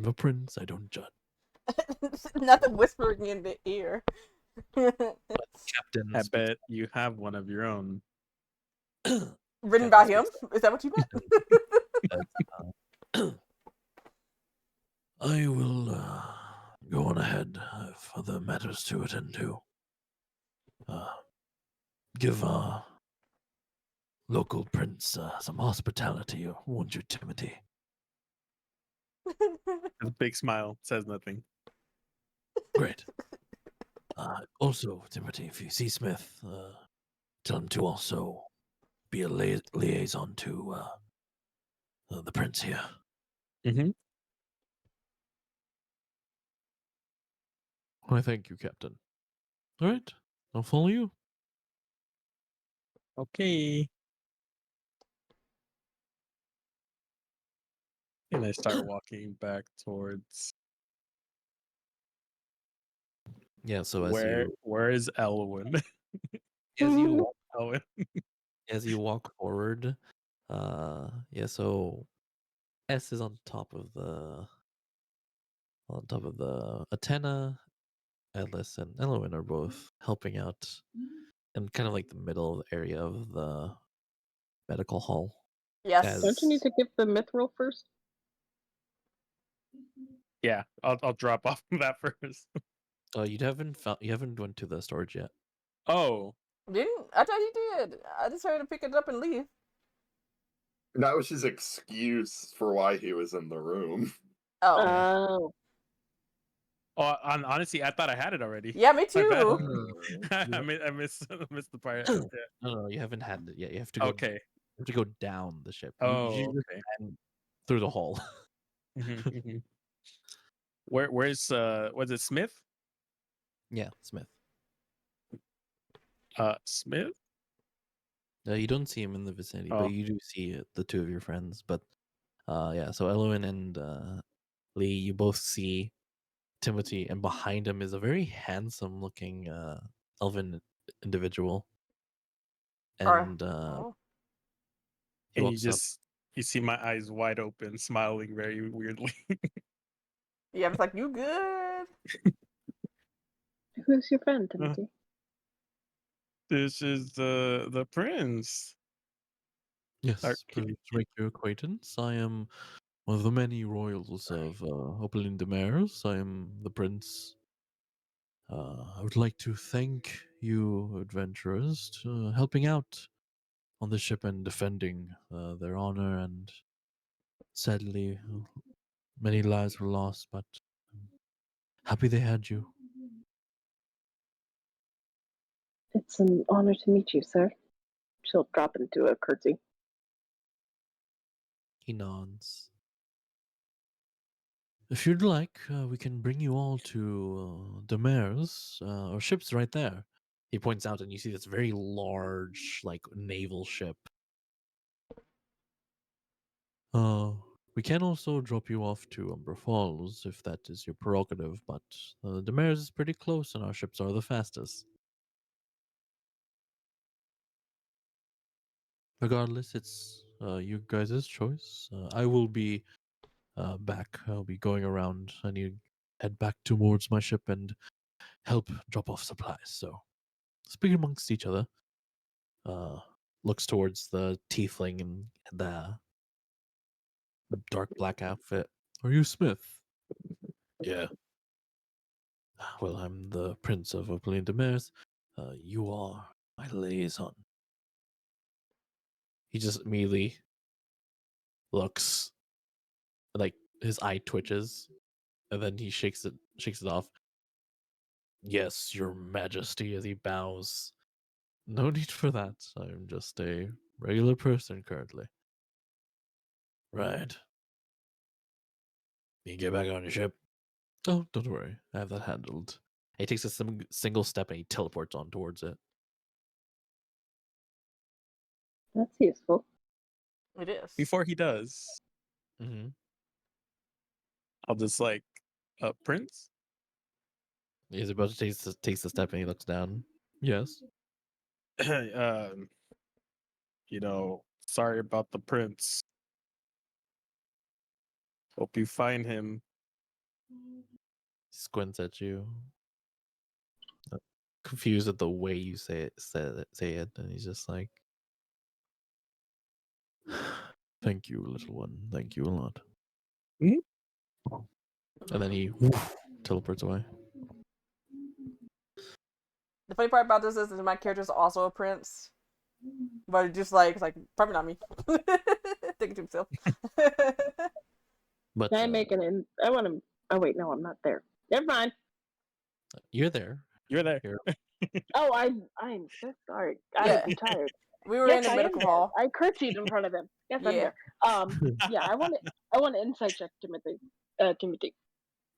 Speaker 6: a prince. I don't judge.
Speaker 2: Nothing whispering in the ear.
Speaker 4: Captain
Speaker 5: I
Speaker 4: speaks.
Speaker 5: bet you have one of your own.
Speaker 2: Written
Speaker 4: Captain
Speaker 2: by him?
Speaker 4: speaks.
Speaker 2: Is that what you meant?
Speaker 6: I will go on ahead. I have other matters to attend to. Give our local prince some hospitality, won't you, Timothy?
Speaker 5: A big smile says nothing.
Speaker 6: Great. Also, Timothy, if you see Smith, tell him to also be a liaison to the prince here.
Speaker 5: Mm-hmm.
Speaker 4: Why, thank you, Captain. All right, I'll follow you.
Speaker 5: Okay. And I start walking back towards
Speaker 4: Yeah. So
Speaker 5: where is Elwyn?
Speaker 4: as you walk,
Speaker 5: Elwyn.
Speaker 4: as you walk forward, yeah. So S is on top of the Atena. Atlas and Elwyn are both helping out in kind of like the middle area of the medical hall.
Speaker 2: Yes.
Speaker 3: Don't you need
Speaker 4: As
Speaker 3: to give the mithril first?
Speaker 5: Yeah, I'll drop off that first.
Speaker 4: you haven't went to the storage yet.
Speaker 5: Oh,
Speaker 2: Didn't I thought you did? I just heard him pick it up and leave.
Speaker 1: That was his excuse for why he was in the room.
Speaker 2: Oh.
Speaker 3: Oh.
Speaker 5: honestly, I thought I had it already.
Speaker 2: Yeah, me
Speaker 5: My bad.
Speaker 2: too.
Speaker 5: I missed the part.
Speaker 4: No, you haven't had it yet. You have to go.
Speaker 5: Okay.
Speaker 4: You have to go down the ship.
Speaker 5: Oh,
Speaker 4: just
Speaker 5: okay.
Speaker 4: ran through the hall.
Speaker 5: Mhm. Where's was it Smith?
Speaker 4: Yeah, Smith.
Speaker 5: Smith?
Speaker 4: You don't see him in the vicinity,
Speaker 5: Oh.
Speaker 4: but you do see the two of your friends. But yeah, so Elwyn and Lee, you both see Timothy, and behind him is a very handsome-looking elven individual. And
Speaker 2: Oh.
Speaker 4: he
Speaker 5: And you
Speaker 4: walks up.
Speaker 5: see my eyes wide open, smiling very weirdly.
Speaker 2: Yeah, it's like, you good?
Speaker 3: Who's your friend, Timothy?
Speaker 5: This is the prince.
Speaker 4: Yes,
Speaker 5: Okay.
Speaker 4: privileged to make your acquaintance. I am one of the many royals of Opelin de Mares. I am the prince. I would like to thank you, adventurers, to helping out on the ship and defending their honor. And sadly, many lives were lost, but I'm happy they had you.
Speaker 3: It's an honor to meet you, sir. She'll drop into a curtsy.
Speaker 4: He nods. If you'd like, we can bring you all to Demares. Our ship's right there. He points out, and you see this very large, like, naval ship. We can also drop you off to Umber Falls if that is your prerogative, but Demares is pretty close, and our ships are the fastest. Regardless, it's you guys' choice. I will be back. I'll be going around. I need to head back towards my ship and help drop off supplies. So, speak amongst each other. Looks towards the tiefling in the dark black outfit. Are you Smith? Yeah. Well, I'm the Prince of Opelin de Mares. You are my liaison. He just immediately looks like his eye twitches, and then he shakes it off. Yes, your majesty, as he bows. No need for that. I'm just a regular person currently. Right. You get back on your ship. Oh, don't worry. I have that handled. He takes a single step and he teleports on towards it.
Speaker 3: That's useful.
Speaker 2: It is.
Speaker 5: Before he does,
Speaker 4: Mm-hmm.
Speaker 5: I'll just like, Prince.
Speaker 4: He's about to takes the step and he looks down. Yes.
Speaker 5: um, sorry about the prince. Hope you find him.
Speaker 4: He squints at you, confused at the way you say it, and he's just like, "Thank you, little one. Thank you a lot."
Speaker 5: Mhm.
Speaker 4: And then he teleports away.
Speaker 2: The funny part about this is that my character is also a prince, but just like it's like probably not me. Thinking to himself.
Speaker 4: But
Speaker 3: Can I make an I want to. Oh, wait, no, I'm not there. Never mind.
Speaker 4: you're there.
Speaker 5: You're there.
Speaker 4: You're,
Speaker 3: Oh, I'm so sorry. I
Speaker 2: Yeah.
Speaker 3: was too tired.
Speaker 2: We were
Speaker 3: Yes,
Speaker 2: in the
Speaker 3: I am
Speaker 2: medical
Speaker 3: there.
Speaker 2: hall.
Speaker 3: I curtsied in front of him. Yes, I'm
Speaker 2: Yeah.
Speaker 3: there. Yeah, I want to insight check Timothy. Timothy.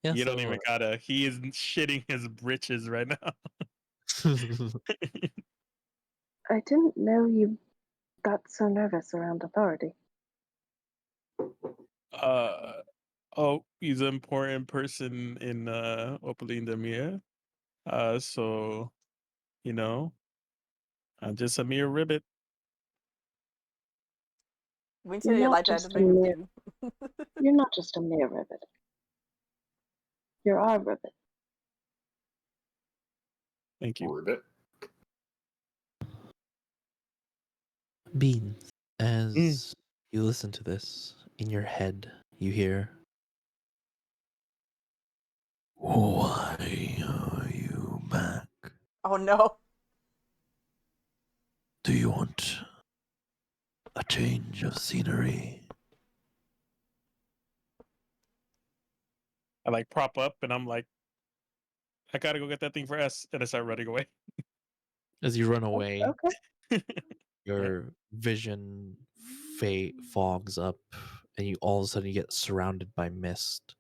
Speaker 4: Yeah,
Speaker 5: You don't
Speaker 4: so
Speaker 5: even gotta. He is shitting his britches right now.
Speaker 3: I didn't know you got so nervous around authority.
Speaker 5: Oh, he's an important person in Opalinda. So you know, I'm just a mere ribbit.
Speaker 2: We can
Speaker 3: You're
Speaker 2: say it
Speaker 3: not
Speaker 2: like that to
Speaker 3: just a
Speaker 2: make him
Speaker 3: mere.
Speaker 2: do.
Speaker 3: You're not just a mere ribbit. You're our ribbit.
Speaker 5: Thank you.
Speaker 1: Ribbit.
Speaker 4: Beans,
Speaker 5: Mm.
Speaker 4: as you listen to this, in your head, you hear, "Why are you back?
Speaker 2: Oh no.
Speaker 6: Do you want a change of scenery?
Speaker 5: I like prop up and I'm like, I gotta go get that thing for S, and I start running away.
Speaker 4: as you run away,
Speaker 3: Okay.
Speaker 4: your vision fogs up, and you all of a sudden you get surrounded by mist.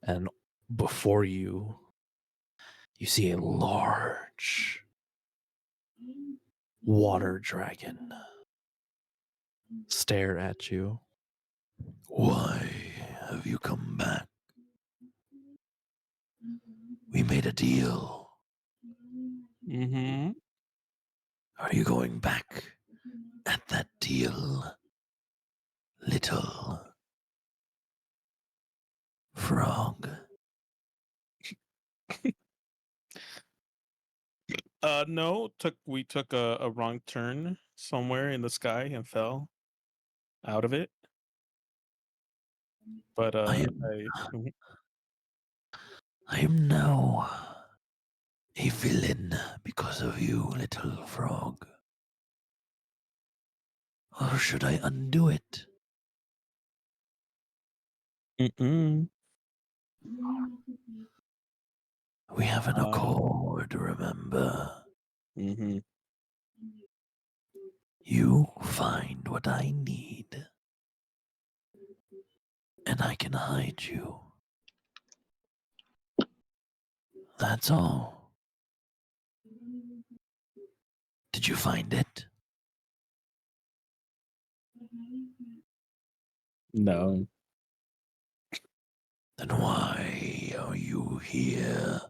Speaker 4: And before you, you see a large water dragon stare at you.
Speaker 6: Why have you come back? We made a deal.
Speaker 5: Mm-hmm.
Speaker 6: Are you going back at that deal, little frog?
Speaker 5: No, we took a wrong turn somewhere in the sky and fell out of it. But
Speaker 6: I am,
Speaker 5: Mhm.
Speaker 6: I am now a villain because of you, little frog. Or should I undo it?
Speaker 5: Mm-mm.
Speaker 6: We have an
Speaker 5: Uh,
Speaker 6: accord, remember?
Speaker 5: mm-hmm.
Speaker 6: You find what I need, and I can hide you. That's all. Did you find it?
Speaker 5: No,
Speaker 6: Then why are you here?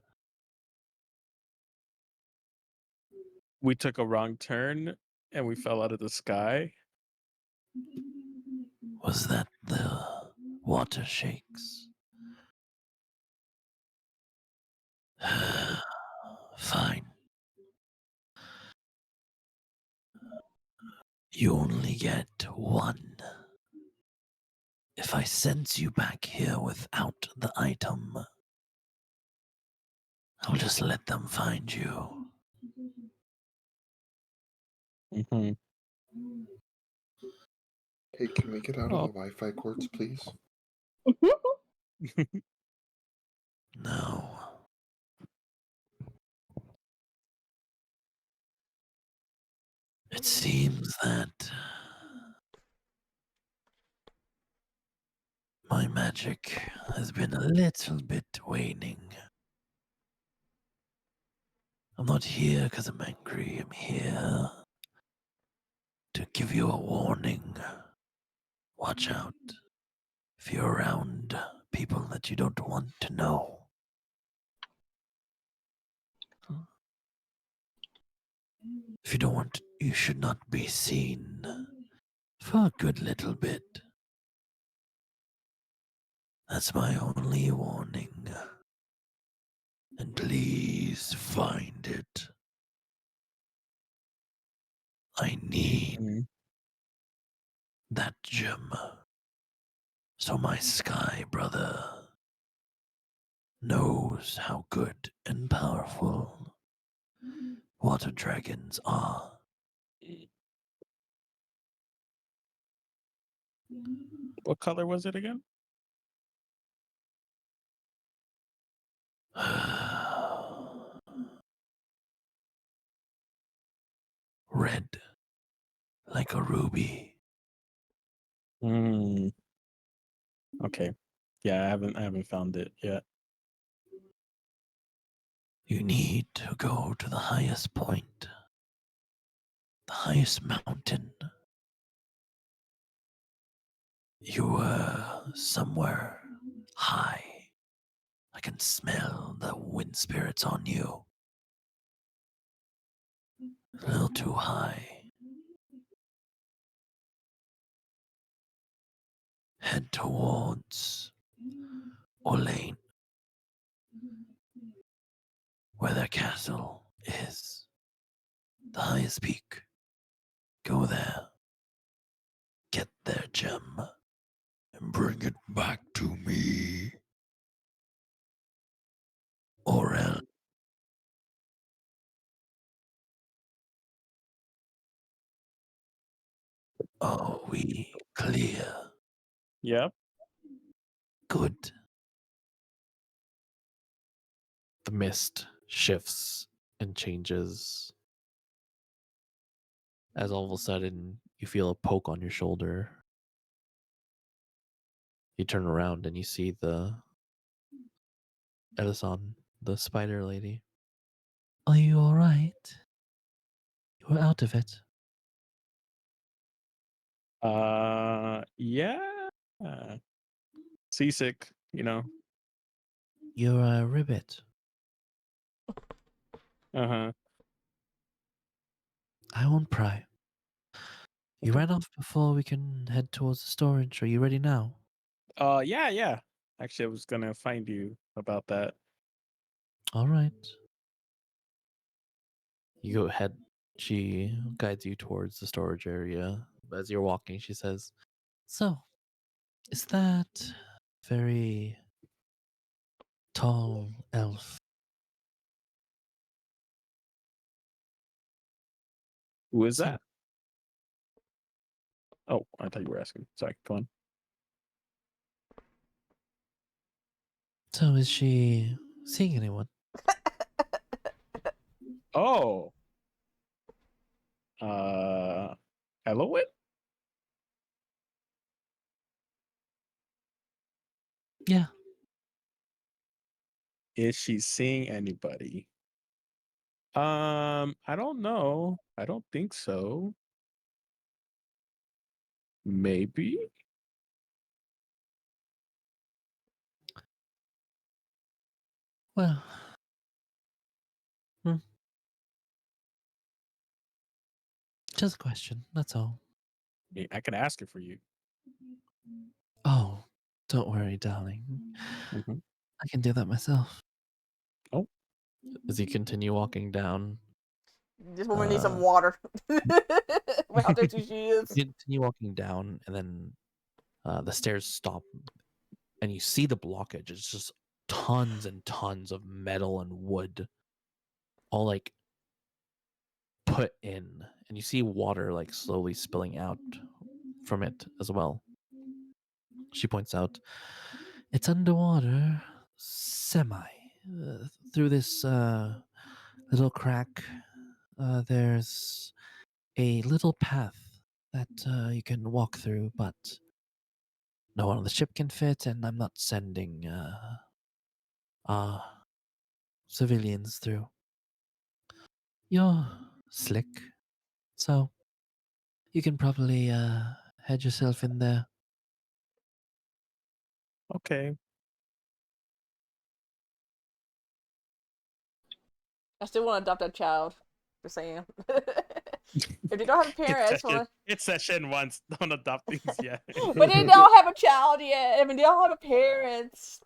Speaker 5: we took a wrong turn and we fell out of the sky.
Speaker 6: Was that the water shakes? Fine. You only get one. If I send you back here without the item, I'll just let them find you.
Speaker 5: Mm-hmm.
Speaker 1: Hey, can we get out of the
Speaker 5: Oh.
Speaker 1: Wi-Fi cords, please?
Speaker 6: No. It seems that my magic has been a little bit waning. I'm not here because I'm angry. I'm here to give you a warning. Watch out if you're around people that you don't want to know. If you don't want, you should not be seen for a good little bit. That's my only warning. And please find it. I need
Speaker 5: Mhm.
Speaker 6: that gem. So my sky brother knows how good and powerful water dragons are.
Speaker 5: What color was it again?
Speaker 6: Red, like a ruby.
Speaker 5: Mm. Okay. Yeah, I haven't found it yet.
Speaker 6: You need to go to the highest point, the highest mountain. You were somewhere high. I can smell the wind spirits on you. A little too high. Head towards Orlane, where their castle is. The highest peak. Go there. Get their gem. And bring it back to me. Or else. Are we clear?
Speaker 5: Yep.
Speaker 6: Good.
Speaker 4: The mist shifts and changes as all of a sudden you feel a poke on your shoulder. You turn around and you see the Edison, the spider lady.
Speaker 6: Are you alright? You were out of it.
Speaker 5: Yeah. Seasick, you know.
Speaker 6: You're a ribbit.
Speaker 5: Uh-huh.
Speaker 6: I won't pry. You
Speaker 5: Okay.
Speaker 6: ran off before we can head towards the storage. Are you ready now?
Speaker 5: Yeah. Actually, I was gonna find you about that.
Speaker 6: Alright.
Speaker 4: You go ahead. She guides you towards the storage area. As you're walking, she says,
Speaker 6: So, is that very tall elf?
Speaker 5: Who is
Speaker 6: So,
Speaker 5: that? Oh, I thought you were asking. Sorry, go on.
Speaker 6: so is she seeing anyone?
Speaker 5: Oh. Uh Eloit?
Speaker 6: Yeah.
Speaker 5: Is she seeing anybody? I don't know. I don't think so. Maybe.
Speaker 6: Well. Just a question, that's all.
Speaker 5: I can ask her for you.
Speaker 6: Oh, don't worry, darling.
Speaker 5: Mhm.
Speaker 6: I can do that myself.
Speaker 5: Oh,
Speaker 4: as you continue walking down,
Speaker 2: This woman needs some water. How thirsty she is.
Speaker 4: continue walking down, and then the stairs stop, and you see the blockage. It's just tons and tons of metal and wood, all like put in, and you see water like slowly spilling out from it as well. She points out,
Speaker 6: It's underwater, semi. Through this little crack, there's a little path that you can walk through, but no one on the ship can fit, and I'm not sending civilians through. You're slick, so you can probably head yourself in there.
Speaker 5: okay.
Speaker 2: I still want to adopt that child. Just saying. If they don't have a parent, I just want to.
Speaker 5: It's session once. Don't adopt things yet.
Speaker 2: But they don't have a child yet. I mean, they don't have a parents.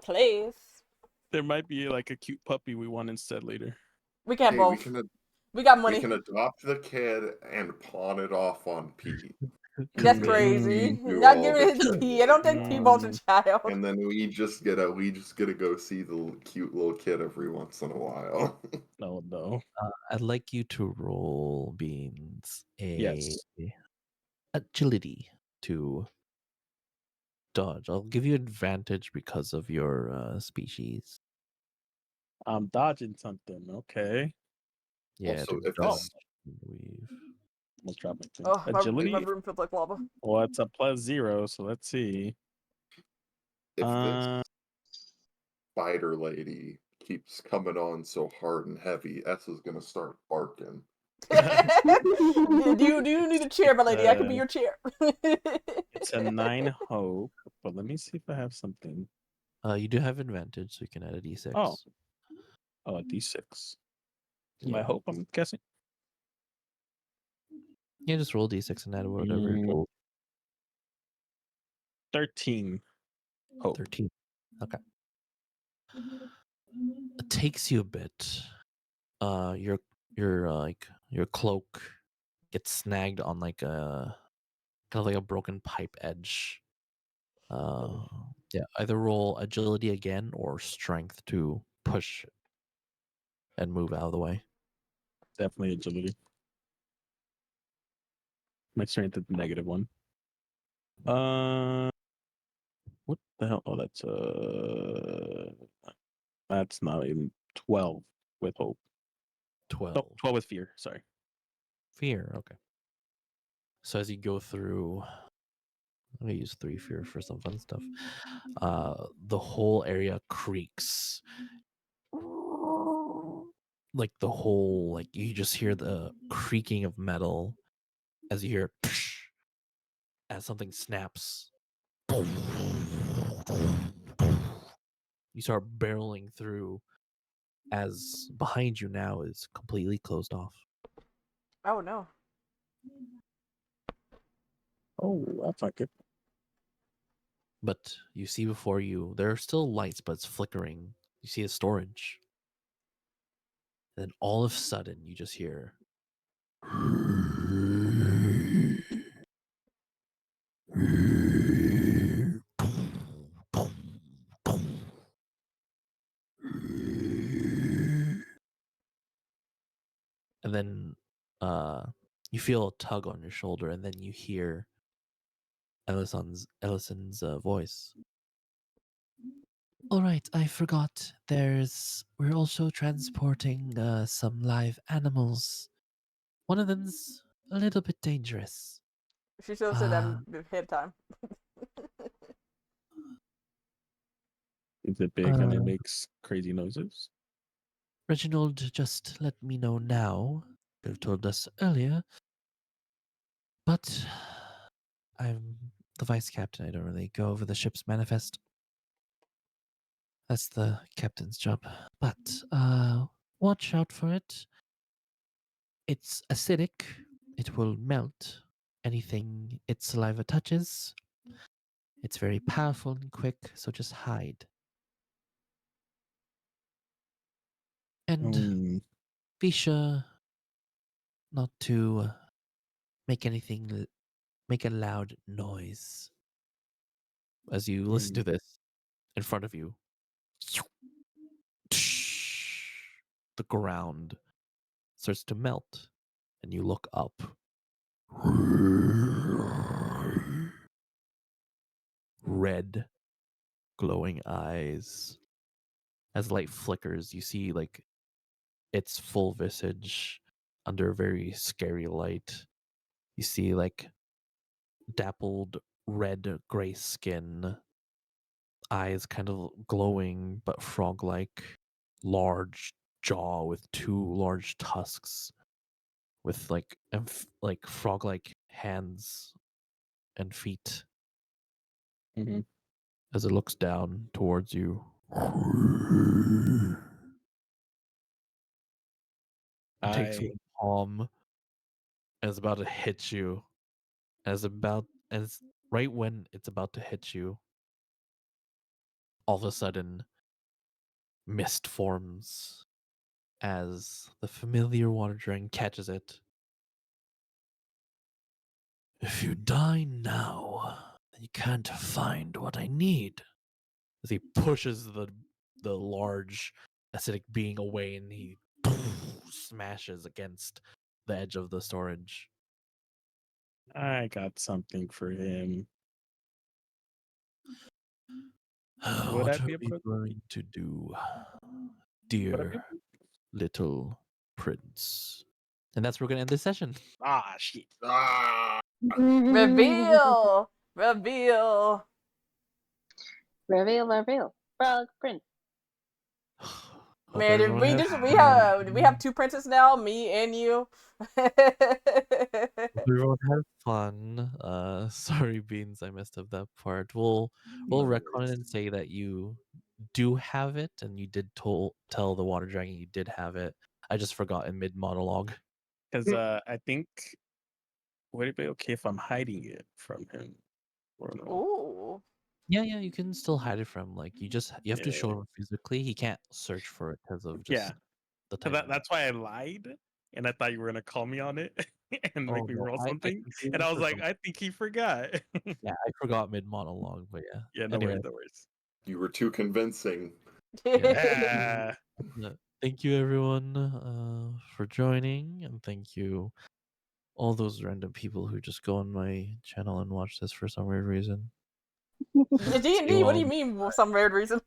Speaker 2: Please.
Speaker 5: There might be like a cute puppy we want instead later.
Speaker 2: We can have
Speaker 1: Hey,
Speaker 2: both. We got
Speaker 1: we
Speaker 2: money.
Speaker 1: can adopt the kid and pawn it off on Pete.
Speaker 2: That's
Speaker 1: Make
Speaker 2: crazy.
Speaker 1: Pete do
Speaker 2: Not
Speaker 1: all
Speaker 2: giving
Speaker 1: the
Speaker 2: it to
Speaker 1: shit.
Speaker 2: P. I don't think P wants a child.
Speaker 1: And then we just get to go see the cute little kid every once in a while.
Speaker 5: No.
Speaker 4: I'd like you to roll Beans
Speaker 5: Yes.
Speaker 4: agility to dodge. I'll give you advantage because of your species.
Speaker 5: I'm dodging something. Okay.
Speaker 4: Yeah,
Speaker 1: Also,
Speaker 4: to
Speaker 1: if
Speaker 4: dodge.
Speaker 1: this
Speaker 4: Weave.
Speaker 5: Let's drop my thing.
Speaker 2: Oh, my
Speaker 5: Agility.
Speaker 2: room feels like lava.
Speaker 5: Well, it's a +0, so let's see.
Speaker 1: If this
Speaker 5: Uh,
Speaker 1: spider lady keeps coming on so hard and heavy, S is gonna start barking.
Speaker 2: do you need a chair, my lady? I can be
Speaker 5: uh,
Speaker 2: your chair.
Speaker 5: it's a 9 hope, but let me see if I have something.
Speaker 4: You do have advantage, so you can add a d6.
Speaker 5: Oh, a d6. My
Speaker 4: Yeah.
Speaker 5: hope, I'm guessing.
Speaker 4: Yeah, just roll d6 and add whatever you
Speaker 5: Mm.
Speaker 4: roll.
Speaker 5: 13 hope.
Speaker 4: 13. Okay. It takes you a bit. Your cloak gets snagged on like a kind of like a broken pipe edge. Yeah, either roll agility again or strength to push and move out of the way.
Speaker 5: Definitely agility. My strength is -1. What the hell? Oh, that's not even 12 with hope.
Speaker 4: 12.
Speaker 5: No, 12 with fear. Sorry.
Speaker 4: Fear, okay. So as you go through, I'm gonna use 3 fear for some fun stuff. The whole area creaks. Like the whole, like you just hear the creaking of metal as you hear as something snaps. You start barreling through as behind you now is completely closed off.
Speaker 2: Oh no.
Speaker 5: Oh, that's not good.
Speaker 4: But you see before you, there are still lights, but it's flickering. You see a storage. And then all of a sudden, you just hear. And then you feel a tug on your shoulder, and then you hear Ellison's voice. All right, I forgot. We're also transporting some live animals. One of them's a little bit dangerous.
Speaker 2: She should have said that ahead of time.
Speaker 5: Is it big and it makes crazy noises?
Speaker 4: Reginald just let me know now. Could have told us earlier. But I'm the vice captain. I don't really go over the ship's manifest. That's the captain's job. But watch out for it. It's acidic. It will melt anything its saliva touches. It's very powerful and quick, so just hide. And be sure not to make a loud noise. As you listen to this, in front of you, the ground starts to melt, and you look up. Red, glowing eyes. As light flickers, you see like its full visage under a very scary light. You see like dappled red gray skin, eyes kind of glowing but frog-like, large jaw with 2 large tusks, with like like frog-like hands and feet.
Speaker 5: Mm-hmm.
Speaker 4: As it looks down towards you. It takes one palm and is about to hit you. As right when it's about to hit you, all of a sudden mist forms as the familiar water dragon catches it. If you die now, then you can't find what I need. As he pushes the large acidic being away and he smashes against the edge of the storage.
Speaker 5: I got something for him. Would
Speaker 4: What
Speaker 5: I
Speaker 4: are
Speaker 5: be
Speaker 4: we
Speaker 5: able to?
Speaker 4: going to do,
Speaker 5: Would I be
Speaker 4: dear
Speaker 5: able
Speaker 4: little prince? And that's where we're going to end this session.
Speaker 5: Ah, shit.
Speaker 1: Ah!
Speaker 2: Reveal! Reveal!
Speaker 3: Reveal. Frog Prince.
Speaker 4: Hope
Speaker 2: Man,
Speaker 4: everyone
Speaker 2: we
Speaker 4: has
Speaker 2: just
Speaker 4: fun.
Speaker 2: we have two princes now, me and you.
Speaker 4: Hope everyone had fun. Sorry, Beans, I messed up that part. We'll
Speaker 1: No
Speaker 4: retcon it
Speaker 1: worries.
Speaker 4: and say that you do have it, and you did tell the water dragon you did have it. I just forgot in mid monologue.
Speaker 5: Because I think would it be okay if I'm hiding it from him? Or no?
Speaker 2: Ooh.
Speaker 4: Yeah, you can still hide it from you have to show
Speaker 5: Yeah.
Speaker 4: him physically. He can't search for it because of
Speaker 5: Yeah.
Speaker 4: just the
Speaker 5: 'Cause
Speaker 4: timing.
Speaker 5: that's why I lied, and I thought you were gonna call me on it and
Speaker 4: Oh
Speaker 5: make me
Speaker 4: no,
Speaker 5: roll
Speaker 4: I
Speaker 5: something. And
Speaker 4: completely
Speaker 5: I was like,
Speaker 4: forgot.
Speaker 5: I think he forgot.
Speaker 4: Yeah, I forgot mid monologue, but yeah.
Speaker 5: Yeah, no
Speaker 4: Anyway,
Speaker 5: worries, no worries.
Speaker 1: You were too convincing.
Speaker 4: yeah.
Speaker 5: Yeah.
Speaker 4: Thank you everyone for joining, and thank you all those random people who just go on my channel and watch this for some weird reason. See you
Speaker 2: D&D, what do
Speaker 4: all.
Speaker 2: you mean for some weird reason?